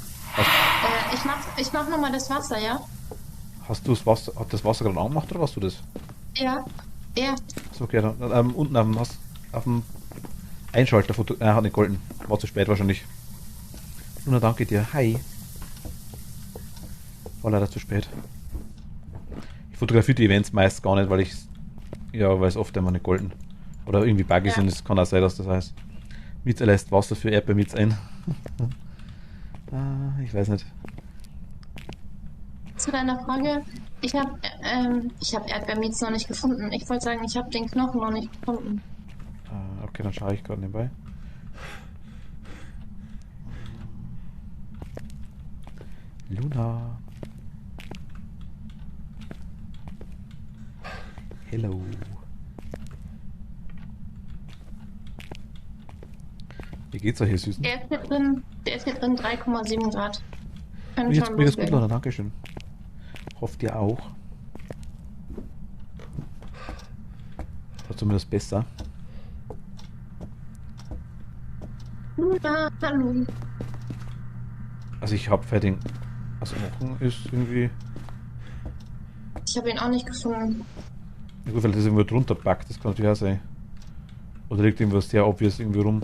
Ich mach nochmal das Wasser, ja? Hast du das Wasser, hat das Wasser gerade angemacht oder warst du das? Ja. Ja. So, okay, dann unten auf dem Einschalter hat nicht gehalten. War zu spät wahrscheinlich. Na, danke dir. Hi. War leider zu spät. Ich fotografiere die Events meist gar nicht, weil es oft immer nicht golden. Oder irgendwie buggy sind. Es kann auch sein, dass das heißt. Mietz lässt Wasser für Erdbeermitz ein. Ich weiß nicht. Zu deiner Frage, ich habe Erdbeermitz noch nicht gefunden. Ich wollte sagen, ich habe den Knochen noch nicht gefunden. Okay, dann schaue ich gerade nebenbei. Luna. Hello. Wie geht's euch hier, Süßen? Der ist hier drin 3,7 Grad. Kann Mir schon geht's gut, loslegen. Luna, dankeschön. Hofft ihr auch. War zumindest besser. Luna, hallo. Also ich habe fertig. Also Knochen ist irgendwie. Ich habe ihn auch nicht gefunden. Ja gut, vielleicht ist irgendwo drunter packt, das kann natürlich auch sein. Oder liegt irgendwas sehr obvious irgendwie rum.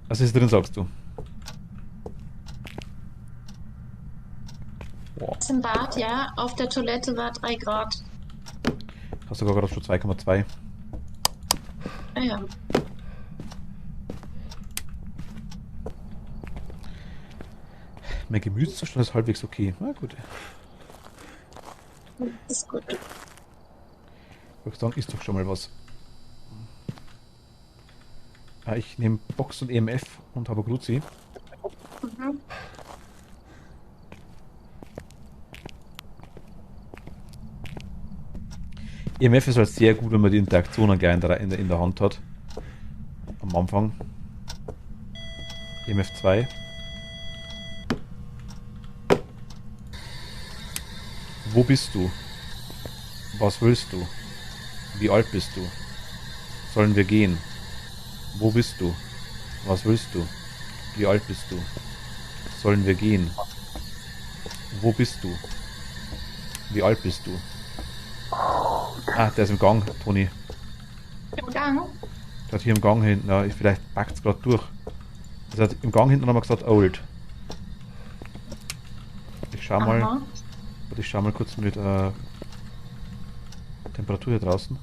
Was ist drin, sagst du? Boah, Ist im Bad, ja. Auf der Toilette war 3 Grad. hast du gerade schon 2,2. ja. Mein Gemütszustand ist halbwegs okay. Na gut. Das ist gut. Ich würde sagen, ist doch schon mal was. Ja, ich nehme Box und EMF und habe Gruzi. Mhm. EMF ist halt sehr gut, wenn man die Interaktionen gleich in der Hand hat. Am Anfang. EMF 2. Wo bist du? Was willst du? Wie alt bist du? Sollen wir gehen? Wo bist du? Was willst du? Wie alt bist du? Sollen wir gehen? Wo bist du? Wie alt bist du? Ah, der ist im Gang, Toni. Im Gang? Der hat hier im Gang hinten, ja, vielleicht packt es gerade durch. Also hat im Gang hinten haben wir gesagt old. Ich schau mal. Aha. Warte, ich schau mal kurz mit Temperatur hier draußen.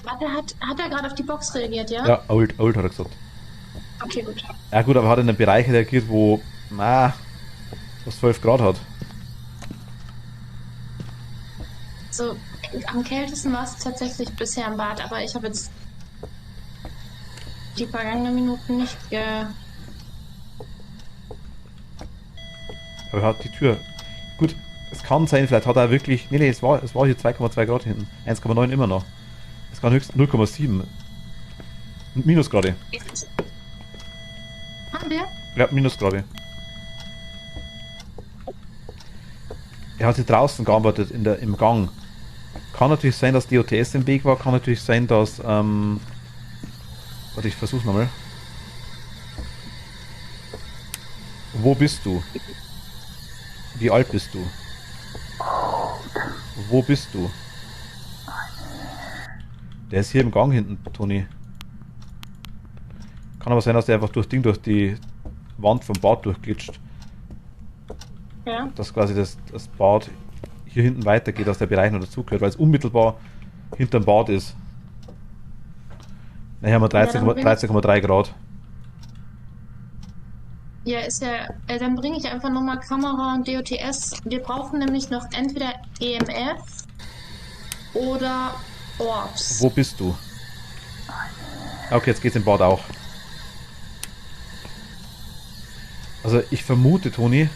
Warte, hat er gerade auf die Box reagiert, ja? Ja, old hat er gesagt. Okay, gut. Ja gut, aber hat er in einem Bereich reagiert, wo, was 12 Grad hat. So, am kältesten war es tatsächlich bisher im Bad, aber ich habe jetzt die vergangenen Minuten nicht Aber er hat die Tür. Gut, es kann sein, vielleicht hat er wirklich. Nee, es war hier 2,2 Grad hinten. 1,9 immer noch. Es kann höchstens 0,7. Minusgrade. Haben wir? Ja, Minusgrade. Er hat sie draußen gearbeitet, im Gang. Kann natürlich sein, dass DOTS im Weg war. Kann natürlich sein, dass. Warte, ich versuch's nochmal. Wo bist du? Wie alt bist du? Wo bist du? Der ist hier im Gang hinten, Toni. Kann aber sein, dass der einfach durch die Wand vom Bad durchglitscht. Ja. Dass quasi das Bad hier hinten weitergeht, dass der Bereich noch dazugehört, weil es unmittelbar hinterm Bad ist. Na, hier haben wir 13,3 Grad. Ja, ist ja. Dann bringe ich einfach nochmal Kamera und DOTS. Wir brauchen nämlich noch entweder EMF oder Orbs. Wo bist du? Okay, jetzt geht's im Bad auch. Also ich vermute, Toni,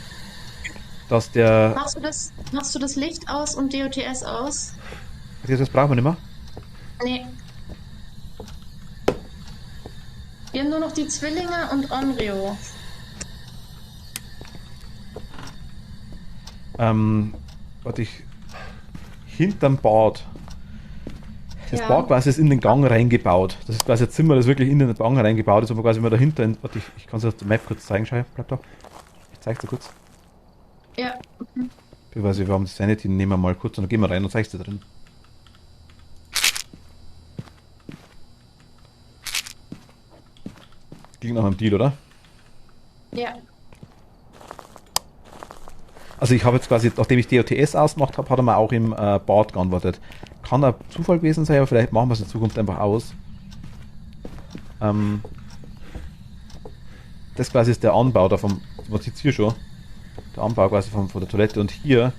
dass der... Machst du das Licht aus und DOTS aus? Das brauchen wir nicht mehr. Nee. Wir haben nur noch die Zwillinge und Onryo. Warte, hinterm Bad. Das Ja. Bad quasi ist in den Gang reingebaut. Das ist quasi ein Zimmer, das wirklich in den Gang reingebaut ist, aber quasi wenn man dahinter... Warte, ich kann es auf der Map kurz zeigen, schau, bleib da. Ich zeig's dir kurz. Ja. Beziehungsweise wir haben das Sanity, nehmen wir mal kurz und dann gehen wir rein und zeig's dir drin. Ging nach einem Deal, oder? Ja. Also ich habe jetzt quasi, nachdem ich DOTS ausgemacht habe, hat er mir auch im Bad geantwortet. Kann ein Zufall gewesen sein, aber vielleicht machen wir es in Zukunft einfach aus. Das quasi ist der Anbau da vom, man sieht es hier schon, der Anbau quasi von der Toilette und hier,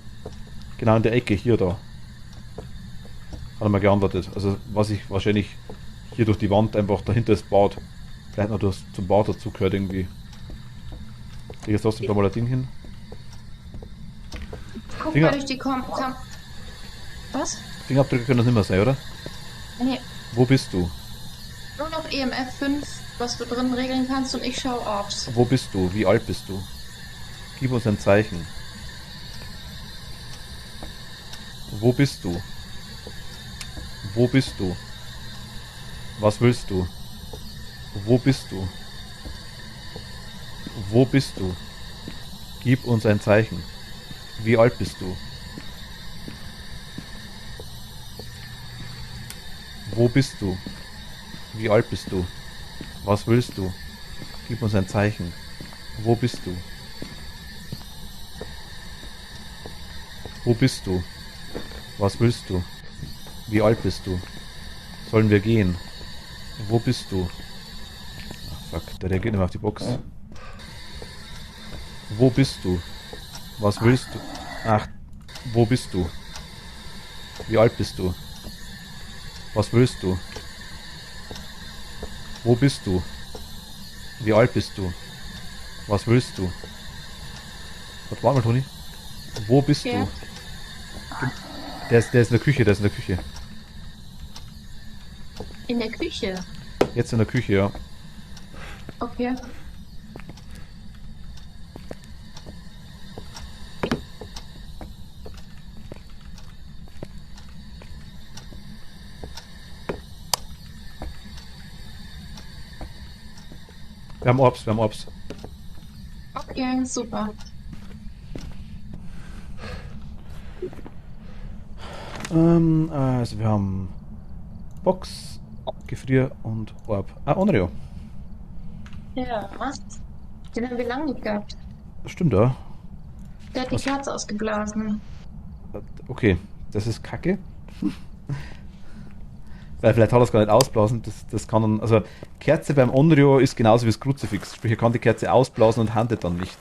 genau in der Ecke, hier da, hat er mir geantwortet. Also was ich wahrscheinlich hier durch die Wand einfach dahinter das Bad, vielleicht noch zum Bad dazu gehört irgendwie. Ich jetzt trotzdem da mal ein Ding hin. Guck Finger- mal durch die Was? Fingerabdrücke können das nicht mehr sein, oder? Nee. Wo bist du? Nur noch EMF 5, was du drin regeln kannst und ich schau Orbs. Wo bist du? Wie alt bist du? Gib uns ein Zeichen. Wo bist du? Wo bist du? Was willst du? Wo bist du? Wo bist du? Gib uns ein Zeichen. Wie alt bist du? Wo bist du? Wie alt bist du? Was willst du? Gib uns ein Zeichen. Wo bist du? Wo bist du? Was willst du? Wie alt bist du? Sollen wir gehen? Wo bist du? Ach, fuck, der reagiert nicht mehr auf die Box. Wo bist du? Was willst du? Ach, wo bist du? Wie alt bist du? Was willst du? Wo bist du? Wie alt bist du? Was willst du? Warte mal, Toni. Wo bist Ja. du? Der ist in der Küche, der ist in der Küche. In der Küche. Jetzt in der Küche, ja. Okay. Wir haben Orbs, wir haben Orbs. Okay, super. Also wir haben Box, Gefrier und Orb. Ah, Onryo. Ja. Den haben wir lange nicht gehabt. Das stimmt, ja. Der hat die Kerze ausgeblasen. Okay, das ist kacke. Weil vielleicht hat er es gar nicht ausblasen. Das kann dann. Also, Kerze beim Onryo ist genauso wie das Kruzifix. Sprich, er kann die Kerze ausblasen und handelt dann nicht.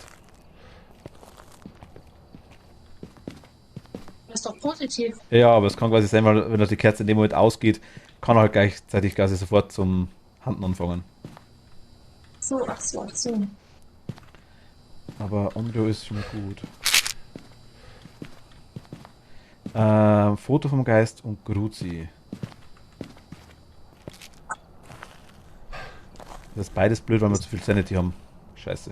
Das ist doch positiv. Ja, aber es kann quasi sein, weil wenn er die Kerze in dem Moment ausgeht, kann er halt gleichzeitig quasi sofort zum Handen anfangen. So, ach so, ach so. Aber Onryo ist schon mal gut. Foto vom Geist und Gruzi. Das ist beides blöd, weil wir zu viel Sanity haben. Scheiße.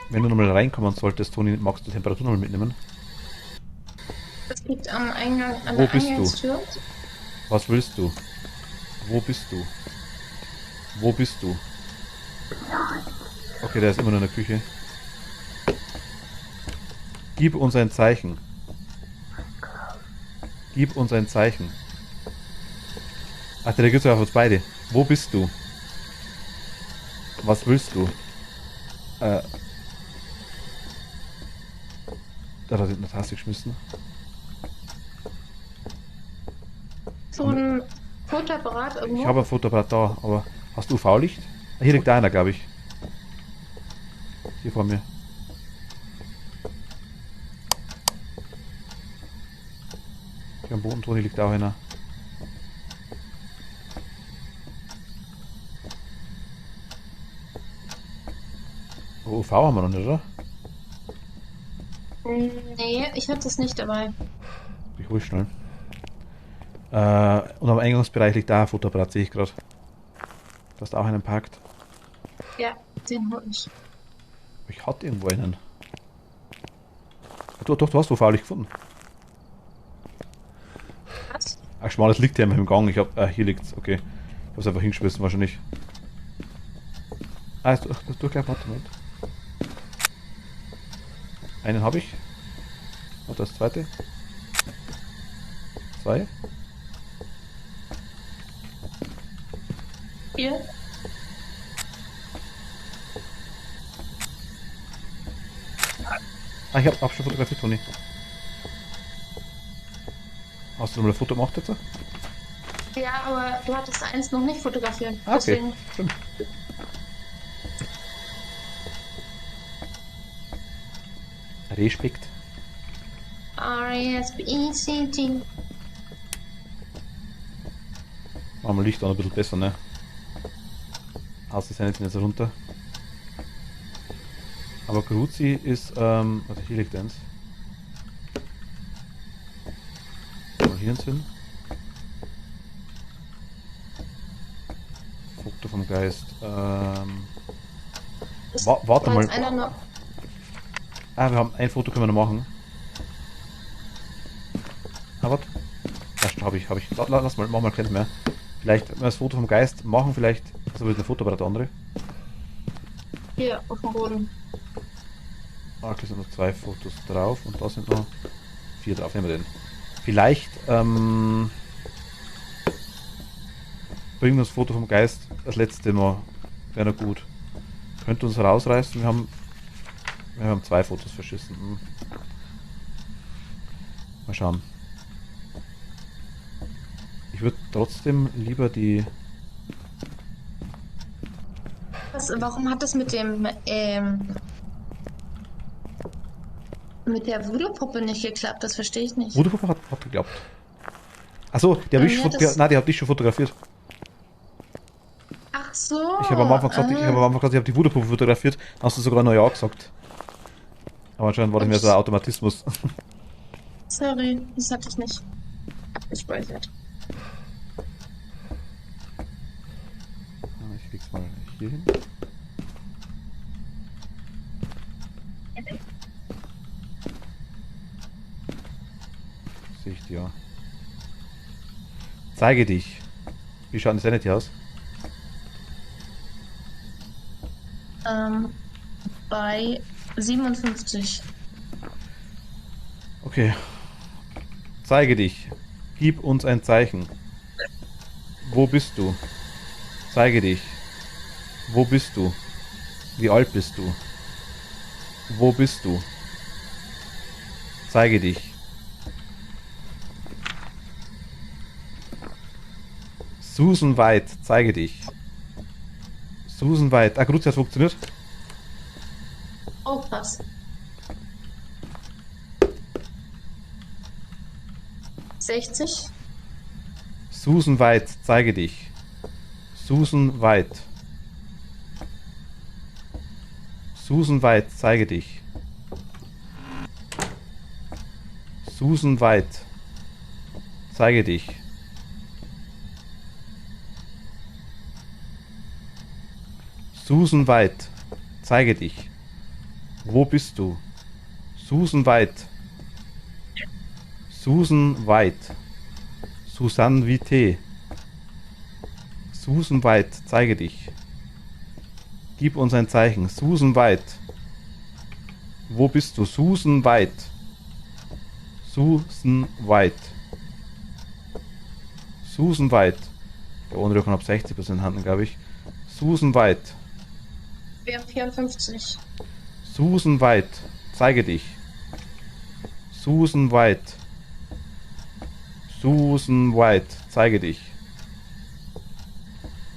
Wenn du nochmal reinkommen solltest, Toni, magst du Temperatur nochmal mitnehmen? Das liegt am Eingang, an Wo der bist du? Eingangstür. Was willst du? Wo bist du? Wo bist du? Okay, der ist immer noch in der Küche. Gib uns ein Zeichen. Gib uns ein Zeichen. Ach, der geht auf uns beide. Wo bist du? Was willst du? Da hat er eine Tasse geschmissen. So ein Fotoapparat irgendwo. Ich habe ein Fotoapparat da, aber hast du UV-Licht? Hier liegt einer, glaube ich. Hier vor mir. Hier am Boden drunter liegt auch einer. Oh, UV haben wir noch nicht, oder? Nee, ich hatte es nicht dabei. Ich hol schnell. Und am Eingangsbereich liegt da ein Fotoapparat, sehe ich gerade. Da hast auch einen parkt. Ja, den hol ich. Ich hatte irgendwo einen. Doch, du hast UV-Licht gefunden. Was? Ach, schmales liegt hier im Gang. Ich hab, hier liegt's, okay. Ich hab's einfach hingeschmissen, wahrscheinlich. Ah, ist durchgleich, warte mal. Einen habe ich. Und das zweite. Zwei. Hier? Ah, ich hab schon fotografiert, Toni. Hast du nochmal ein Foto gemacht jetzt? Ja, aber du hattest eins noch nicht fotografiert. Ah, okay. Deswegen. Stimmt. Respekt. R-E-S-P-E-C-T. Machen wir Licht an ein bisschen besser, ne? Aus die Sanity jetzt runter. Aber Gruzi ist, warte, hier liegt eins. Mal hier hin. Foto vom Geist. Warte mal. Einer noch. Ah, wir haben ein Foto können wir noch machen. Ah, warte. Ja, habe ich. Lass mal, mach mal keins mehr. Vielleicht, wenn wir das Foto vom Geist machen, vielleicht. Also wird ein Fotoapparat der andere. Hier, auf dem Boden. Ah, okay, sind noch 2 Fotos drauf und da sind noch 4 drauf. Nehmen wir den. Vielleicht, bringen wir das Foto vom Geist das letzte Mal. Wäre noch gut. Könnte uns rausreißen. Wir haben 2 Fotos verschissen. Mal schauen. Ich würde trotzdem lieber die... Warum hat das mit dem, mit der Voodoo-Puppe nicht geklappt? Das verstehe ich nicht. Voodoo-Puppe hat geklappt. Achso, die habe ich schon fotografiert. Nein, die hat dich schon fotografiert. Ach so. Ich habe am Anfang gesagt, ich habe die Voodoo-Puppe fotografiert. Dann hast du sogar noch Ja gesagt. Aber anscheinend war das mehr so ein Automatismus. Sorry, das hatte ich nicht abgespeichert. Ich leg's mal hier hin. Sehe ich dir. Zeige dich. Wie schaut das Sanity aus? Bei 57. Okay. Zeige dich. Gib uns ein Zeichen. Wo bist du? Zeige dich. Wo bist du? Wie alt bist du? Wo bist du? Zeige dich. Susan White, zeige dich. Susan White. Ah, gut, hat funktioniert. Oh, krass. 60. Susan White, zeige dich. Susan White. Susan White, zeige dich. Susan White, zeige dich. Susan White, zeige dich. Wo bist du? Susan White. Susan White. Susanne Vité. Susan White, zeige dich. Gib uns ein Zeichen. Susan White. Wo bist du? Susan White. Susan White. Susan White. Der Unruhe ab 60% Handen, glaube ich. Susan White. Wir haben 54. Susan White, zeige dich. Susan White. Susan White, zeige dich.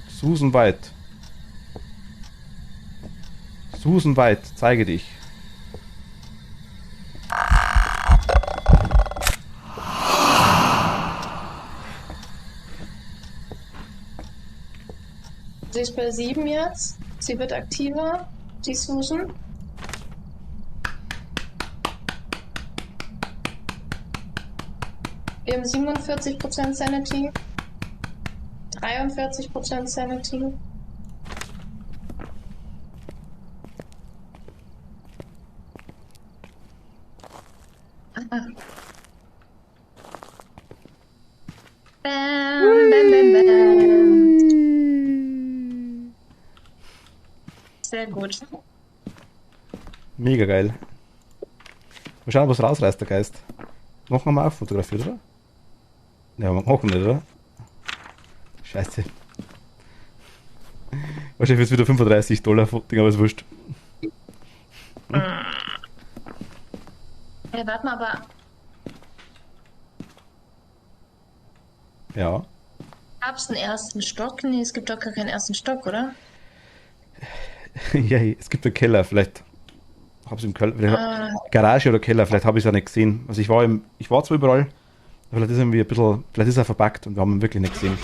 Susan White. Susan White, zeige dich. Sie ist bei 7 jetzt. Sie wird aktiver. Die Susan. Wir haben 47% Sanity. 43% Sanity. Bam, bam, bam, bam. Sehr gut. Mega geil. Mal schauen, was rausreißt, der Geist. Noch einmal fotografiert, oder? Ja, machen nicht, oder? Scheiße. Wahrscheinlich wird es wieder $35 Ding, aber ist wurscht. Ja, warte mal, aber Ja. gab es einen ersten Stock? Nee, es gibt doch gar keinen ersten Stock, oder? Ja, es gibt einen Keller, vielleicht habe ich im Keller, Garage oder Keller, vielleicht habe ich es ja nicht gesehen. Also ich war zwar überall, vielleicht ist er irgendwie ein bisschen, vielleicht ist er verpackt und wir haben ihn wirklich nicht gesehen.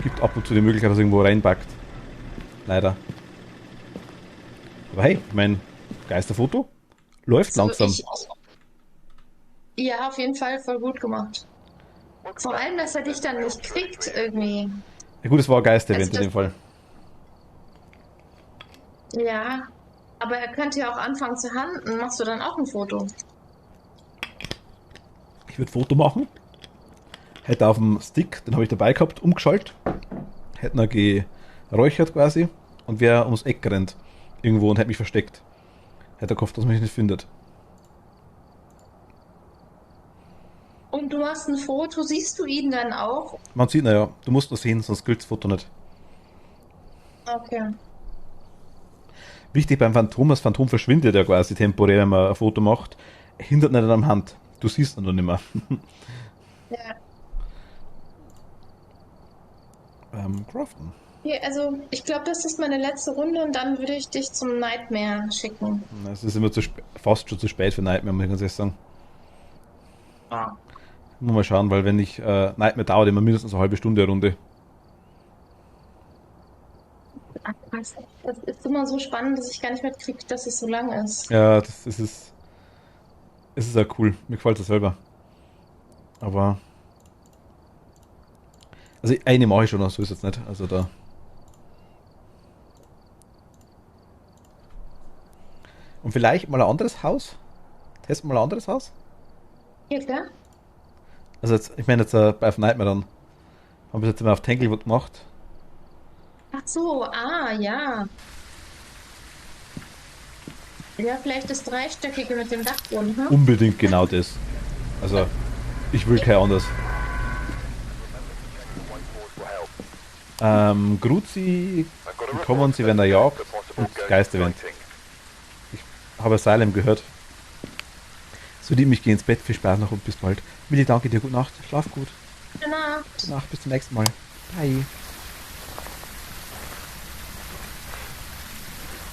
Gibt ab und zu die Möglichkeit, dass er irgendwo reinpackt. Leider. Aber hey, mein Geisterfoto läuft langsam. Ja, auf jeden Fall voll gut gemacht. Vor allem, dass er dich dann nicht kriegt irgendwie. Ja gut, es war ein Geister-Event Also in dem Fall. Ja, aber er könnte ja auch anfangen zu handeln. Machst du dann auch ein Foto? Ich würde Foto machen. Hätte auf dem Stick, den habe ich dabei gehabt, umgeschaltet. Hätte noch geräuchert quasi und wäre ums Eck gerannt. Irgendwo und hätte mich versteckt. Hätte gehofft, dass man mich nicht findet. Und du machst ein Foto, siehst du ihn dann auch? Man sieht, naja, du musst das sehen, sonst gilt das Foto nicht. Okay. Wichtig beim Phantom, das Phantom verschwindet ja quasi temporär, wenn man ein Foto macht. Hindert nicht an der Hand. Du siehst ihn dann nicht mehr. Ja. Crafton. Okay, also ich glaube, das ist meine letzte Runde und dann würde ich dich zum Nightmare schicken. Es ist immer fast schon zu spät für Nightmare, muss ich ganz ehrlich sagen. Ah. Muss mal schauen, weil wenn ich Nightmare dauert immer mindestens eine halbe Stunde eine Runde. Ach, krass. Das ist immer so spannend, dass ich gar nicht mitkriege, dass es so lang ist. Ja, es ist auch cool. Mir gefällt das selber. Aber. Also eine mache ich schon noch, so ist es nicht. Also da. Und vielleicht mal ein anderes Haus? Testen wir mal ein anderes Haus? Ja, klar. Also jetzt, ich meine jetzt bei Nightmare dann. Haben wir jetzt immer auf Tanglewood gemacht. Ach so, ja. Ja, vielleicht das dreistöckige mit dem Dachboden, hm? Unbedingt genau das. Also, ich will kein anderes. Gruzi, kommen Sie, wenn er jagt, und Geisterwind. Ich habe Asylum gehört. So lieb, ich gehe ins Bett. Viel Spaß noch und bis bald. Willi, danke dir. Gute Nacht. Schlaf gut. Gute Nacht. Gute Nacht. Bis zum nächsten Mal. Bye.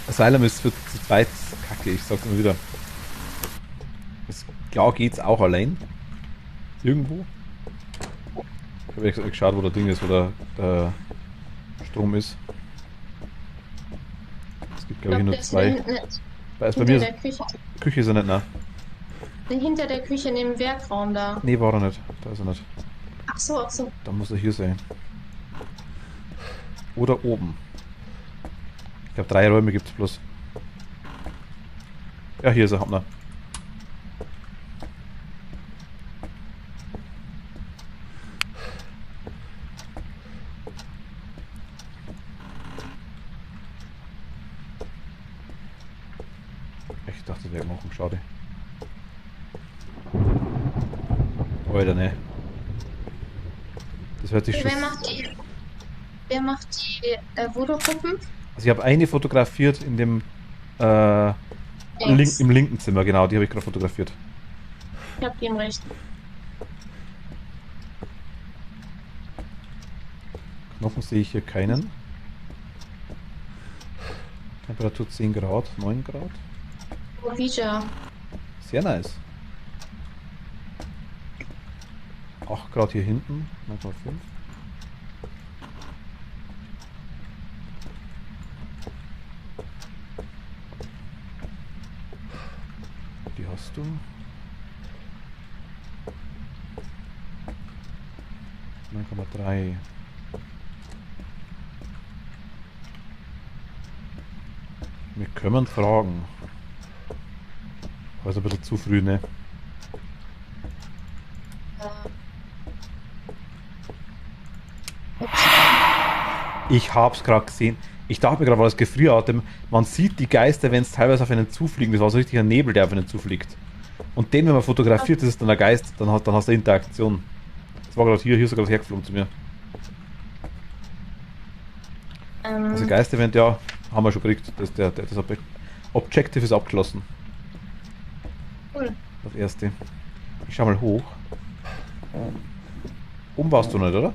Asylum ist für zu zweit kacke. Ich sag's immer wieder. Klar geht's auch allein. Irgendwo. Ich habe extra geschaut, wo der Ding ist, wo der Strom ist. Es gibt glaube ich nur zwei. Bei Hinter mir der Küche. Küche ist er nicht, ne? Hinter der Küche in dem Werkraum da. Nee, war er nicht. Da ist er nicht. Ach so. Da muss er hier sein. Oder oben. Ich glaube 3 Räume gibt's bloß. Ja, hier ist er, Hamner. Ich dachte, wir machen, schade. Alter, ne. Das hört sich schon. Wer macht die Voodoo-Puppen? Also ich habe eine fotografiert in dem im linken Zimmer, genau, die habe ich gerade fotografiert. Ich hab die im rechten. Knochen sehe ich hier keinen. Temperatur 10 Grad, 9 Grad. Ouija. Sehr nice. 8 Grad hier hinten, 9,5. Die hast du. Wir können fragen. Also ein bisschen zu früh, ne? Ich hab's gerade gesehen. Ich dachte mir gerade, war das Gefrierartem. Man sieht die Geister, wenn es teilweise auf einen zufliegen. Das war so richtig ein Nebel, der auf einen zufliegt. Und den, wenn man fotografiert, das ist dann ein Geist, dann hast du Interaktion. Das war gerade hier ist er gerade hergeflogen zu mir. Also Geist-Event, ja, haben wir schon gekriegt. Das Objective ist abgeschlossen. Cool. Das erste. Ich schau mal hoch. Oben warst du nicht, oder?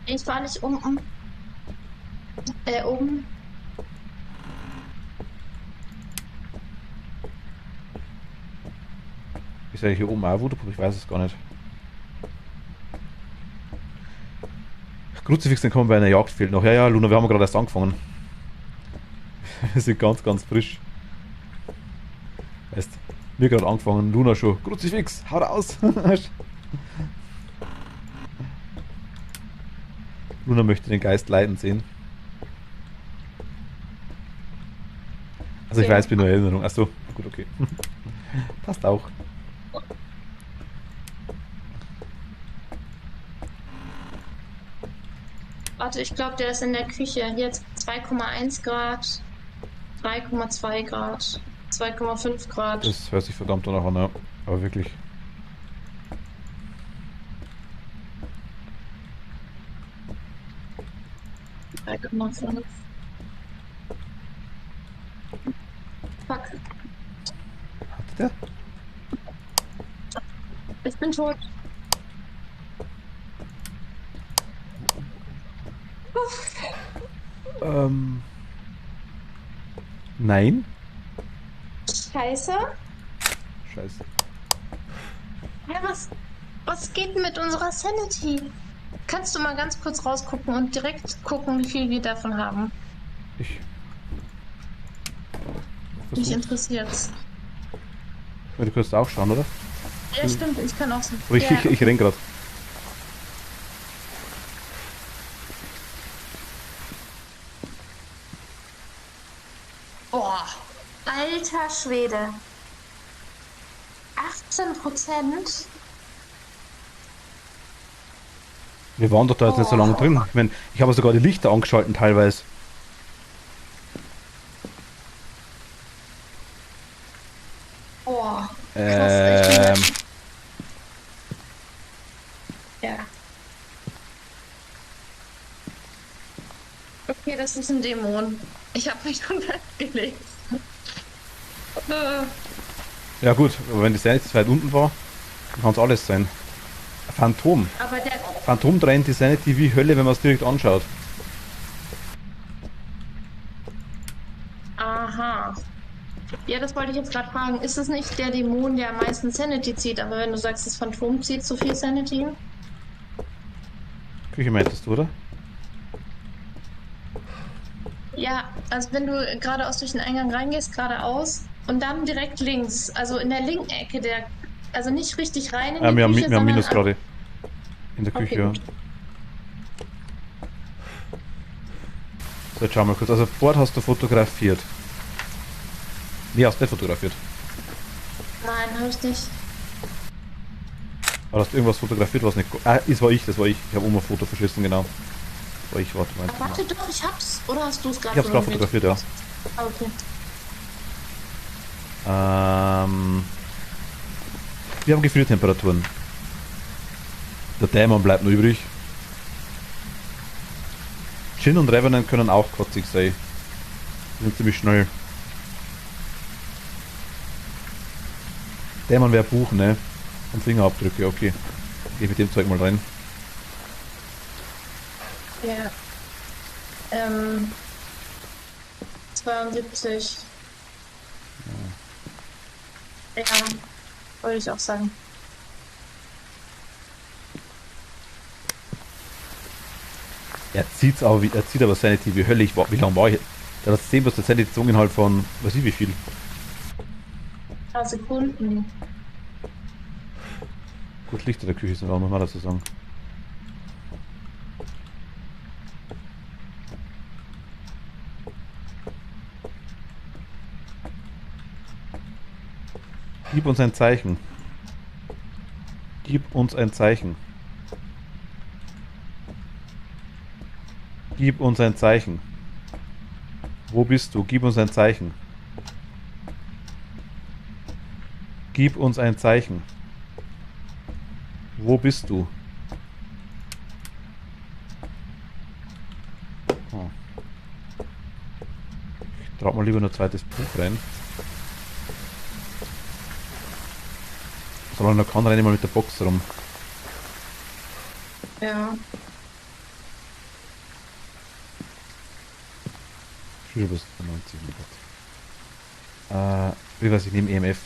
Ich war nicht unten. Oben. Ist ja hier oben auch Voodoo-Puppe? Ich weiß es gar nicht. Kruzifix, den kommen bei einer Jagd fehlt noch. Ja, Luna, wir haben gerade erst angefangen. Wir sind ganz, ganz frisch. Weißt, wir gerade angefangen, Luna schon. Kruzifix, hau raus! Luna möchte den Geist leiden sehen. Also ich weiß, bin nur Erinnerung. Achso, gut, okay. Passt auch. Warte, ich glaube, der ist in der Küche. Hier 2,1 Grad, 3,2 Grad, 2,5 Grad. Das hört sich verdammt danach an, ja. Aber wirklich. fuck. Hat der? Ich bin tot. Nein? Scheiße. Scheiße. Ja, was geht denn mit unserer Sanity? Kannst du mal ganz kurz rausgucken und direkt gucken, wie viel wir davon haben? Ich. Mich Versuch. interessiert's. Du kannst auch schauen, oder? Ja, stimmt, ich kann auch so. Aber ich, Ja. ich renn grad. Boah, alter Schwede. 18%? Wir waren doch da jetzt nicht so lange drin. Ich meine, ich habe sogar die Lichter angeschalten teilweise. Boah, krass. Ich bin ja. Okay, das ist ein Dämon. Ich habe mich schon festgelegt. Ja gut, aber wenn die Sanity zu weit unten war, dann kann es alles sein. Phantom. Aber der. Phantom trennt die Sanity wie Hölle, wenn man es direkt anschaut. Aha. Ja, das wollte ich jetzt gerade fragen. Ist es nicht der Dämon, der am meisten Sanity zieht? Aber wenn du sagst, das Phantom zieht so viel Sanity? Küche meintest du, oder? Ja, also wenn du geradeaus durch den Eingang reingehst, geradeaus und dann direkt links, also in der linken Ecke der, also nicht richtig rein in die Wir haben, Küche, wir haben Minus sondern gerade. In der Küche, Okay, ja. gut. So, jetzt schau mal kurz. Also, Bord hast du fotografiert. Nee, hast du nicht fotografiert. Nein, habe ich nicht. Aber hast du irgendwas fotografiert, was nicht. Ah, das war ich. Ich habe um ein Foto verschissen, genau. Das war ich, warte mal. Warte doch, ich hab's. Oder hast du es gerade Ich hab's gerade fotografiert, ja. Ah, okay. Wir haben Gefühltemperaturen. Der Dämon bleibt nur übrig. Jin und Revenant können auch kotzig sein. Die sind ziemlich schnell. Dämon wäre Buch, ne? Und Fingerabdrücke, okay. Geh mit dem Zeug mal rein. Ja. 72. Ja, wollte ich auch sagen. Er zieht aber Sanity wie Hölle. Wie lange war ich? Der hat 10% Sanity gezogen innerhalb von, weiß ich wie viel. Ein paar Sekunden. Gut, Licht in der Küche sind auch nochmal dazu sagen. Gib uns ein Zeichen. Gib uns ein Zeichen. Gib uns ein Zeichen. Wo bist du? Gib uns ein Zeichen. Gib uns ein Zeichen. Wo bist du? Oh. Ich trau mal lieber ein zweites Buch rein. Solange noch kann, renne ich mal mit der Box rum. Ja. Schülerbus 90. Wie weiß ich, nehme EMF.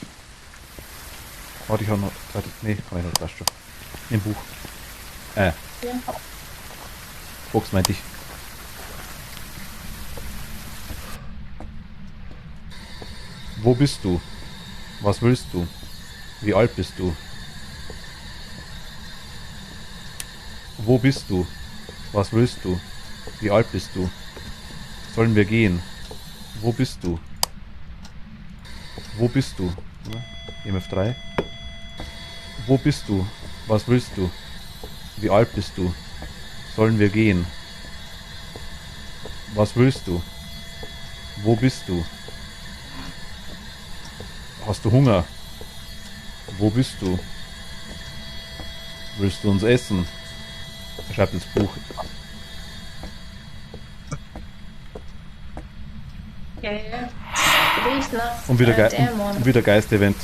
Warte, ich habe noch zweites. Nee, kann ich nicht, passt schon. Im Buch. Ja. Box meinte ich. Wo bist du? Was willst du? Wie alt bist du? Wo bist du? Was willst du? Wie alt bist du? Sollen wir gehen? Wo bist du? Wo bist du? Ja, EMF3. Wo bist du? Was willst du? Wie alt bist du? Sollen wir gehen? Was willst du? Wo bist du? Hast du Hunger? Wo bist du? Willst du uns essen? Er schreibt ins Buch. Ja, ja. riecht nach Und wieder, Dämon. und wieder Geist-Event.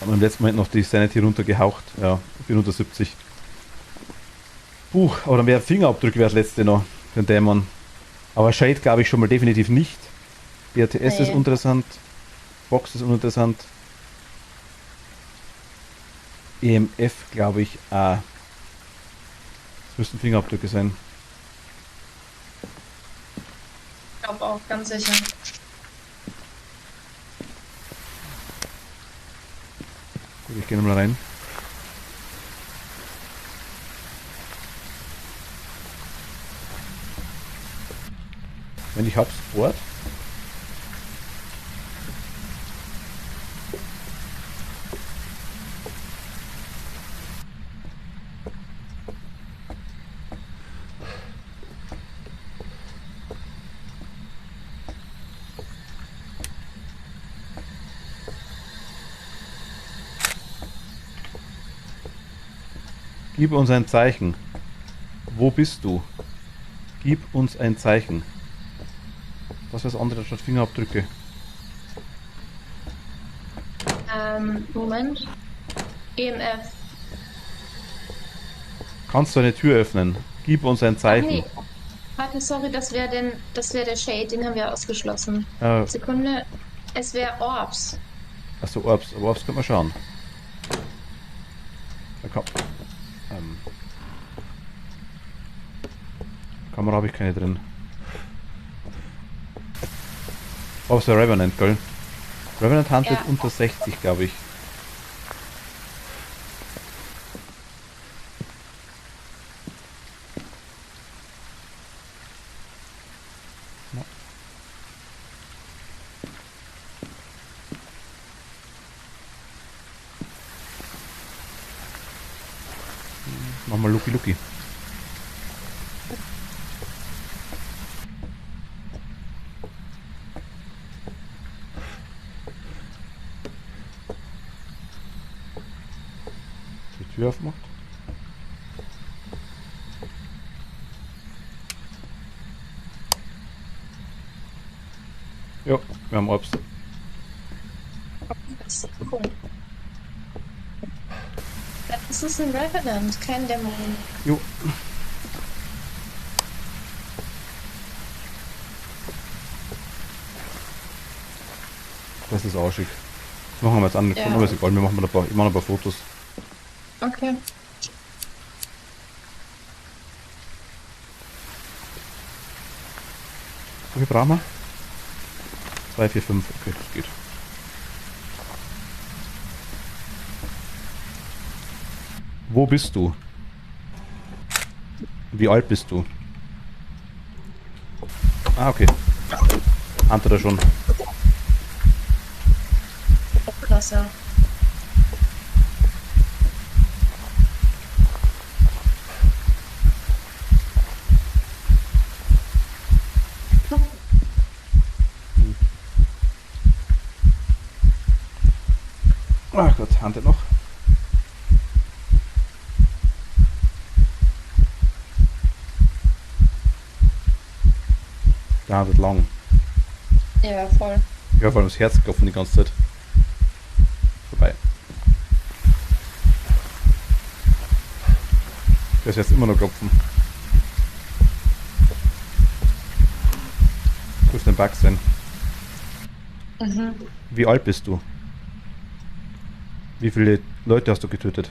Aber im letzten Moment noch die Sanity runtergehaucht. Ja, ich bin unter 70. Aber dann wäre Fingerabdrücke wäre das letzte noch für den Dämon. Aber Shade glaube ich schon mal definitiv nicht. BRTS ist uninteressant. Box ist uninteressant. EMF glaube ich auch. Das müssten Fingerabdrücke sein. Ich glaube auch, ganz sicher. Gut, ich gehe nochmal rein. Wenn ich hab's Ort. Gib uns ein Zeichen. Wo bist du? Gib uns ein Zeichen. Was ist das andere statt Fingerabdrücke? Moment. EMF. Kannst du eine Tür öffnen? Gib uns ein Ach Zeichen. nee. Warte, sorry, das wäre der Shade, den haben wir ausgeschlossen. Äh, Sekunde. Es wäre Orbs. Achso, Orbs. Aber Orbs können wir schauen. Da kann, Kamera habe ich keine drin. Orbs der Revenant, gell? Revenant handelt Ja. unter 60, glaube ich. Ja. Mach mal Lucky Lucky. Die Tür aufmacht. Jo, wir haben Orbs. Das ist cool. Das ist ein Revenant, kein Dämon. Jo. Das ist arschig. Das machen wir jetzt an. Ja. Aber ist egal, wir machen mal ich mache ein paar Fotos. Okay. Wie viel brauchen wir? 2, 4, 5. Okay, das geht. Wo bist du? Wie alt bist du? Ah, okay. Handelt er schon. Oh, klasse. Ach Gott, handelt noch. Der handelt lang. Ja, voll. Ja, vor allem das Herz klopfen die ganze Zeit. Vorbei. Das jetzt immer noch klopfen. Dürfte ein Bug sein. Mhm. Wie alt bist du? Wie viele Leute hast du getötet?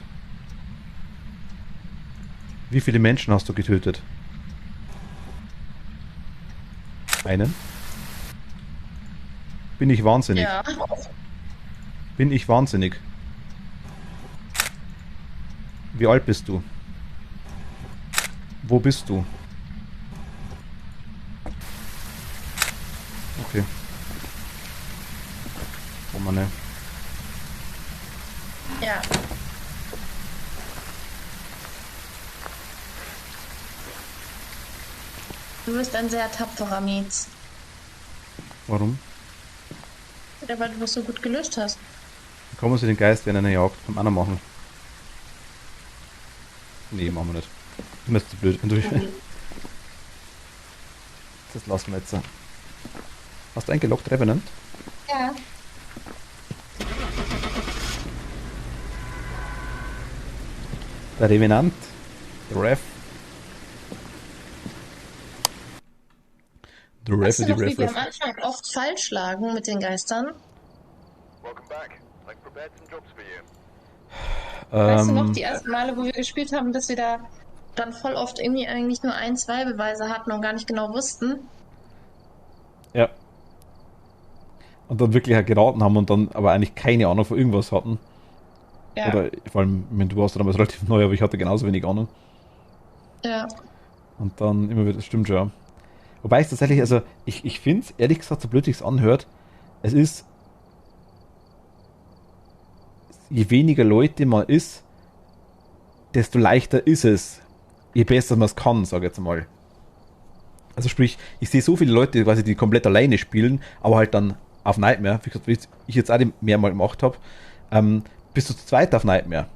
Wie viele Menschen hast du getötet? Einen? Bin ich wahnsinnig? Ja. Bin ich wahnsinnig? Wie alt bist du? Wo bist du? Okay. Oh Mann, ne. Ja. Du bist ein sehr tapferer Mietz. Warum? Ja, weil du das so gut gelöst hast. Wie kann man sich den Geist während einer Jagd vom anderen machen? Nee, machen wir nicht. Du bist zu blöd. Wenn du das lassen wir jetzt. Hast du eingeloggt, Revenant? Ja. Der Revenant. Der Rev. Der Rev Weißt du und die noch, wie wir Rev. am Anfang oft falsch lagen mit den Geistern? Welcome back. I've prepared some jobs for you. Weißt du noch, die ersten Male, wo wir gespielt haben, dass wir da dann voll oft irgendwie eigentlich nur ein, zwei Beweise hatten und gar nicht genau wussten? Ja. Und dann wirklich halt geraten haben und dann aber eigentlich keine Ahnung von irgendwas hatten. Ja. Oder vor allem, ich meine, du warst damals relativ neu, aber ich hatte genauso wenig Ahnung. Ja. Und dann immer wieder, das stimmt schon, ja. Wobei es tatsächlich, also ich finde es, ehrlich gesagt, so blöd sich anhört, es ist, je weniger Leute man ist, desto leichter ist es, je besser man es kann, sage ich jetzt mal. Also sprich, ich sehe so viele Leute quasi, die komplett alleine spielen, aber halt dann auf Nightmare, wie gesagt, wie ich jetzt auch mehrmal gemacht habe, bist du zu zweit auf Nightmare.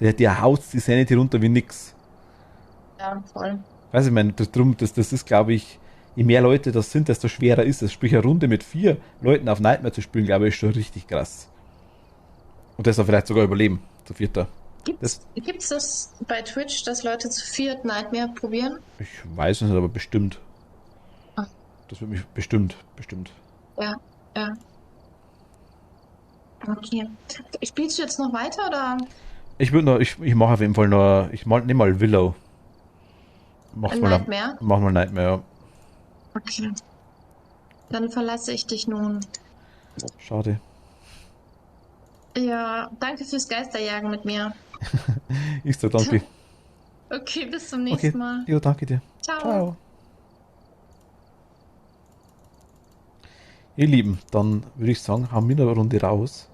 Der haut die Sanity runter wie nix. Ja, voll. Weiß ich meine, das ist, glaube ich, je mehr Leute das sind, desto schwerer ist es. Sprich, eine Runde mit 4 Leuten auf Nightmare zu spielen, glaube ich, ist schon richtig krass. Und das auch vielleicht sogar überleben, zu vierter. Gibt's das bei Twitch, dass Leute zu viert Nightmare probieren? Ich weiß es nicht, aber bestimmt. Ah. Das wird mich bestimmt. Ja, ja. Okay. Spielst du jetzt noch weiter oder? Ich mache auf jeden Fall noch, nehme mal Willow. Mach Nightmare? Mal Nightmare, ja. Okay. Dann verlasse ich dich nun. Schade. Ja, danke fürs Geisterjagen mit mir. Ich sag danke. Okay, bis zum nächsten Mal. Ja, danke dir. Ciao. Ihr Lieben, dann würde ich sagen, haben wir noch eine Runde raus.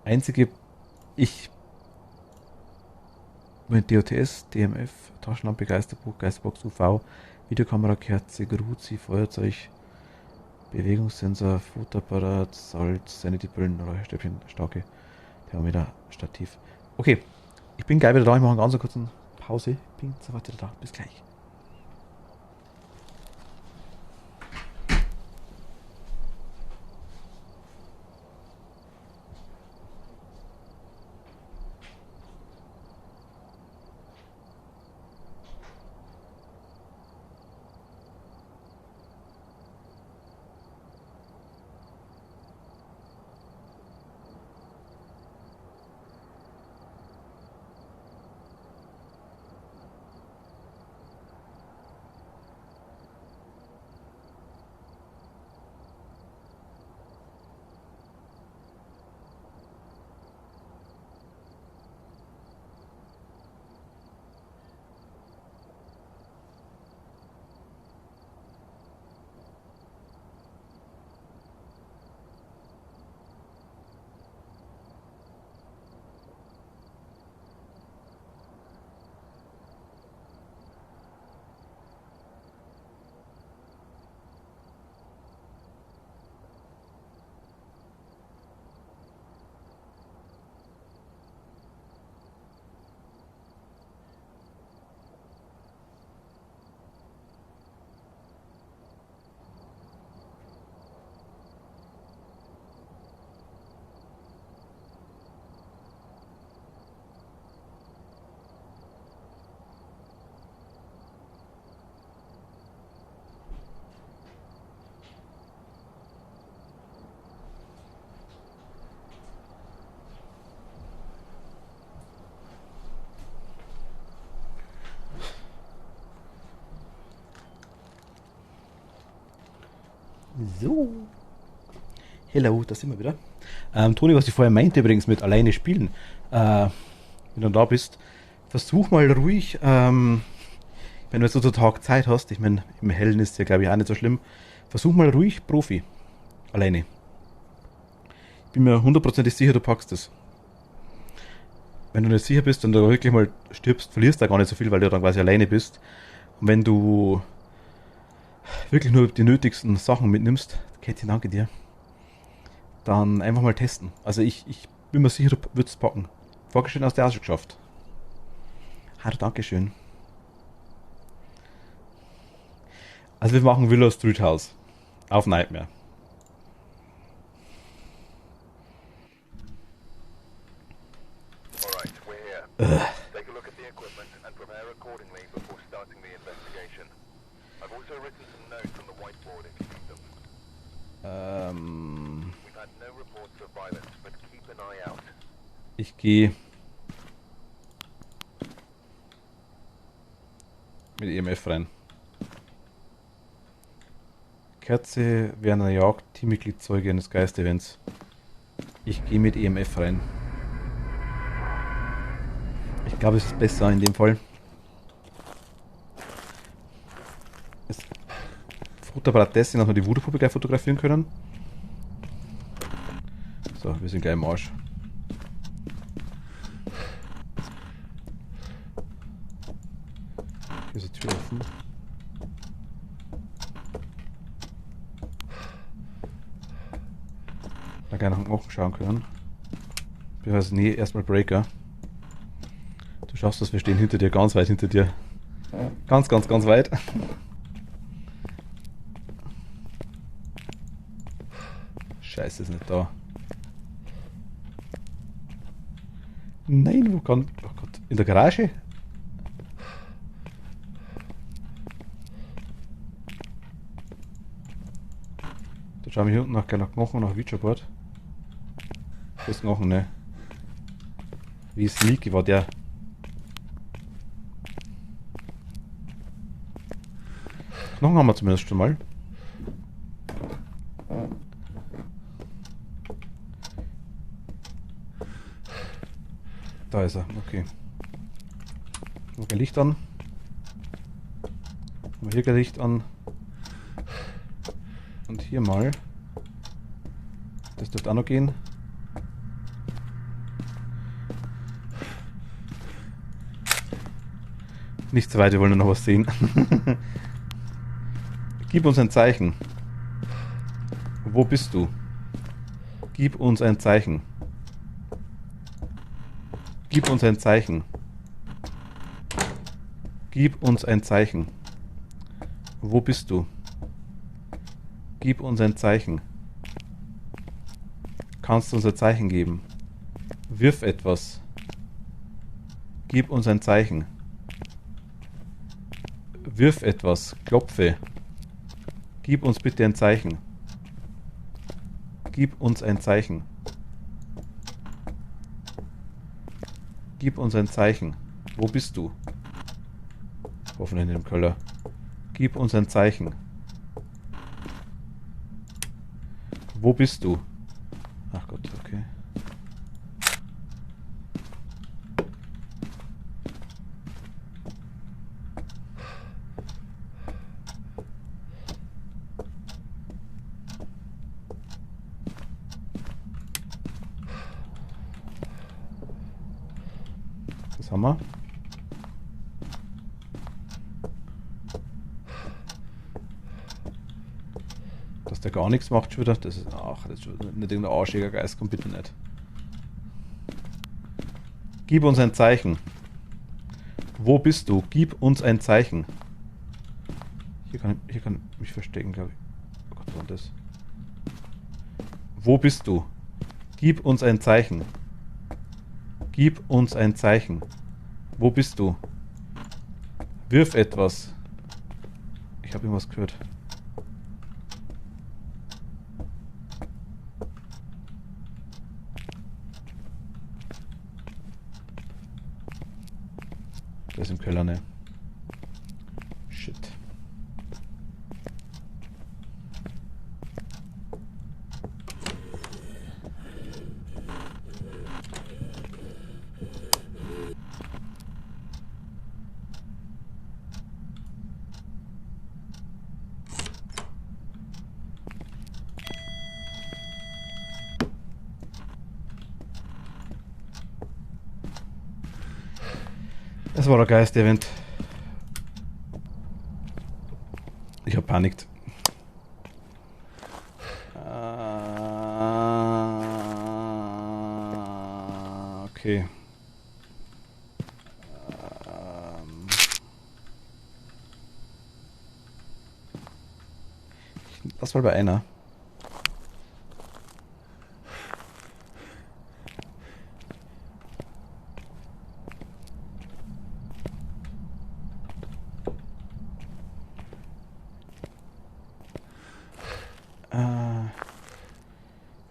Einzige, mit DOTS, DMF, Taschenlampe, Geisterbuch, Geisterbox UV, Videokamera, Kerze, Gruzi, Feuerzeug, Bewegungssensor, Fotoapparat, Salz, Sanity-Brillen, Räucherstäbchen, Stauke, Thermometer, Stativ. Okay, ich bin gleich wieder da, ich mache eine ganz kurze Pause. Ich bin sofort wieder da, bis gleich. So. Hello, da sind wir wieder. Toni, was ich vorher meinte übrigens mit alleine spielen, wenn du da bist, versuch mal ruhig, wenn du jetzt so einen Tag Zeit hast, ich meine, im Hellen ist ja glaube ich auch nicht so schlimm, versuch mal ruhig Profi. Alleine. Ich bin mir hundertprozentig sicher, du packst es. Wenn du nicht sicher bist und du wirklich mal stirbst, verlierst du gar nicht so viel, weil du dann quasi alleine bist. Und wenn du wirklich nur die nötigsten Sachen mitnimmst, Kätchen, danke dir, dann einfach mal testen. Also ich bin mir sicher, du würdest packen. Vorgestellt hast du auch schon geschafft. Dankeschön. Also wir machen Willow Street House. Auf Nightmare. All right, we're here. Take a look at the equipment and prepare accordingly before starting the investigation. I've also written some notes on the whiteboard if you need them. We've had no reports of violence, but keep an eye out. Ich gehe mit EMF rein. Kerze während einer Jagd, Teammitglied Zeuge eines Geistevents. Ich gehe mit EMF rein. Ich glaube, es ist besser in dem Fall. Das Fotoapparat deswegen, dass wir die Voodoo-Puppe gleich fotografieren können. So, wir sind gleich im Arsch. Hier ist die Tür offen. Da gerne nach dem Knochen schauen können. Beziehungsweise, nee, erstmal Breaker. Du schaffst das, wir stehen hinter dir, ganz weit hinter dir. Ganz, ganz, ganz weit. Scheiße, ist nicht da. Nein, wo kann... Oh Gott, in der Garage? Da schauen wir hier unten nach Knochen, nach Ouija-Board. Wo ist Knochen, ne? Wie sneaky war der? Knochen haben wir zumindest schon mal. Da ist er, okay. Okay, Licht an. Haben wir hier Licht an. Und hier mal. Das dürfte auch noch gehen. Nicht so weit, wir wollen nur noch was sehen. Gib uns ein Zeichen. Wo bist du? Gib uns ein Zeichen. Gib uns ein Zeichen. Gib uns ein Zeichen. Wo bist du? Gib uns ein Zeichen. Kannst du uns ein Zeichen geben? Wirf etwas. Gib uns ein Zeichen. Wirf etwas. Klopfe. Gib uns bitte ein Zeichen. Gib uns ein Zeichen. Gib uns ein Zeichen. Wo bist du? Hoffentlich in dem Keller. Gib uns ein Zeichen. Wo bist du? Ach Gott, okay. Das haben wir. Dass der gar nichts macht schon wieder. Das ist, ach, das ist nicht irgendein arschiger Geist, kommt bitte nicht. Gib uns ein Zeichen. Wo bist du? Gib uns ein Zeichen. Hier kann ich mich verstecken, glaube ich. Oh Gott, was war das? Wo bist du? Gib uns ein Zeichen. Gib uns ein Zeichen. Wo bist du? Wirf etwas. Ich habe irgendwas gehört. Der ist im Keller, ne? Shit. Das war der Geist-Event. Ich hab panikt. Okay. Lass mal bei einer.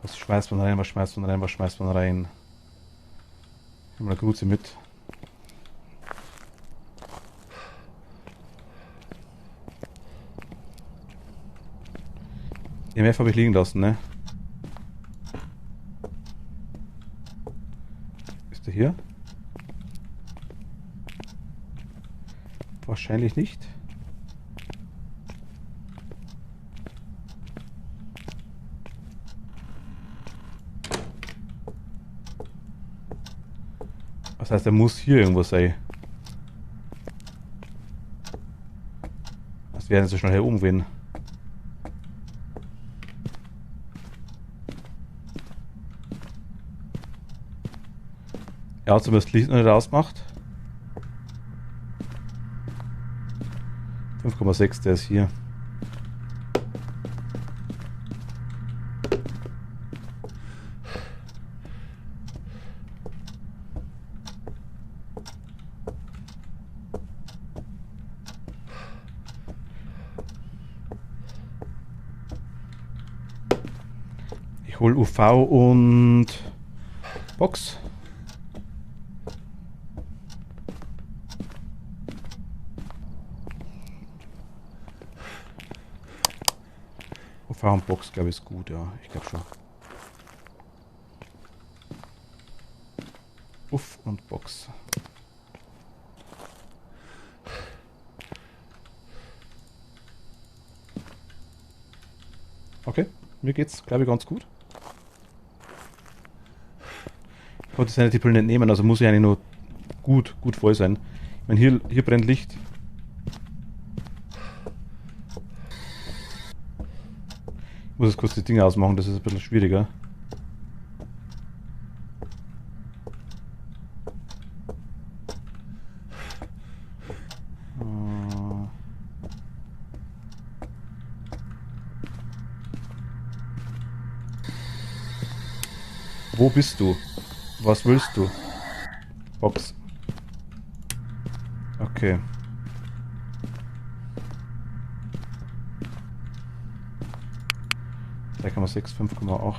Was schmeißt man rein, was schmeißt man rein, was schmeißt man rein? Ich nehme eine Gruze mit. EMF habe ich liegen lassen, ne? Ist der hier? Wahrscheinlich nicht. Das heißt, er muss hier irgendwo sein. Das werden sie schnell hier umgehen. Ja, zumindest Licht noch nicht ausmacht. 5,6, der ist hier. Ich hole UV und Box. UV und Box, glaube ich, ist gut, ja. Ich glaube schon. Uff und Box. Okay, mir geht's, glaube ich, ganz gut. Ich konnte seine Tippel nicht nehmen, also muss ich eigentlich nur gut voll sein. Ich meine, hier brennt Licht. Ich muss jetzt kurz die Dinge ausmachen, das ist ein bisschen schwieriger. Wo bist du? Was willst du? Box. Okay. Komma 6, 5,8,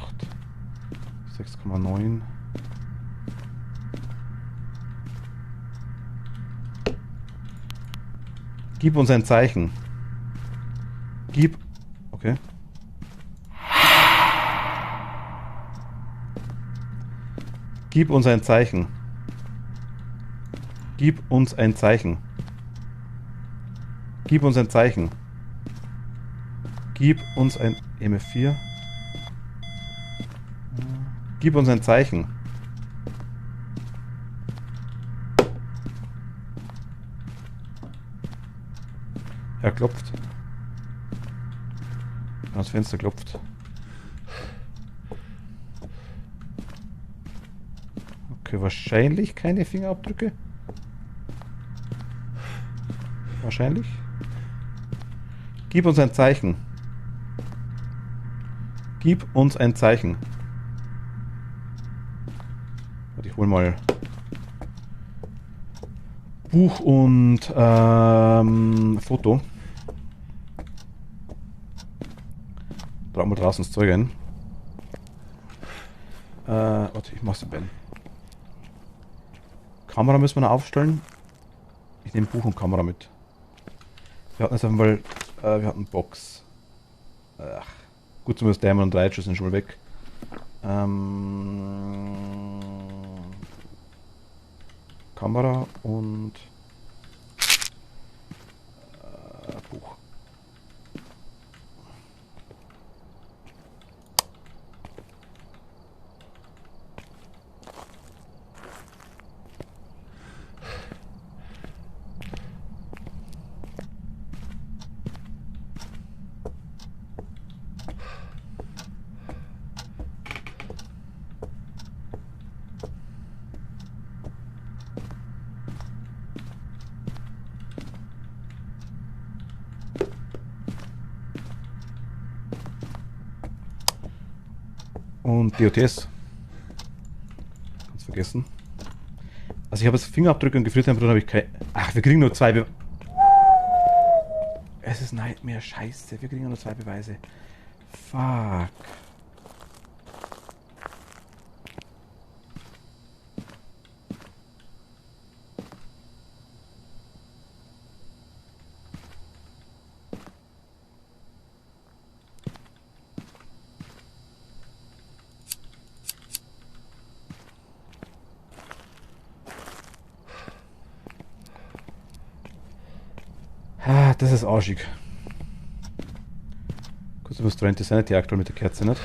6,9. Gib uns ein Zeichen. Gib. Okay. Gib uns ein Zeichen. Gib uns ein Zeichen. Gib uns ein Zeichen. Gib uns ein MF4. Gib uns ein Zeichen. Er klopft. Das Fenster klopft. Okay, wahrscheinlich keine Fingerabdrücke. Wahrscheinlich. Gib uns ein Zeichen. Gib uns ein Zeichen. Warte, ich hol mal Buch und Foto. Brauchen wir draußen das Zeug ein. Warte, ich mach's im Ben. Kamera müssen wir noch aufstellen. Ich nehme Buch und Kamera mit. Wir hatten jetzt einfach mal, wir hatten Box. Ach, gut, zumindest Diamond und Reitschuss sind schon mal weg. Kamera und Buch. Und DOTS. Ganz vergessen. Also ich habe jetzt Fingerabdrücke und Gefriertemperatur habe ich kein... Ach, wir kriegen nur 2 Beweise. Es ist Nightmare, scheiße. Wir kriegen nur 2 Beweise. Fuck. Ah, das ist arschig. Kurz was drin, die Sanity aktuell mit der Kerze nicht.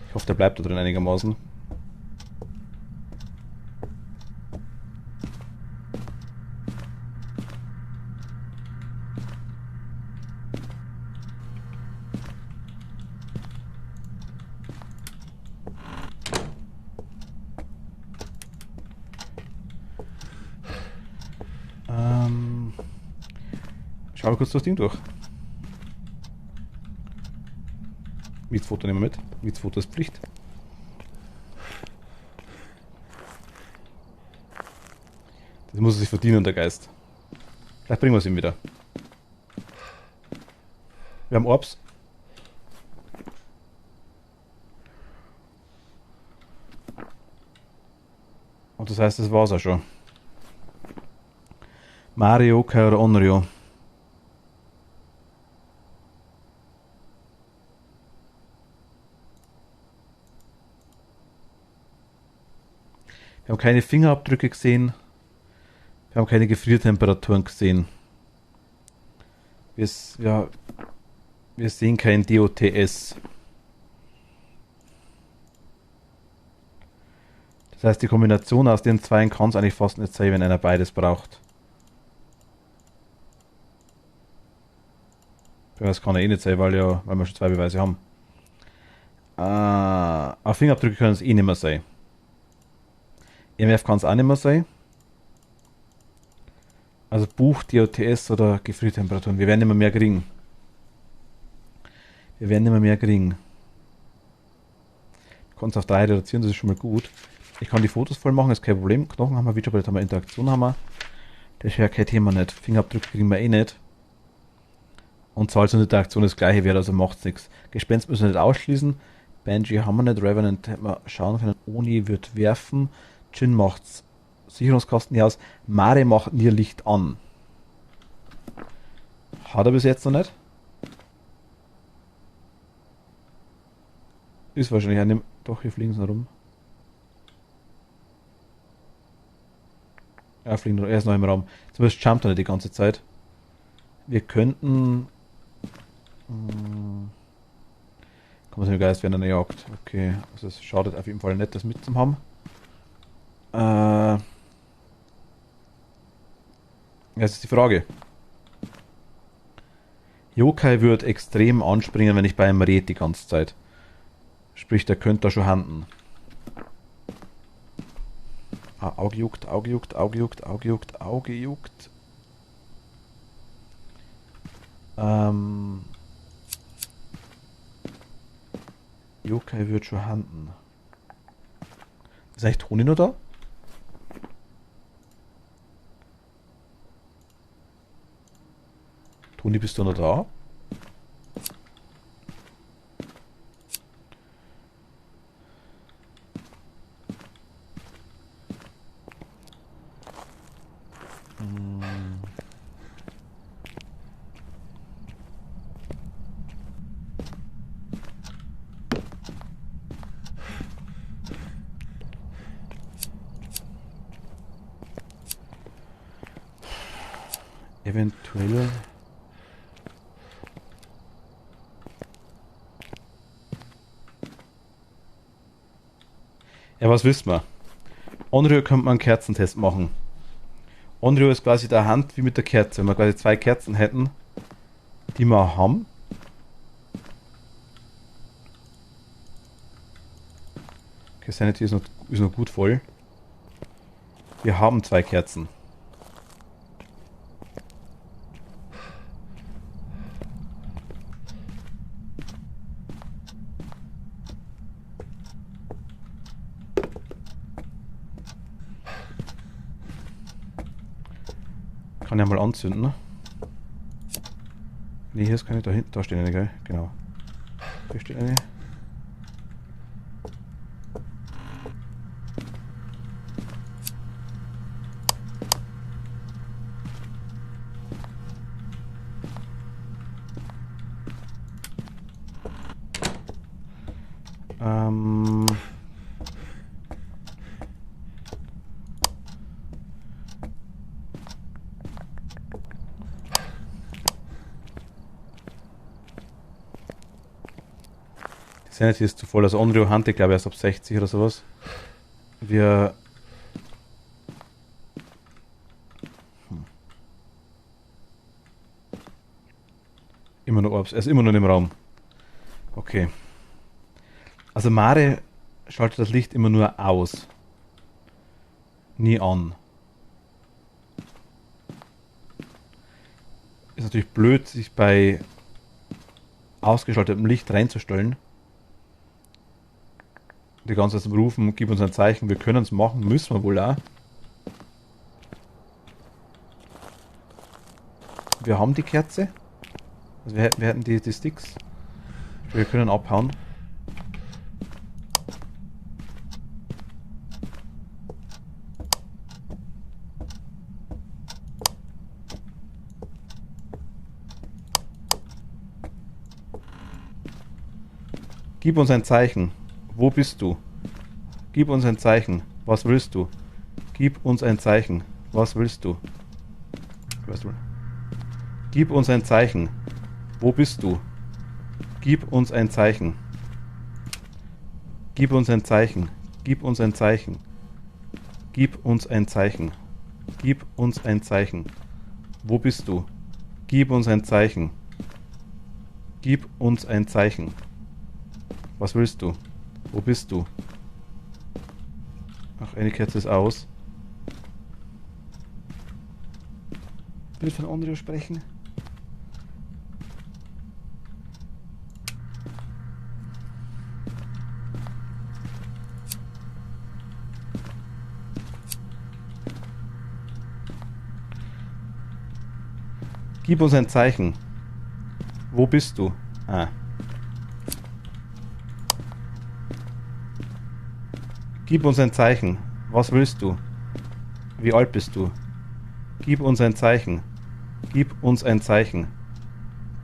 Ich hoffe, der bleibt da drin einigermaßen. Schau mal kurz das Ding durch. Mietsfoto nehmen wir mit. Mietsfoto ist Pflicht. Das muss er sich verdienen, der Geist. Vielleicht bringen wir es ihm wieder. Wir haben Orbs. Und das heißt, das war's auch schon. Mario oder Onryo. Wir haben keine Fingerabdrücke gesehen. Wir haben keine Gefriertemperaturen gesehen. Wir sehen kein DOTS. Das heißt, die Kombination aus den zwei kann es eigentlich fast nicht sein, wenn einer beides braucht. Das kann ja eh nicht sein, weil wir schon 2 Beweise haben. Auf Fingerabdrücke können es eh nicht mehr sein. EMF kann es auch nicht mehr sein. Also Buch, DOTS oder Gefriertemperaturen. Wir werden nicht mehr kriegen. Wir werden nicht mehr kriegen. Ich kann es auf 3 reduzieren, das ist schon mal gut. Ich kann die Fotos voll machen, ist kein Problem. Knochen haben wir, Videobild haben wir, Interaktion haben wir. Das ist ja kein Thema nicht. Fingerabdrücke kriegen wir eh nicht. Und Salz und Interaktion das gleiche wäre, also macht's nichts. Gespenst müssen wir nicht ausschließen. Banshee haben wir nicht. Revenant hätten wir schauen können. Oni wird werfen. Jin macht's Sicherungskasten hier aus. Mare macht ihr Licht an. Hat er bis jetzt noch nicht. Ist wahrscheinlich auch nicht. Doch, hier fliegen sie noch rum. Ja, fliegen noch. Er ist noch im Raum. Zumindest jumpt er nicht die ganze Zeit. Wir könnten. Kann man sich im Geist werden, jagt. Okay, also es schadet auf jeden Fall nicht, das mitzuhaben. Jetzt ist die Frage. Yokai wird extrem anspringen, wenn ich bei ihm rede die ganze Zeit. Sprich, der könnte da schon handen. Auge juckt, Auge juckt, Auge juckt, Auge juckt, Auge juckt. Yokai wird schon handen. Ist eigentlich Toni noch da? Toni, bist du noch da? Eventuell. Ja, was wissen wir? Onryo könnte man einen Kerzentest machen. Onryo ist quasi der Hand wie mit der Kerze. Wenn wir quasi 2 Kerzen hätten, die wir haben. Okay, Sanity ist noch gut voll. Wir haben 2 Kerzen. Kann ja mal anzünden, ne? Ne, hier ist keine, da hinten, da steht eine, gell? Genau. Hier steht eine. Die Sanity ist zu voll. Also Onryo Hunter, glaube ich, erst ab 60 oder sowas. Wir... Immer nur Orbs. Er ist immer noch im Raum. Okay. Also Mare schaltet das Licht immer nur aus. Nie an. Ist natürlich blöd, sich bei ausgeschaltetem Licht reinzustellen. Die ganze Zeit rufen, gib uns ein Zeichen, wir können es machen, müssen wir wohl auch. Wir haben die Kerze. Also wir hätten die Sticks. Wir können abhauen. Gib uns ein Zeichen. Wo bist du? Gib uns ein Zeichen. Was willst du? Gib uns ein Zeichen. Was willst du? Gib uns ein Zeichen. Wo bist du? Gib uns ein Zeichen. Gib uns ein Zeichen. Gib uns ein Zeichen. Gib uns ein Zeichen. Gib uns ein Zeichen. Wo bist du? Gib uns ein Zeichen. Gib uns ein Zeichen. Was willst du? Wo bist du? Ach, eine Kerze ist aus. Will ich von Onryo sprechen? Gib uns ein Zeichen. Wo bist du? Ah. Gib uns ein Zeichen. Was willst du? Wie alt bist du? Gib uns ein Zeichen. Gib uns ein Zeichen.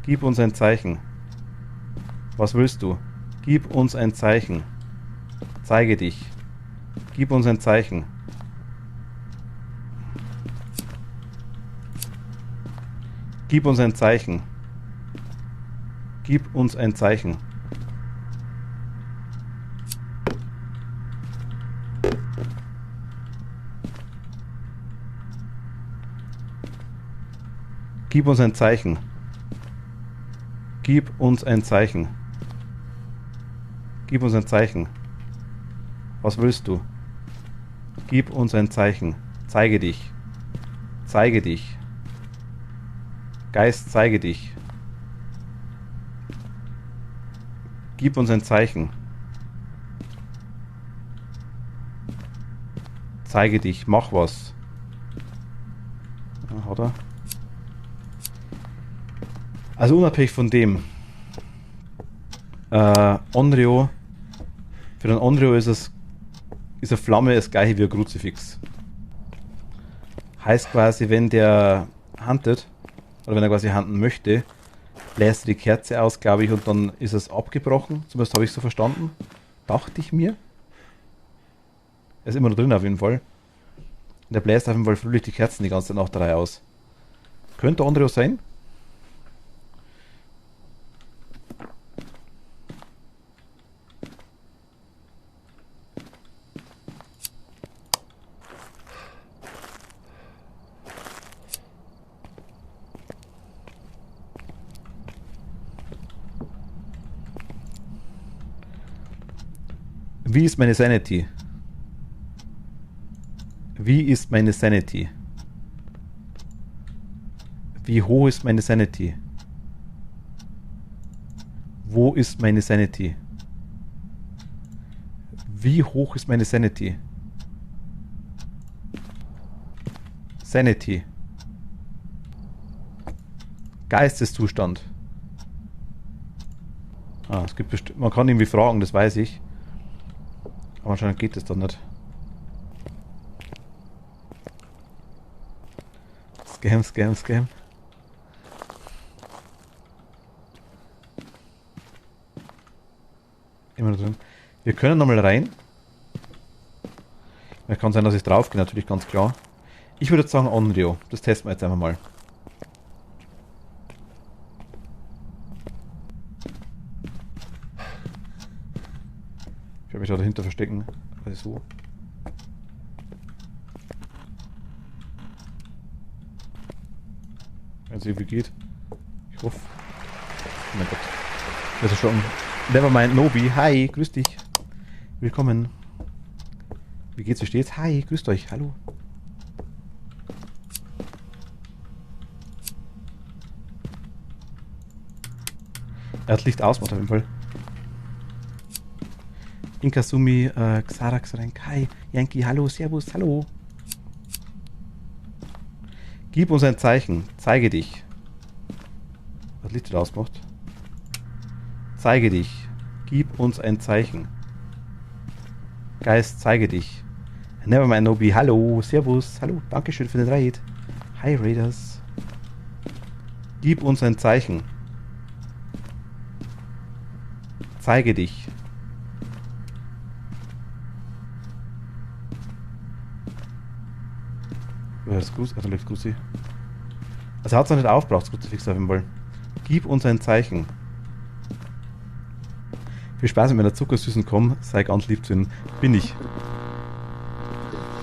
Gib uns ein Zeichen. Was willst du? Gib uns ein Zeichen. Zeige dich. Gib uns ein Zeichen. Gib uns ein Zeichen. Gib uns ein Zeichen. Gib uns ein Zeichen. Gib uns ein Zeichen. Gib uns ein Zeichen. Was willst du? Gib uns ein Zeichen. Zeige dich. Zeige dich. Geist, zeige dich. Gib uns ein Zeichen. Zeige dich. Mach was. Hat er? Also unabhängig von dem, Onryo, für den Onryo ist eine Flamme das gleiche wie ein Kruzifix. Heißt quasi, wenn der huntet, oder wenn er quasi hunten möchte, bläst er die Kerze aus, glaube ich, und dann ist es abgebrochen. Zumindest habe ich so verstanden. Dachte ich mir. Er ist immer noch drin auf jeden Fall. Und er bläst auf jeden Fall fröhlich die Kerzen die ganze Zeit nach der Reihe aus. Könnte Onryo sein? Wie ist meine Sanity? Wie ist meine Sanity? Wie hoch ist meine Sanity? Wo ist meine Sanity? Wie hoch ist meine Sanity? Sanity. Geisteszustand. Ah, es gibt bestimmt. Man kann irgendwie fragen, das weiß ich. Aber anscheinend geht das dann nicht. Scam, Scam, Scam. Immer noch drin. Wir können nochmal rein. Ja, kann sein, dass ich drauf gehe, natürlich, ganz klar. Ich würde jetzt sagen Onryo. Das testen wir jetzt einfach mal. Ich werde mich da dahinter verstecken. Also so. Wenn es irgendwie geht. Ich hoffe. Oh mein Gott. Das ist schon. Nevermind Nobi. Hi, grüß dich. Willkommen. Wie geht's, wie steht's? Hi, grüßt euch. Hallo. Er hat Licht ausgemacht auf jeden Fall. Inkasumi, Xarax, Kai, Yankee, hallo, servus, hallo. Gib uns ein Zeichen, zeige dich. Was Licht wieder ausgemacht? Zeige dich, gib uns ein Zeichen. Geist, zeige dich. Nevermind Nobi, hallo, servus, hallo, dankeschön für den Raid. Hi Raiders. Gib uns ein Zeichen. Zeige dich. Das Gruß, also läuft Grußi. Also er hat es noch nicht aufgebraucht, das Kruzifix auf jeden Fall. Gib uns ein Zeichen. Viel Spaß mit meiner zuckersüßen Komm, sei ganz lieb zu ihnen. Bin ich.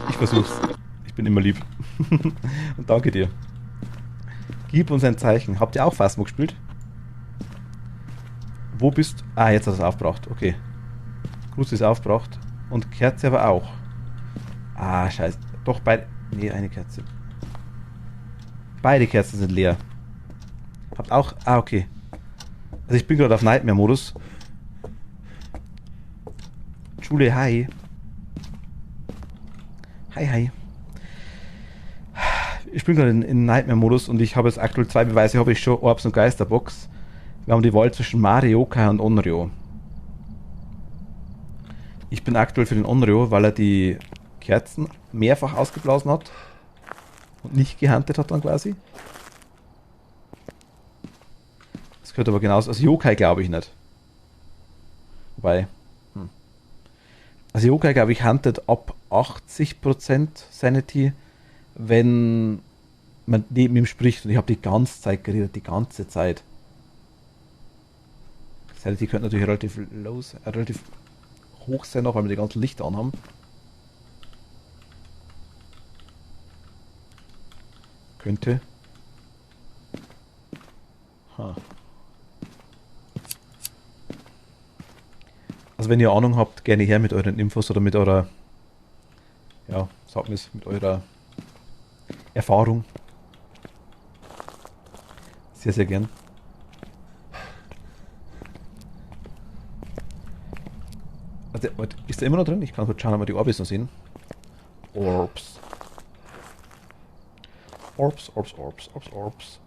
Ich versuch's. Ich bin immer lieb. Und danke dir. Gib uns ein Zeichen. Habt ihr auch Phasmo gespielt? Wo bist du? Ah, jetzt hat es aufgebraucht. Okay. Gruß ist aufgebraucht. Und Kerze aber auch. Ah, scheiße. Doch, beide. Nee, eine Kerze. Beide Kerzen sind leer. Habt auch. Ah, okay. Also ich bin gerade auf Nightmare-Modus. Schule, hi. Hi, hi. Ich bin gerade in Nightmare-Modus und ich habe jetzt aktuell 2 Beweise, habe ich schon, Orbs und Geisterbox. Wir haben die Wahl zwischen Mario, Kai und Onryo. Ich bin aktuell für den Onryo, weil er die Kerzen mehrfach ausgeblasen hat und nicht gehuntet hat dann quasi. Das gehört aber genauso. Also Yokai glaube ich nicht. Wobei. Also Yokai glaube ich huntet ab 80% Sanity, wenn man neben ihm spricht, und ich habe die ganze Zeit geredet, die ganze Zeit. Sanity könnte natürlich relativ hoch sein, auch weil wir die ganzen Lichter anhaben. Könnte. Also wenn ihr Ahnung habt, gerne her mit euren Infos oder mit eurer, ja, sagt mir es, mit eurer Erfahrung. Sehr, sehr gern. Also, ist er immer noch drin? Ich kann kurz schauen, ob wir die Orbis noch sehen. Orbs. Orbs, Orbs, Orbs, Orbs, Orbs.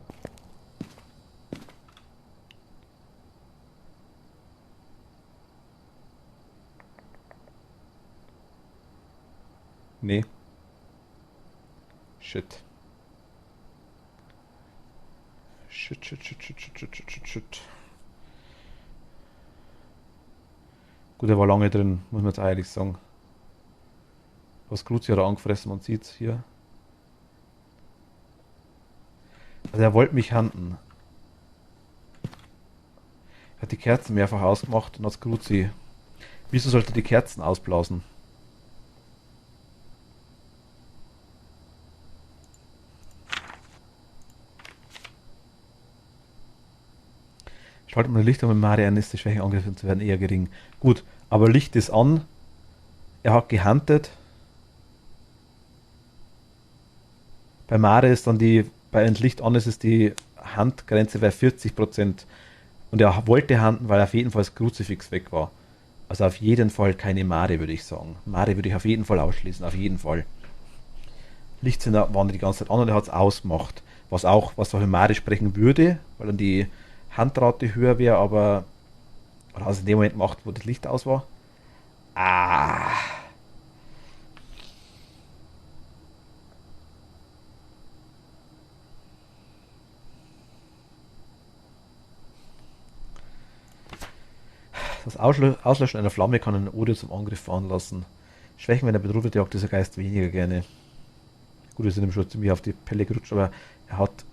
Nee. Shit. Shit, shit, shit, shit, shit, shit, shit, shit, shit. Gut, er war lange drin, muss man jetzt ehrlich sagen. Was Gruzi hat er angefressen, man sieht's hier. Also er wollte mich hunten. Er hat die Kerzen mehrfach ausgemacht und hat Gruzi. Wieso sollte er die Kerzen ausblasen? Schaltet man Licht an, mit Marian ist die Schwäche angegriffen zu werden eher gering. Gut, aber Licht ist an. Er hat gehuntet. Bei Mare ist dann die, bei Licht an ist es die Handgrenze bei 40%. Und er wollte hunten, weil auf jeden Fall das Kruzifix weg war. Also auf jeden Fall keine Mare, würde ich sagen. Mare würde ich auf jeden Fall ausschließen, auf jeden Fall. Licht waren die ganze Zeit an und er hat es ausgemacht. Was auch in Mari sprechen würde, weil dann die Handrate höher wäre, aber oder hat es in dem Moment gemacht, wo das Licht aus war. Ah. Das Auslöschen einer Flamme kann einen Odio zum Angriff veranlassen. Schwächen, wenn er bedroht wird, jagt dieser Geist weniger gerne. Gut, wir sind ihm schon ziemlich auf die Pelle gerutscht, aber er hat...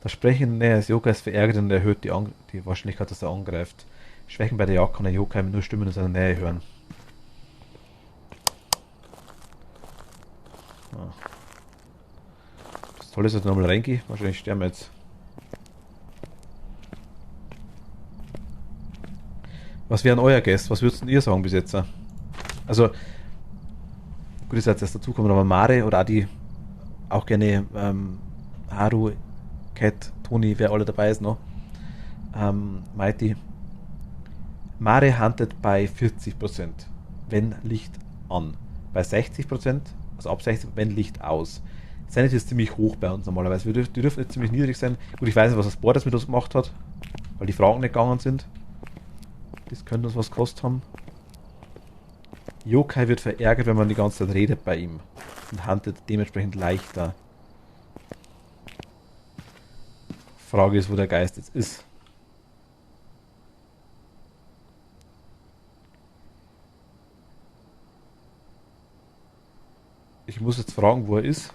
Das Sprechen in der Nähe des Yokai ist verärgert und erhöht die Wahrscheinlichkeit, dass er angreift. Schwächen bei der Jagd kann der Yokai nur Stimmen in seiner Nähe hören. Ah. Das Tolle ist, dass ich nochmal reingehe. Wahrscheinlich sterben wir jetzt. Was wäre euer Guest? Was würdet ihr sagen bis jetzt? Also, gut, ist jetzt erst dazukommen, aber Mare oder auch gerne Haru, Cat, Toni, wer alle dabei ist noch. Mighty. Mare huntet bei 40%, wenn Licht an. Bei 60%, also ab 60%, wenn Licht aus. Sanity ist ziemlich hoch bei uns normalerweise. Die dürfen jetzt ziemlich niedrig sein. Gut, ich weiß nicht, was das Board mit uns gemacht hat, weil die Fragen nicht gegangen sind. Das könnte uns was gekostet haben. Yokai wird verärgert, wenn man die ganze Zeit redet bei ihm. Und huntet dementsprechend leichter. Frage ist, wo der Geist jetzt ist. Ich muss jetzt fragen, wo er ist.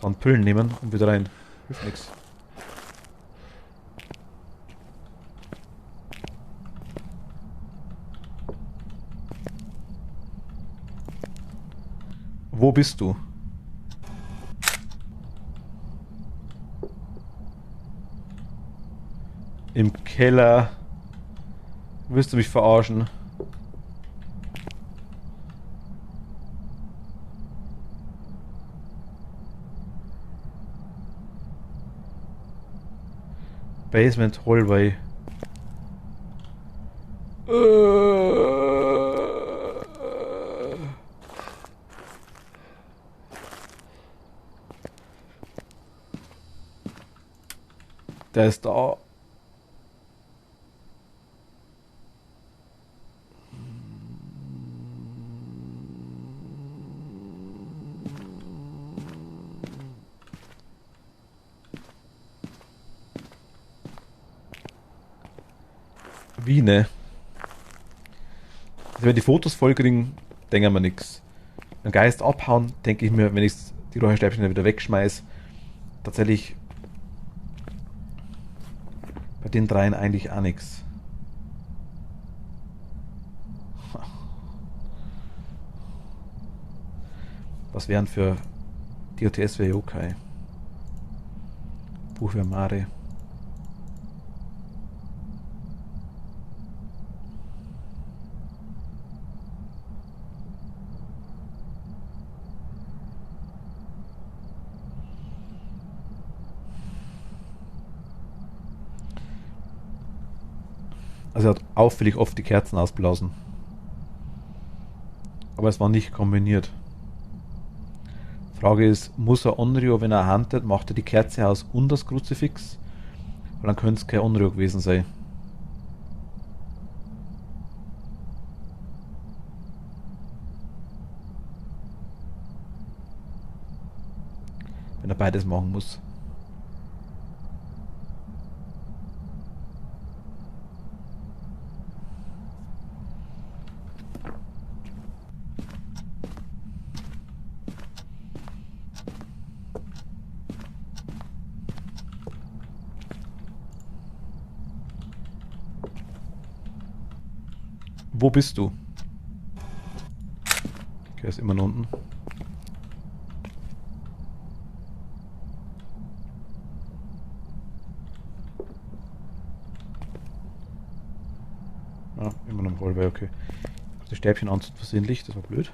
Dann Pillen nehmen und wieder rein. Hilft nichts. Wo bist du? Im Keller. Willst du mich verarschen? Basement Hallway. Der ist da. Wie, ne? Also wenn die Fotos vollkriegen, denken wir nichts. Ein Geist abhauen, denke ich mir, wenn ich die Räucherstäbchen wieder wegschmeiß, tatsächlich bei den dreien eigentlich auch nichts. Was wären für DOTS wäre Yokai. Buch für Mare. Also er hat auffällig oft die Kerzen ausblasen. Aber es war nicht kombiniert. Frage ist, muss er Onryo, wenn er huntet, macht er die Kerze aus und das Kruzifix? Weil dann könnte es kein Onryo gewesen sein. Wenn er beides machen muss. Wo bist du? Okay, er ist immer noch unten. Ah, immer noch im Hallway, okay. Das Stäbchen anzünden versehentlich, das war blöd.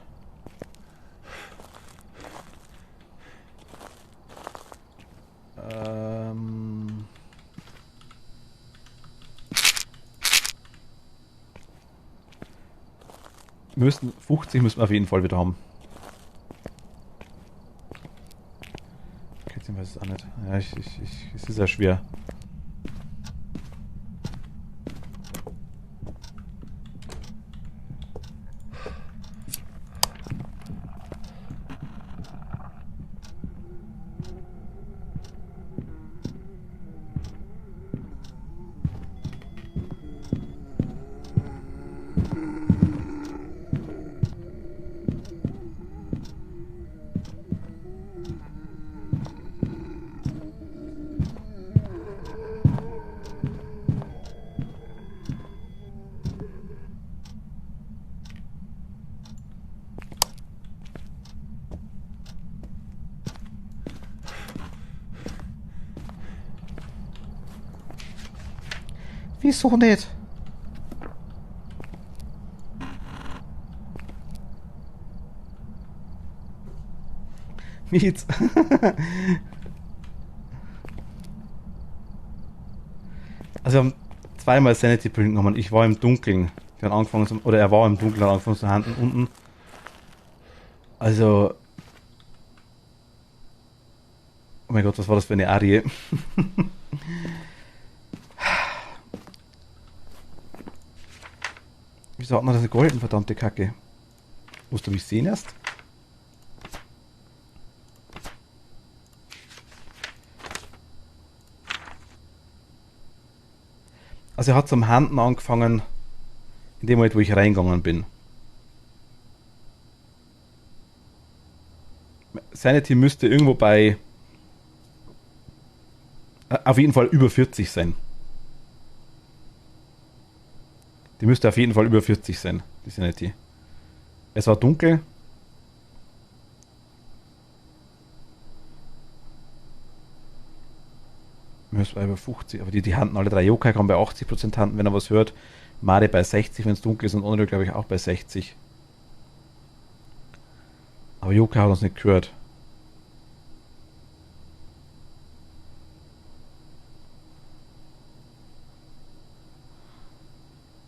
50 müssen wir auf jeden Fall wieder haben. Ich weiß es auch nicht. Ja, es ist ja schwer. Wieso nicht? Mietz. Also wir haben zweimal Sanity Point genommen. Ich war im Dunkeln. Die haben angefangen zu, oder er war im Dunkeln, hat angefangen zu handeln unten. Also. Oh mein Gott, was war das für eine Arie? Wieso hat man das gehalten, verdammte Kacke? Musst du mich sehen erst? Also er hat zum Handen angefangen, in dem Moment, wo ich reingegangen bin. Sanity müsste irgendwo bei auf jeden Fall über 40 sein. Die müsste auf jeden Fall über 40 sein, die Sanity. Es war dunkel. Müsste bei über 50, aber die Handen, alle drei Yokai kann bei 80% Handen, wenn er was hört. Mare bei 60, wenn es dunkel ist, und Onryo glaube ich auch bei 60. Aber Yokai hat uns nicht gehört.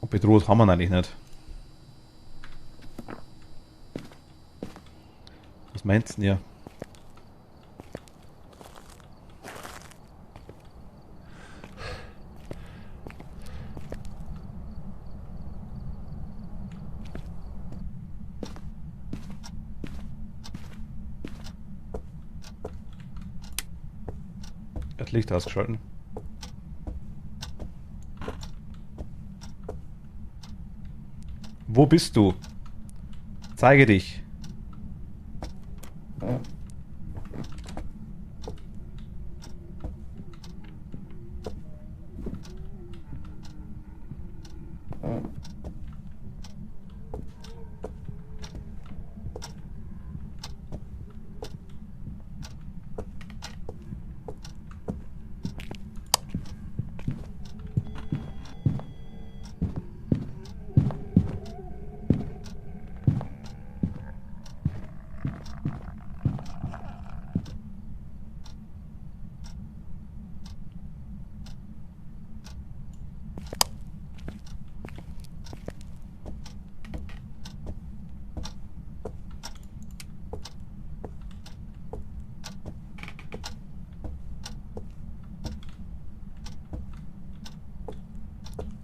Und bedroht haben wir ihn eigentlich nicht. Was meinst du denn ihr? Das Licht ausgeschalten. Wo bist du? Zeige dich.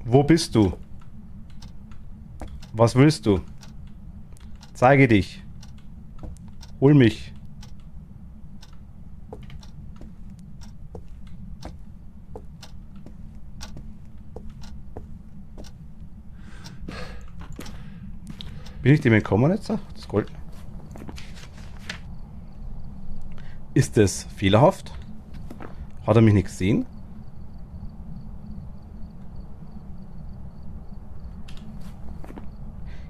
Wo bist du? Was willst du? Zeige dich. Hol mich. Bin ich dem entkommen jetzt? Das Gold. Ist es fehlerhaft? Hat er mich nicht gesehen?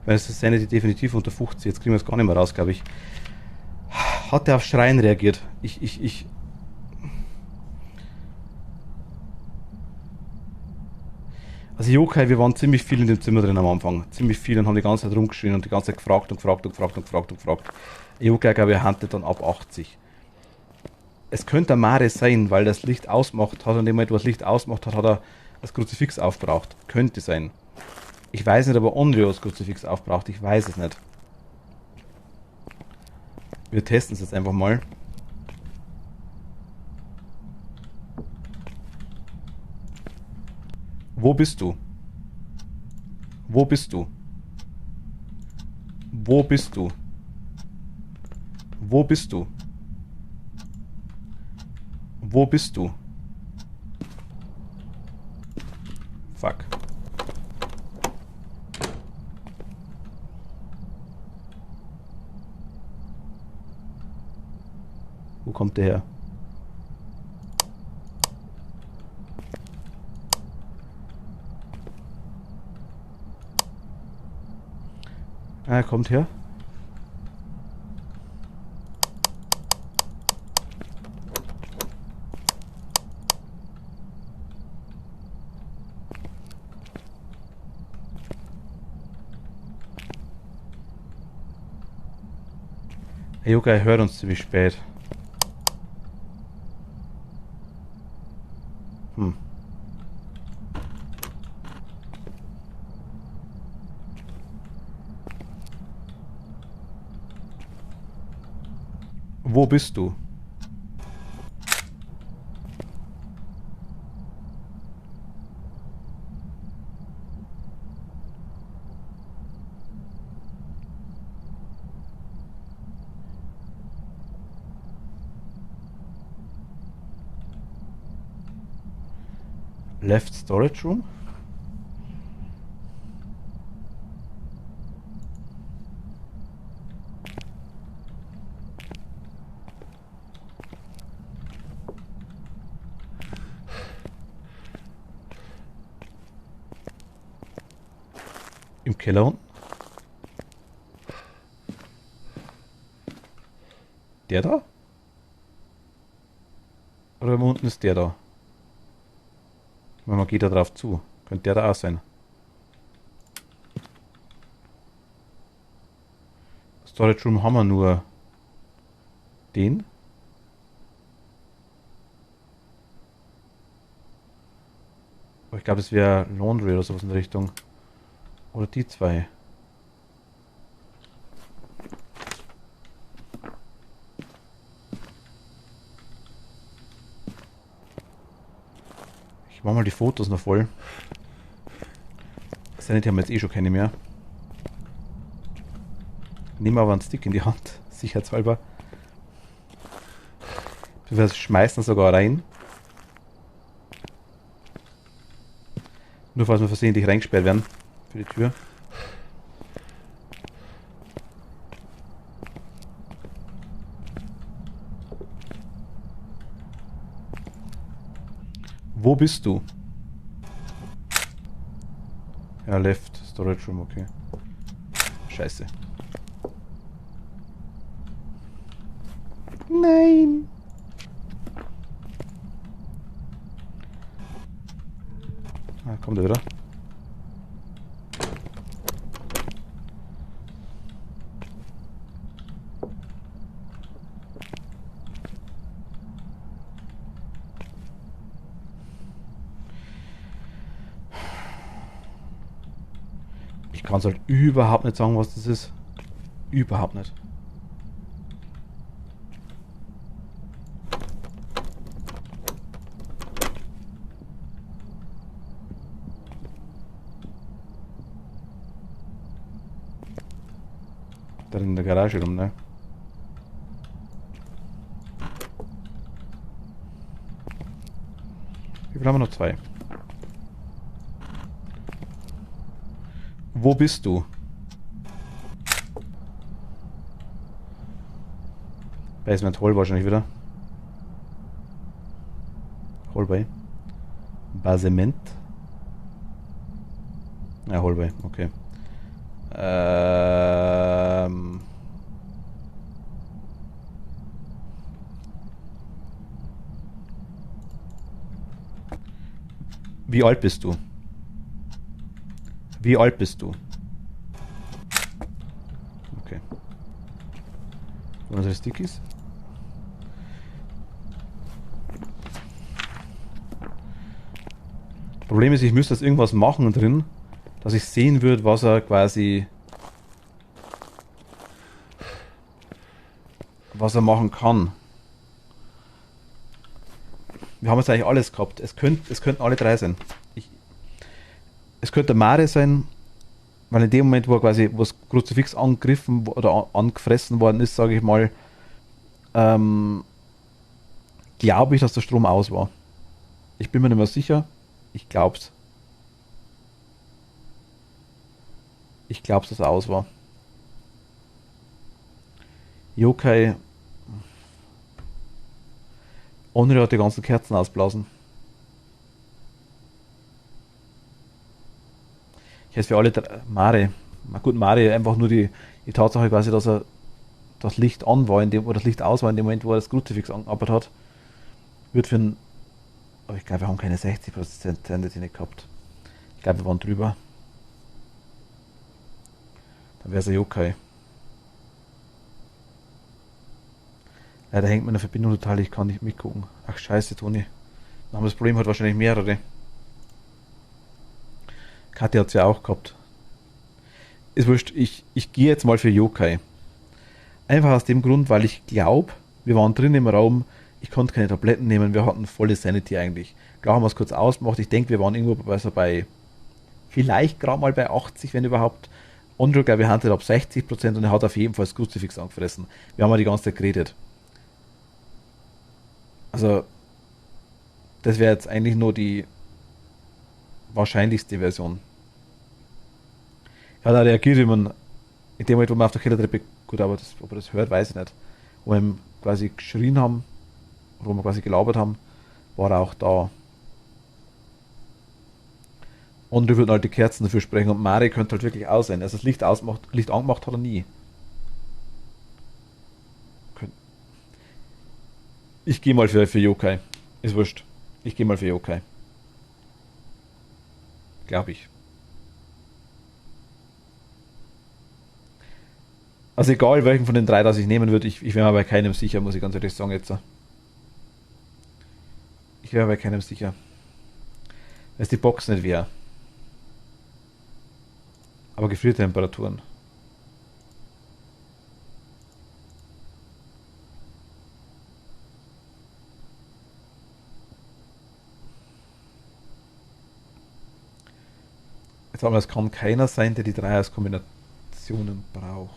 Weil es ist Sanity definitiv unter 50. Jetzt kriegen wir es gar nicht mehr raus, glaube ich. Hat er auf Schreien reagiert? Also Yokai, wir waren ziemlich viel in dem Zimmer drin am Anfang. Ziemlich viel und haben die ganze Zeit rumgeschrien und die ganze Zeit gefragt und gefragt und gefragt und gefragt und gefragt. Yokai, glaube ich, er handelt dann ab 80. Es könnte Mare sein, weil das Licht ausmacht hat und in dem Moment, wo das Licht ausmacht hat, hat er das Kruzifix aufgebraucht. Könnte sein. Ich weiß nicht, ob er Onryo das Kruzifix aufbraucht. Ich weiß es nicht. Wir testen es jetzt einfach mal. Wo bist du? Wo bist du? Wo bist du? Wo bist du? Wo bist du? Fuck. Wo kommt der her? Er kommt her. Hey, Yoga, er hört uns ziemlich spät. Wo bist du? Left Storage Room? Im Keller unten? Der da? Oder unten ist der da? Man geht da drauf zu. Könnte der da auch sein. Storage Room haben wir nur den. Aber ich glaube, es wäre Laundry oder sowas in der Richtung. Oder die zwei. Ich mache mal die Fotos noch voll. Sanity haben wir jetzt eh schon keine mehr. Nehmen aber einen Stick in die Hand, sicherheitshalber. Wir schmeißen sogar rein. Nur falls wir versehentlich reingesperrt werden für die Tür. Wo bist du? Ja, Left Storage Room, okay. Scheiße. Nein! Ah, kommt er wieder? Ich kann es halt überhaupt nicht sagen, was das ist. Überhaupt nicht. Da in der Garage rum, ne? Wie viel haben wir noch? 2. Wo bist du? Basement Hall wahrscheinlich wieder. Hallway. Basement. Ja, Hallway, okay. Wie alt bist du? Wie alt bist du? Okay. Unsere Stickies. Problem ist, ich müsste jetzt irgendwas machen drin, dass ich sehen würde, was er quasi, was er machen kann. Wir haben jetzt eigentlich alles gehabt. Es könnten alle drei sein. Es könnte Mare sein, weil in dem Moment, wo er quasi, wo das Kruzifix angegriffen oder angefressen worden ist, sage ich mal, glaube ich, dass der Strom aus war. Ich bin mir nicht mehr sicher. Ich glaub's. Ich glaub's, dass er aus war. Yokai. Onryo hat die ganzen Kerzen ausblasen. Ich hätte für alle drei, Mare. Na gut, Mare einfach nur die Tatsache quasi, dass er das Licht an war, oder das Licht aus war in dem Moment, wo er das Kruzifix angearbeitet hat, wird für ein. Aber ich glaube, wir haben keine 60% Sanity nicht gehabt. Ich glaube, wir waren drüber. Dann wäre es ein Yokai. Leider hängt meine Verbindung total, ich kann nicht mitgucken. Ach scheiße, Toni. Dann haben wir das Problem, hat wahrscheinlich mehrere. Kathi hat es ja auch gehabt. Ist wurscht, ich gehe jetzt mal für Yokai. Einfach aus dem Grund, weil ich glaube, wir waren drin im Raum, ich konnte keine Tabletten nehmen, wir hatten volle Sanity eigentlich. Klar haben wir es kurz ausgemacht, ich denke, wir waren irgendwo bei vielleicht gerade mal bei 80, wenn überhaupt. Onryo, glaube ich, handelt ab 60% und er hat auf jeden Fall das Kruzifix angefressen. Wir haben ja die ganze Zeit geredet. Also, das wäre jetzt eigentlich nur die wahrscheinlichste Version. Ja, da reagiert jemand in dem Moment, wo wir auf der Kellertreppe, gut, aber ob er das hört, weiß ich nicht. Wo wir quasi geschrien haben, wo wir quasi gelabert haben, war er auch da. Onryo wird halt die Kerzen dafür sprechen und Mari könnte halt wirklich aus sein. Also das Licht angemacht hat er nie. Ich gehe mal für Yokai. Ist wurscht. Ich gehe mal für Yokai. Glaube ich. Also egal, welchen von den drei das ich nehmen würde, ich wäre mir bei keinem sicher, muss ich ganz ehrlich sagen jetzt. Ich wäre bei keinem sicher. Weil es die Box nicht wäre. Aber Gefriertemperaturen. Jetzt haben wir, es kann keiner sein, der die Dreierskombinationen braucht.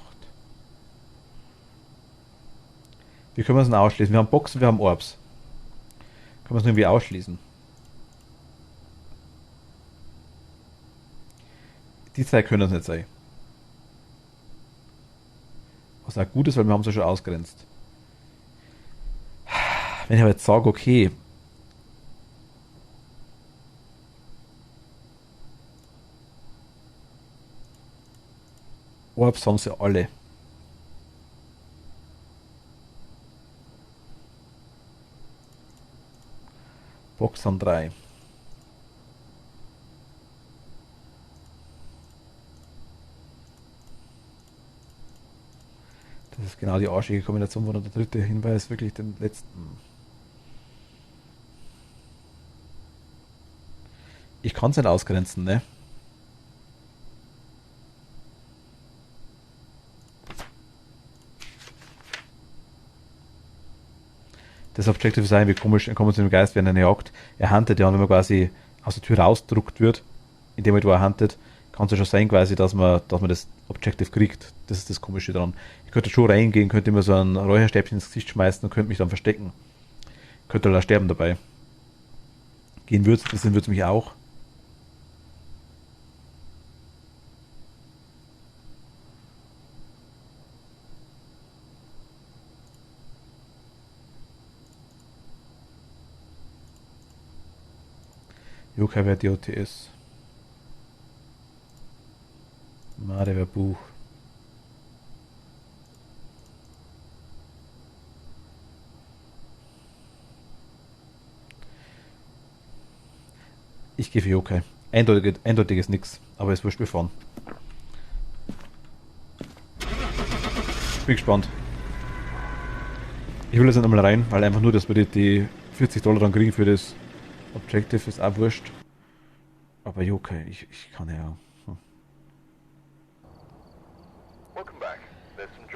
Wie können wir es denn ausschließen? Wir haben Boxen, wir haben Orbs. Können wir es irgendwie ausschließen? Die zwei können es nicht sein. Was auch gut ist, weil wir haben es ja schon ausgrenzt. Wenn ich aber jetzt sage, okay, Orbs haben sie alle. Box haben 3. Das ist genau die arschige Kombination, wo der dritte Hinweis wirklich den letzten. Ich kann es nicht ausgrenzen, ne? Das Objective ist irgendwie komisch, dann kommen wir zu dem Geist während einer Jagd. Er huntet ja, und wenn man quasi aus der Tür rausdruckt wird, in dem Moment, wo er huntet, kann es ja schon sein, quasi, dass man das Objective kriegt. Das ist das Komische daran. Ich könnte schon reingehen, könnte immer so ein Räucherstäbchen ins Gesicht schmeißen und könnte mich dann verstecken. Könnte da sterben dabei. Gehen würde es mich auch. Yokai wäre DOTS. Mare wäre Buch. Ich gehe für Yokai. Eindeutig ist nix, aber es wurscht, wir fahren. Bin gespannt. Ich will jetzt nicht einmal rein, weil einfach nur, dass wir die $40 dann kriegen für das Objective ist auch wurscht. Aber Yokai, ich kann ja.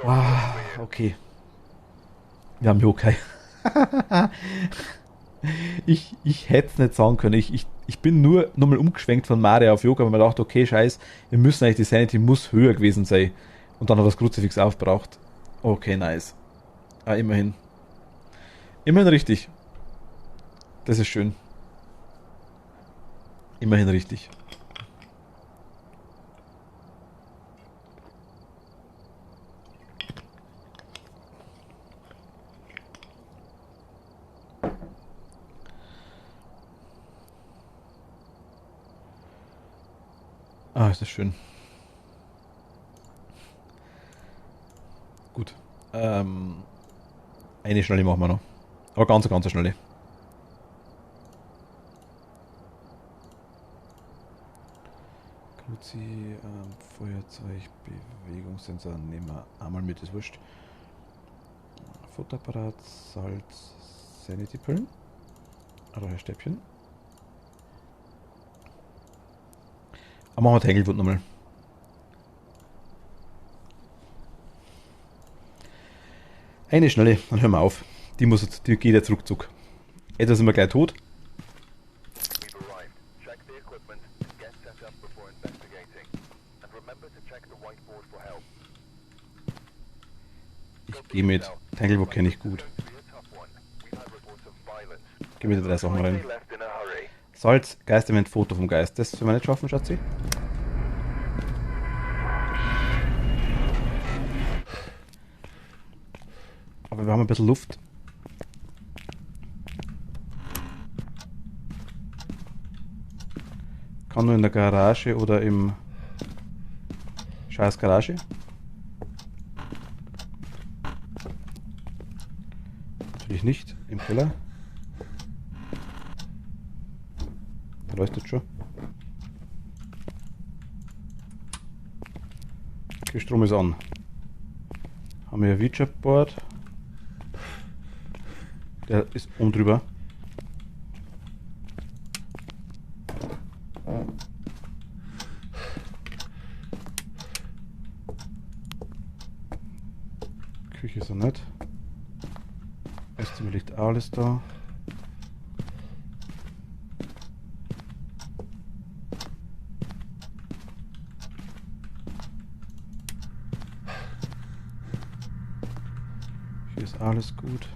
Ah, okay. Wir haben Yokai. Ich hätte es nicht sagen können. Ich bin nur nochmal umgeschwenkt von Mario auf Yoga, weil man dachte, okay, scheiß, wir müssen eigentlich, die Sanity muss höher gewesen sein. Und dann hat das Kruzifix aufgebraucht. Okay, nice. Ah, immerhin. Immerhin richtig. Das ist schön. Immerhin richtig. Ah, ist das schön. Gut. Eine Schnelle machen wir noch. Aber ganz, ganz schnelle. Kruzi, Feuerzeug, Bewegungssensor nehmen wir einmal mit, ist wurscht. Fotoapparat, Salz, Sanity-Pillen. Oder Stäbchen. Aber machen wir Tanglewood nochmal. Eine schnelle, dann hören wir auf. Die geht jetzt ruckzuck. Etwas sind wir gleich tot. We've arrived. Check the equipment, get set up before investigating. And remember to check the whiteboard for help. Ich gehe mit. Tanglewood kenne ich gut. It's going to be a tough one. We've had reports of violence. Geh mit der 3 Sachen rein. They left in a hurry. Salz, Geisterment, Foto vom Geist. Das werden wir nicht schaffen, Schatzi. Aber wir haben ein bisschen Luft. Kann nur in der Garage oder im scheiß Garage. Natürlich nicht. Im Keller. Da leuchtet schon. Okay, Strom ist an. Haben wir ein Ouija-Board. Der ist oben drüber. Küche ist er nicht. Esszimmer liegt alles da. Hier ist alles gut.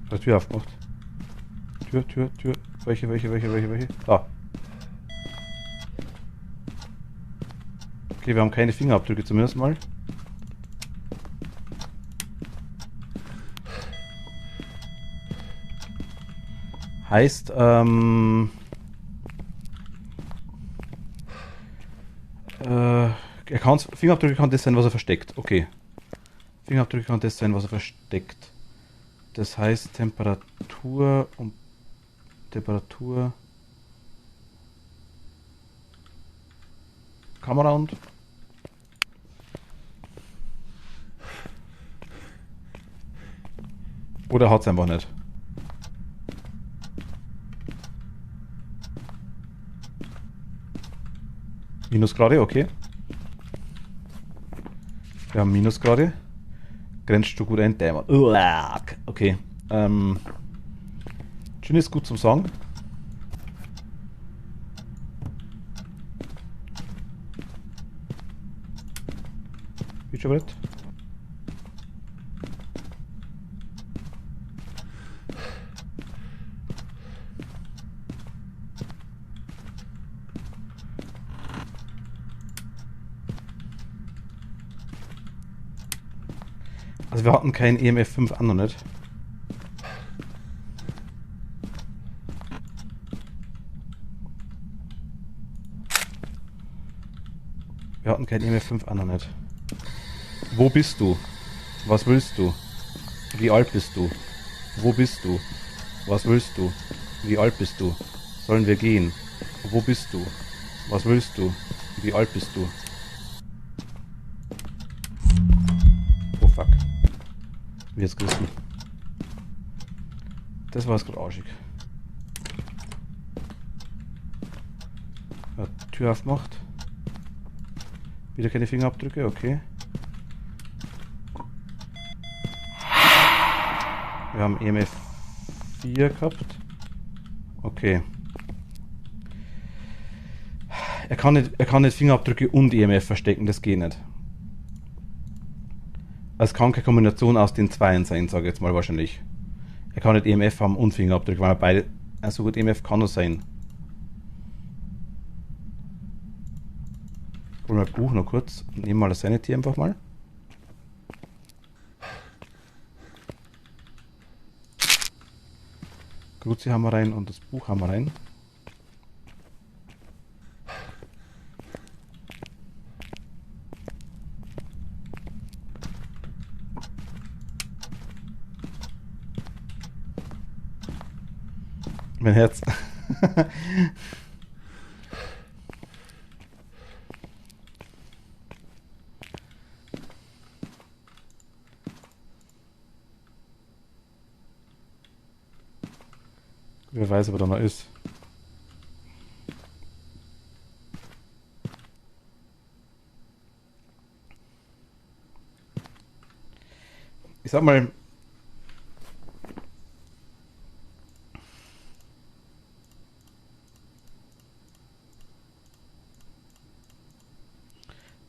Das Tür aufgemacht. Tür. Welche? Da. Okay, wir haben keine Fingerabdrücke zumindest mal. Heißt, Fingerabdrücke kann das sein, was er versteckt. Okay. Fingerabdrücke kann das sein, was er versteckt. Das heißt Temperatur und Temperatur. Kamera und. Oder hat es einfach nicht. Minusgrade, okay. Wir haben Minusgrade. Grenzt du gut ein, Dämon. Okay. Gin ist gut zum Sagen. Featurebrett. Also wir hatten kein EMF 5 an, noch nicht. Wir hatten kein EMF 5 an, noch nicht. Wo bist du? Was willst du? Wie alt bist du? Wo bist du? Was willst du? Wie alt bist du? Sollen wir gehen? Wo bist du? Was willst du? Wie alt bist du? Oh fuck. Wie jetzt gerissen. Das war jetzt gerade arschig. Ja, Tür aufmacht. Wieder keine Fingerabdrücke, okay. Wir haben EMF 4 gehabt. Okay. Er kann nicht Fingerabdrücke und EMF verstecken, das geht nicht. Es kann keine Kombination aus den zweien sein, sage ich jetzt mal wahrscheinlich. Er kann nicht EMF haben und Fingerabdrücke, weil er beide. Also gut, EMF kann er sein. Holen wir das Buch noch kurz und nehmen mal das Sanity einfach mal. Gruzi haben wir rein und das Buch haben wir rein. Mein Herz. Wer weiß, ob er da noch ist. Ich sag mal,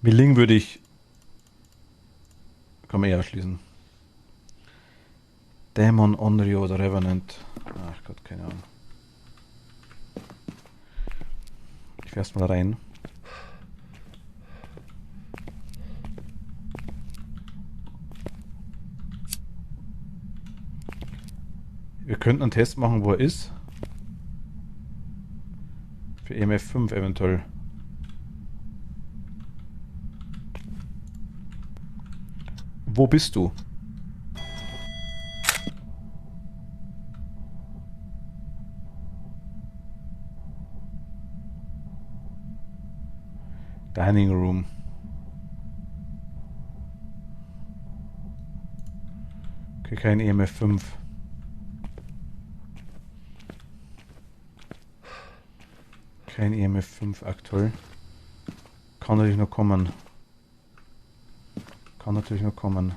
Milling würde ich. Kann man eher schließen. Dämon, Onryo oder Revenant. Ach Gott, keine Ahnung. Ich fähr's mal rein. Wir könnten einen Test machen, wo er ist. Für EMF 5 eventuell. Wo bist du? Dining Room. Okay, kein EMF 5. Kein EMF 5 aktuell. Kann natürlich noch kommen. Kann natürlich noch kommen.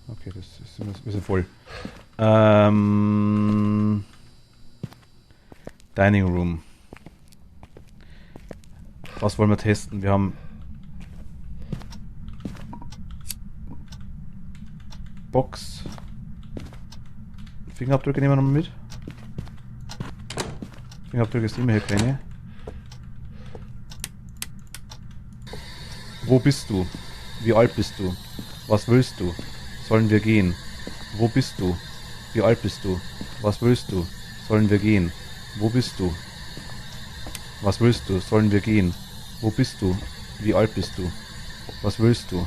Okay, das ist ein bisschen voll. Dining Room. Was wollen wir testen? Wir haben Box. Fingerabdrücke nehmen wir noch mit. Fingerabdrücke sind immer hier keine. Wo bist du? Wie alt bist du? Was willst du? Sollen wir gehen? Wo bist du? Wie alt bist du? Was willst du? Sollen wir gehen? Wo bist du? Was willst du? Sollen wir gehen? Wo bist du? Wie alt bist du? Was willst du?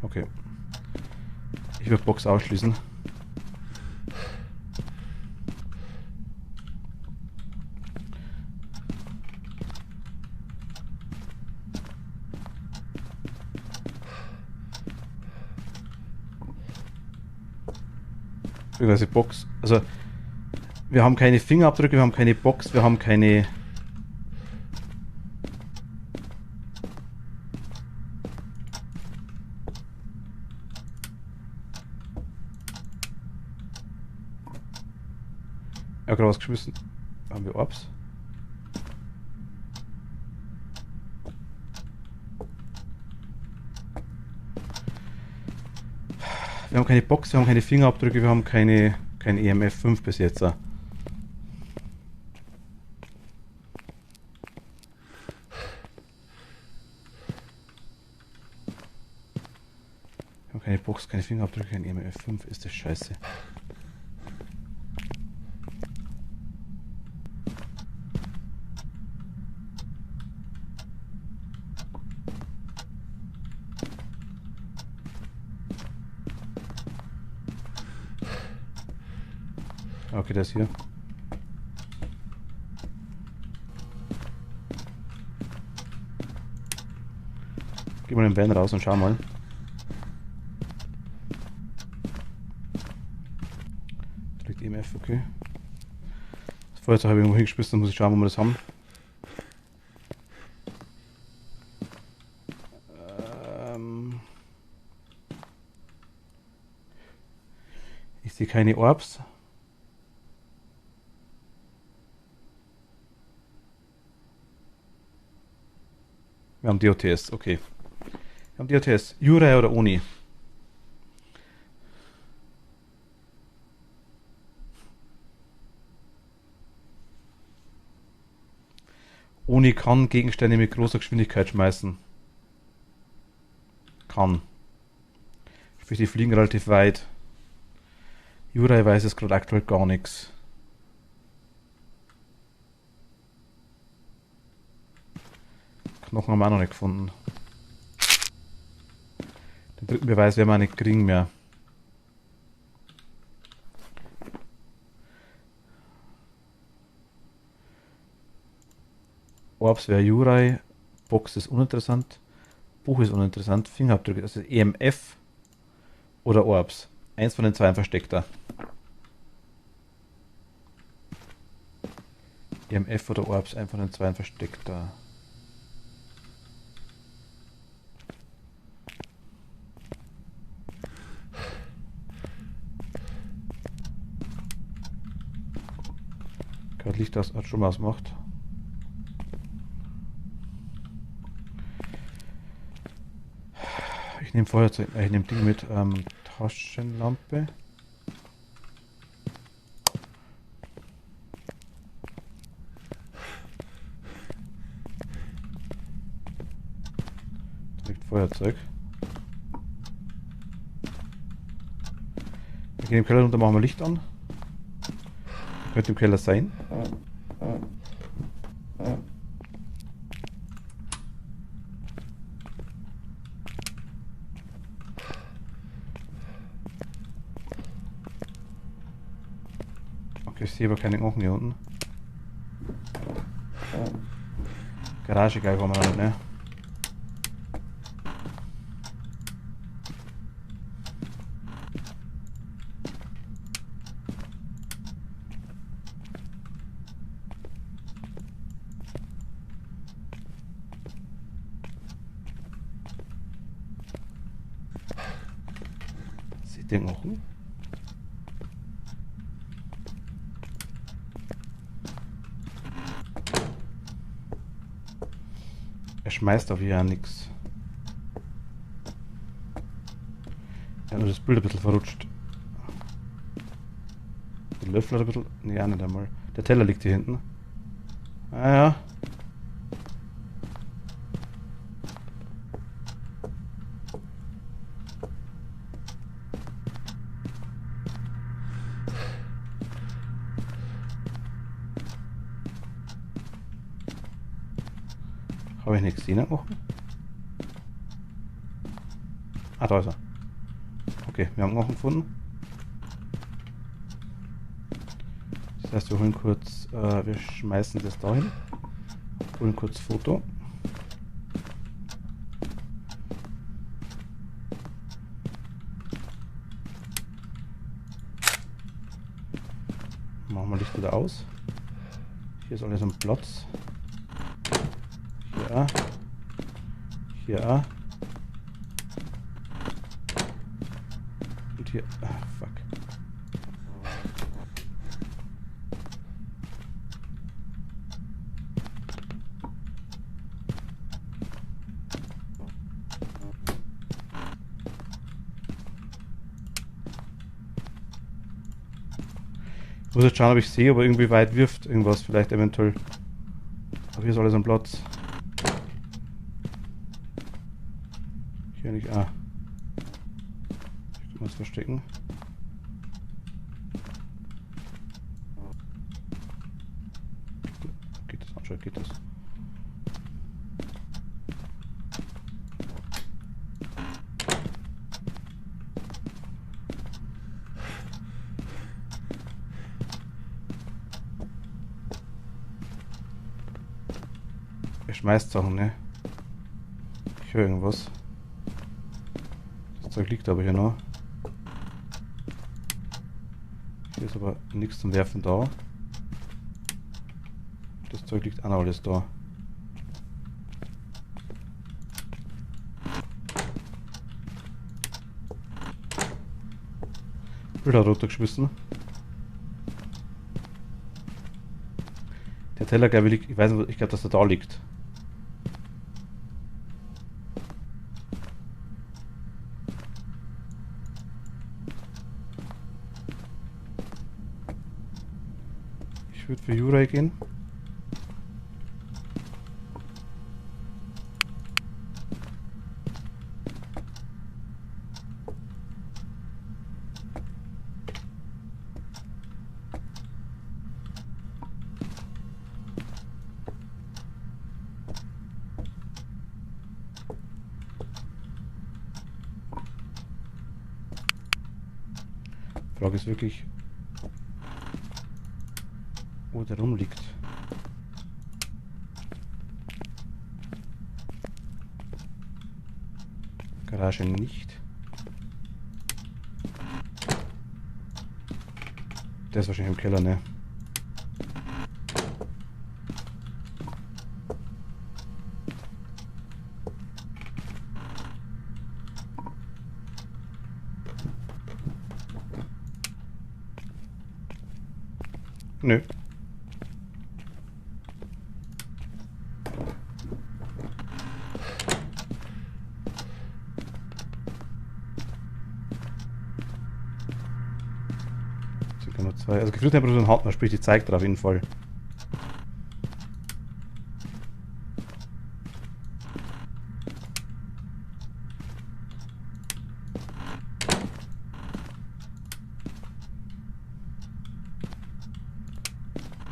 Okay. Ich würde Box ausschließen. Beziehungsweise Box. Also wir haben keine Fingerabdrücke, wir haben keine Box, wir haben keine. Ja, gerade was geschmissen. Haben wir Orbs? Wir haben keine Box, wir haben keine Fingerabdrücke, wir haben kein EMF 5 bis jetzt. Wir haben keine Box, keine Fingerabdrücke, kein EMF 5, ist das scheiße. Okay, das hier. Geh mal den Van raus und schau mal. Feuerzeug habe ich irgendwo hingeschmissen, dann muss ich schauen, wo wir das haben. Ich sehe keine Orbs. Wir haben DOTS, okay. Wir haben DOTS. Jurai oder Oni? Oni kann Gegenstände mit großer Geschwindigkeit schmeißen. Kann. Sprich, die fliegen relativ weit. Jurai weiß es gerade aktuell gar nichts. Knochen haben wir auch noch nicht gefunden. Den dritten Beweis werden wir nicht kriegen mehr. Orbs wäre Jurai. Box ist uninteressant. Buch ist uninteressant. Fingerabdrücke, also EMF oder Orbs. Eins von den zwei versteckt da. EMF oder Orbs, ein von den zwei versteckt da. Gerade Licht aus, hat schon was gemacht. Ich nehme Feuerzeug, ich nehme Ding mit, Taschenlampe. Da liegt Feuerzeug. Wir gehen im Keller runter, machen wir Licht an. Könnte im Keller sein. Okay, ich sehe aber keine Knochen hier unten. Garage geil kommen wir noch nicht, ne? Sieht den Knochen? Er schmeißt auf hier nichts. Er hat nur das Bild ein bisschen verrutscht. Der Löffel hat ein bisschen. Nee, auch nicht einmal. Der Teller liegt hier hinten. Ah ja. Habe ich nicht gesehen noch? Ah, da ist er. Okay, wir haben Knochen gefunden. Das heißt, wir holen kurz, wir schmeißen das da hin. Holen kurz Foto. Machen wir Licht wieder aus. Hier ist alles am Platz. Hier A. Hier A. Und hier. Ah, fuck. Ich muss jetzt schauen, ob ich sehe, ob er irgendwie weit wirft. Irgendwas vielleicht eventuell. Aber hier ist alles am Platz. Hier nicht. Ah. Ich muss verstecken. Geht das? Anscheinend geht das. Er schmeißt Sachen, ne? Ich höre irgendwas. Das Zeug liegt aber hier noch. Hier ist aber nichts zum Werfen da. Das Zeug liegt auch noch alles da. Wieder runtergeschmissen. Der Teller, glaube ich, liegt, ich weiß nicht, ich glaube, dass er da liegt. Ich würde für Jurei gehen. Die Frage ist wirklich, wo der rumliegt. Garage nicht. Der ist wahrscheinlich im Keller, ne? Nö. Circa nur zwei. Also Gefühlstemperatur hat man, sprich die zeigt er auf jeden Fall.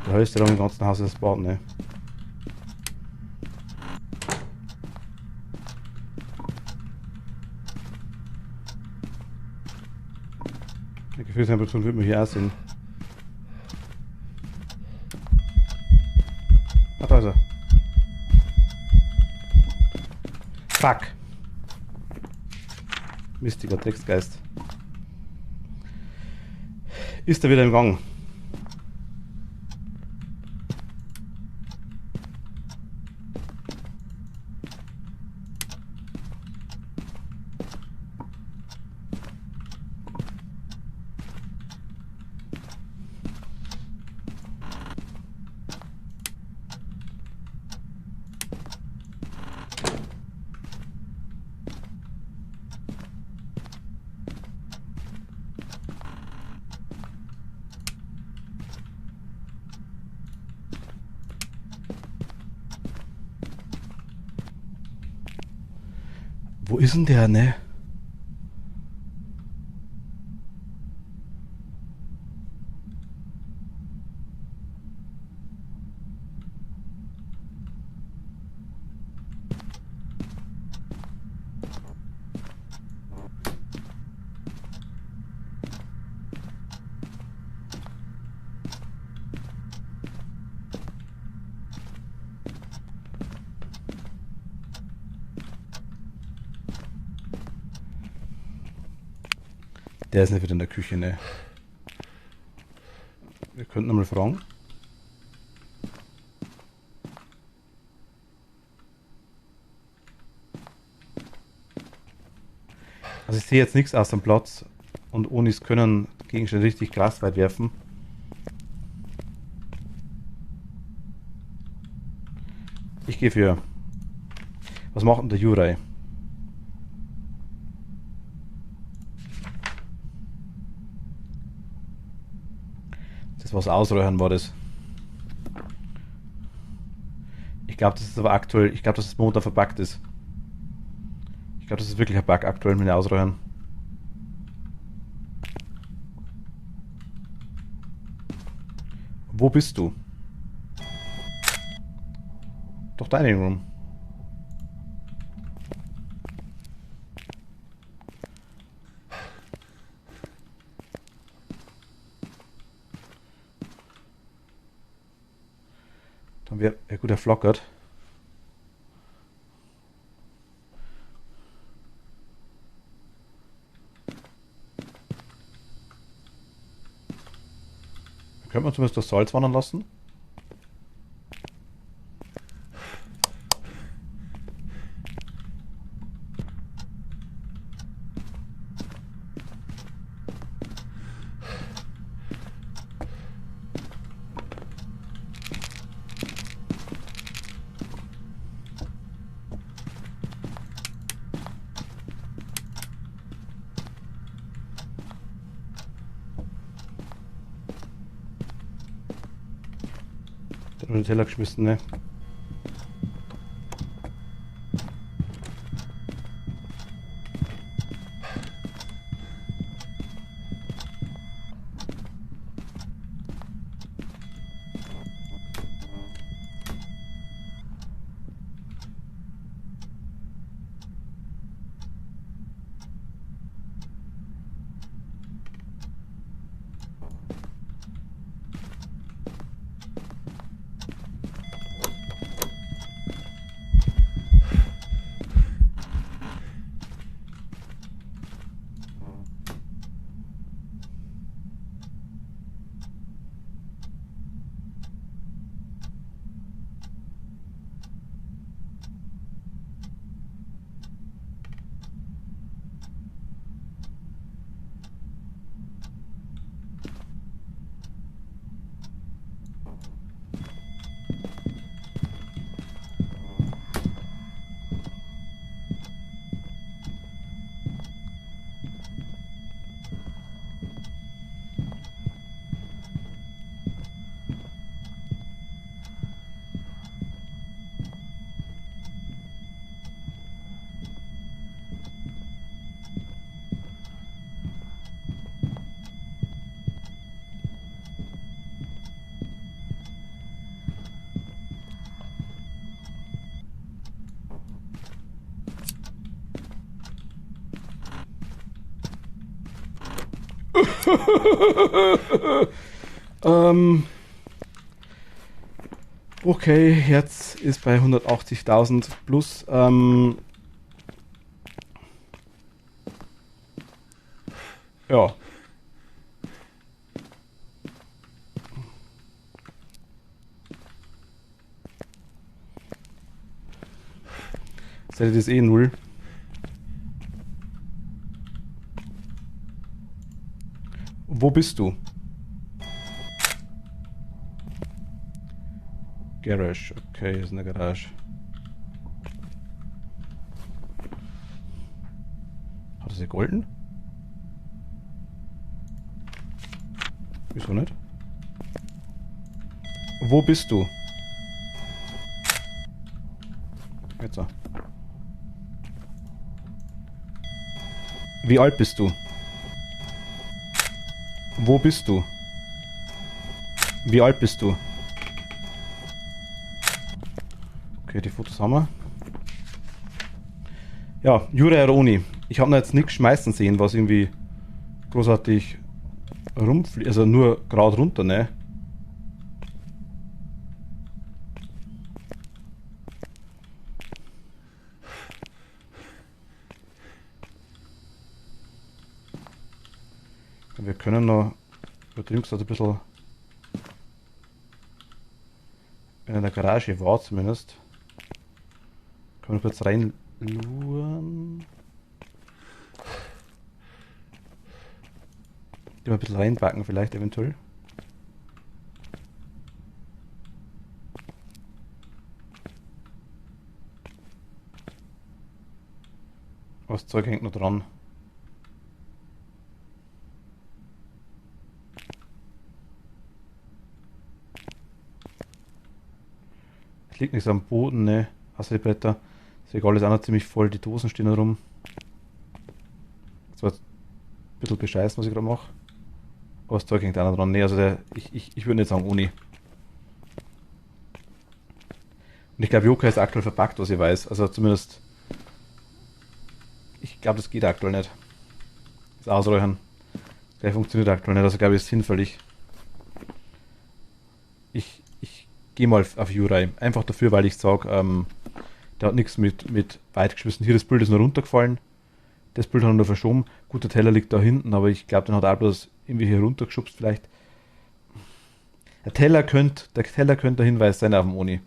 Der höchste Raum im ganzen Haus ist das Bad, ne? Die Gefühlstemperatur wird man hier auch sehen. Ah, da ist er. Fuck. Mistiger Drecksgeist. Ist er wieder im Gang? Wo ist denn der, ne? Der ist nicht wieder in der Küche, ne? Wir könnten mal fragen. Also ich sehe jetzt nichts aus dem Platz und Onis können Gegenstände richtig krass weit werfen. Ich gehe für... Was macht denn der Jurei? Das was ausräuchern war das. Ich glaube, das ist aber aktuell. Ich glaube, dass das Motor verpackt ist. Ich glaube, das ist wirklich ein Bug aktuell mit den Ausräuchern. Wo bist du? Doch Dining Room. Dann wäre ja gut, er flockert. Könnte man zumindest das Salz wandern lassen? Oder den Teller geschmissen, ne? Okay, Herz ist bei 180.000 plus. Ja. Seid ihr das eh null? Wo bist du? Garage. Okay, ist eine Garage. Hat er sie golden? Wieso nicht? Wo bist du? Jetzt so. Wie alt bist du? Wo bist du? Wie alt bist du? Okay, die Fotos haben wir. Ja, Jura oder Uni. Ich habe noch jetzt nichts schmeißen sehen, was irgendwie großartig rumfliegt. Also nur gerade runter, ne? Wir können noch übertrieben gesagt ein bisschen in der Garage war zumindest. Können wir kurz reinluren. Die mal ein bisschen reinbacken vielleicht eventuell. Aber das Zeug hängt noch dran. Es liegt nichts am Boden, ne? Hast du die Bretter? Das Regal ist auch noch ziemlich voll, die Dosen stehen da rum. Das war jetzt ein bisschen bescheißen, was ich gerade mache. Aber das Zeug hängt auch noch dran. Ne, also ich würde nicht sagen Uni. Und ich glaube, Yoka ist aktuell verpackt, was ich weiß. Also zumindest. Ich glaube, das geht aktuell nicht. Das Ausräuchern. Das funktioniert aktuell nicht. Also glaube ich, ist hinfällig. Ich gehe mal auf Jurai. Einfach dafür, weil ich sage, der hat nichts mit weit geschmissen. Hier das Bild ist nur runtergefallen. Das Bild hat er nur verschoben. Gut, der Teller liegt da hinten, aber ich glaube, den hat er bloß irgendwie hier runtergeschubst vielleicht. Der Teller könnte der Hinweis sein auf dem Uni.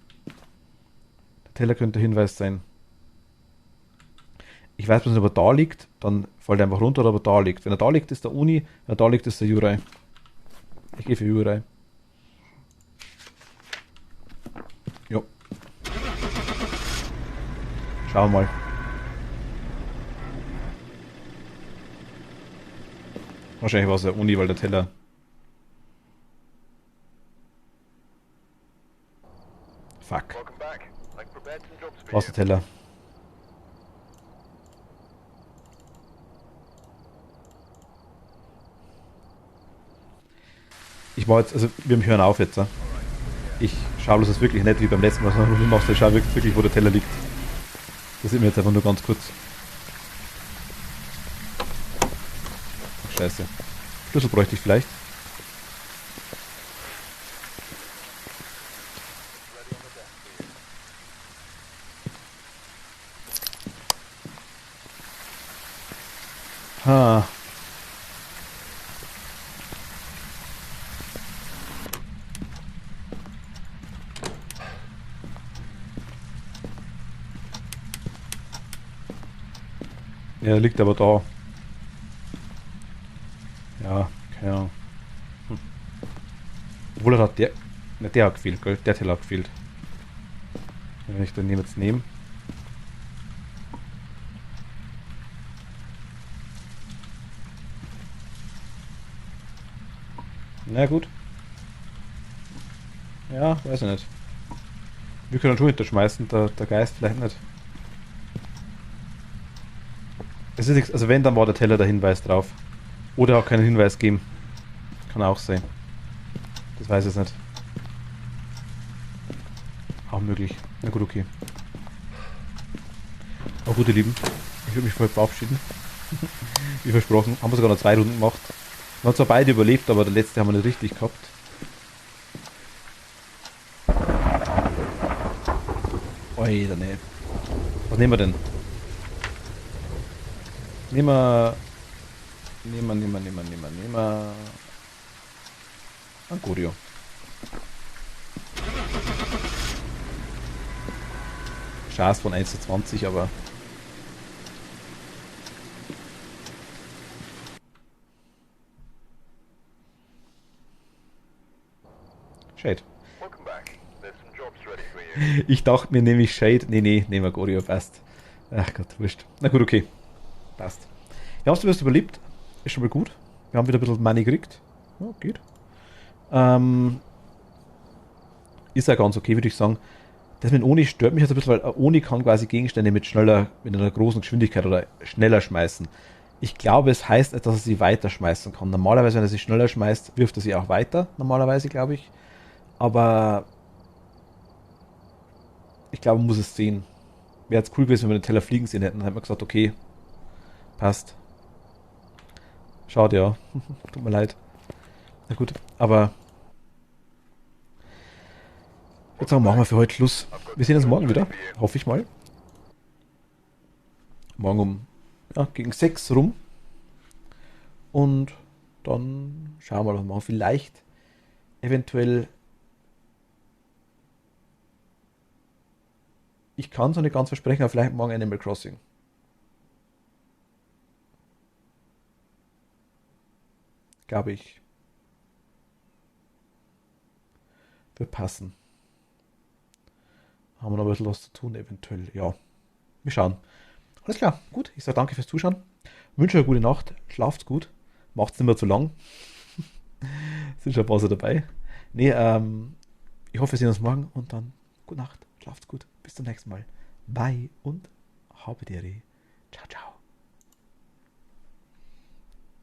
Der Teller könnte der Hinweis sein. Ich weiß nicht, ob er da liegt, dann fällt er einfach runter, oder ob er da liegt. Wenn er da liegt, ist der Uni, wenn er da liegt, ist der Jurai. Ich gehe für Jurai. Jo. Schauen wir mal. Wahrscheinlich war es der Uni, weil der Teller. Brauchst du Teller? Ich mache jetzt, also wir hören auf jetzt. Ich schaue bloß das wirklich nicht wie beim letzten Mal, sondern du machst, ich schaue wirklich, wo der Teller liegt. Das sieht mir jetzt einfach nur ganz kurz. Ach, scheiße. Schlüssel bräuchte ich vielleicht. Ha. Ja, liegt aber da. Ja, keine Ahnung. Obwohl er hat der. Ne, der hat gefehlt, gell? Der Teller hat gefehlt. Wenn ich den jetzt nehme. Na gut. Ja, weiß ich nicht. Wir können schon hinterschmeißen, der Geist vielleicht nicht. Es ist nichts, also wenn, dann war der Teller der Hinweis drauf. Oder auch keinen Hinweis geben. Kann auch sein. Das weiß ich jetzt nicht. Auch möglich. Na gut, okay. Aber gut, ihr Lieben. Ich würde mich vorher verabschieden. Wie versprochen. Haben wir sogar noch 2 Runden gemacht. Wir haben zwar beide überlebt, aber der letzte haben wir nicht richtig gehabt. Oida, ne. Was nehmen wir denn? Nehmen wir Angurio. Chance von 1 zu 20, aber Shade. Welcome back. There's some jobs ready for you. Ich dachte mir nämlich Shade. Nee, nehmen wir Gorio, passt. Ach Gott, wurscht. Na gut, okay. Passt. Ja, hast du was überlebt? Ist schon mal gut. Wir haben wieder ein bisschen Money gekriegt. Ja, geht. Ist ja ganz okay, würde ich sagen. Das mit Oni stört mich jetzt ein bisschen, weil Oni kann quasi Gegenstände mit einer großen Geschwindigkeit oder schneller schmeißen. Ich glaube, es heißt, dass er sie weiter schmeißen kann. Normalerweise, wenn er sie schneller schmeißt, wirft er sie auch weiter. Normalerweise, glaube ich. Aber ich glaube, man muss es sehen. Wäre jetzt cool gewesen, wenn wir den Teller fliegen sehen hätten. Dann hätten wir gesagt, okay, passt. Schade, ja. Tut mir leid. Na gut, aber ich würde sagen, machen wir für heute Schluss. Wir sehen uns morgen wieder, hoffe ich mal. Morgen gegen 6 rum. Und dann schauen wir mal, vielleicht eventuell. Ich kann es noch nicht ganz versprechen, aber vielleicht morgen Animal Crossing. Glaube ich. Wird passen. Haben wir noch ein bisschen was zu tun, eventuell. Ja, wir schauen. Alles klar, gut. Ich sage danke fürs Zuschauen. Wünsche euch eine gute Nacht. Schlaft gut. Macht es nicht mehr zu lang. Sind schon ein paar so dabei. Nee, ich hoffe, wir sehen uns morgen und dann gute Nacht. Schlaft gut. Bis zum nächsten Mal. Bye und habe die Ehre. Ciao, ciao.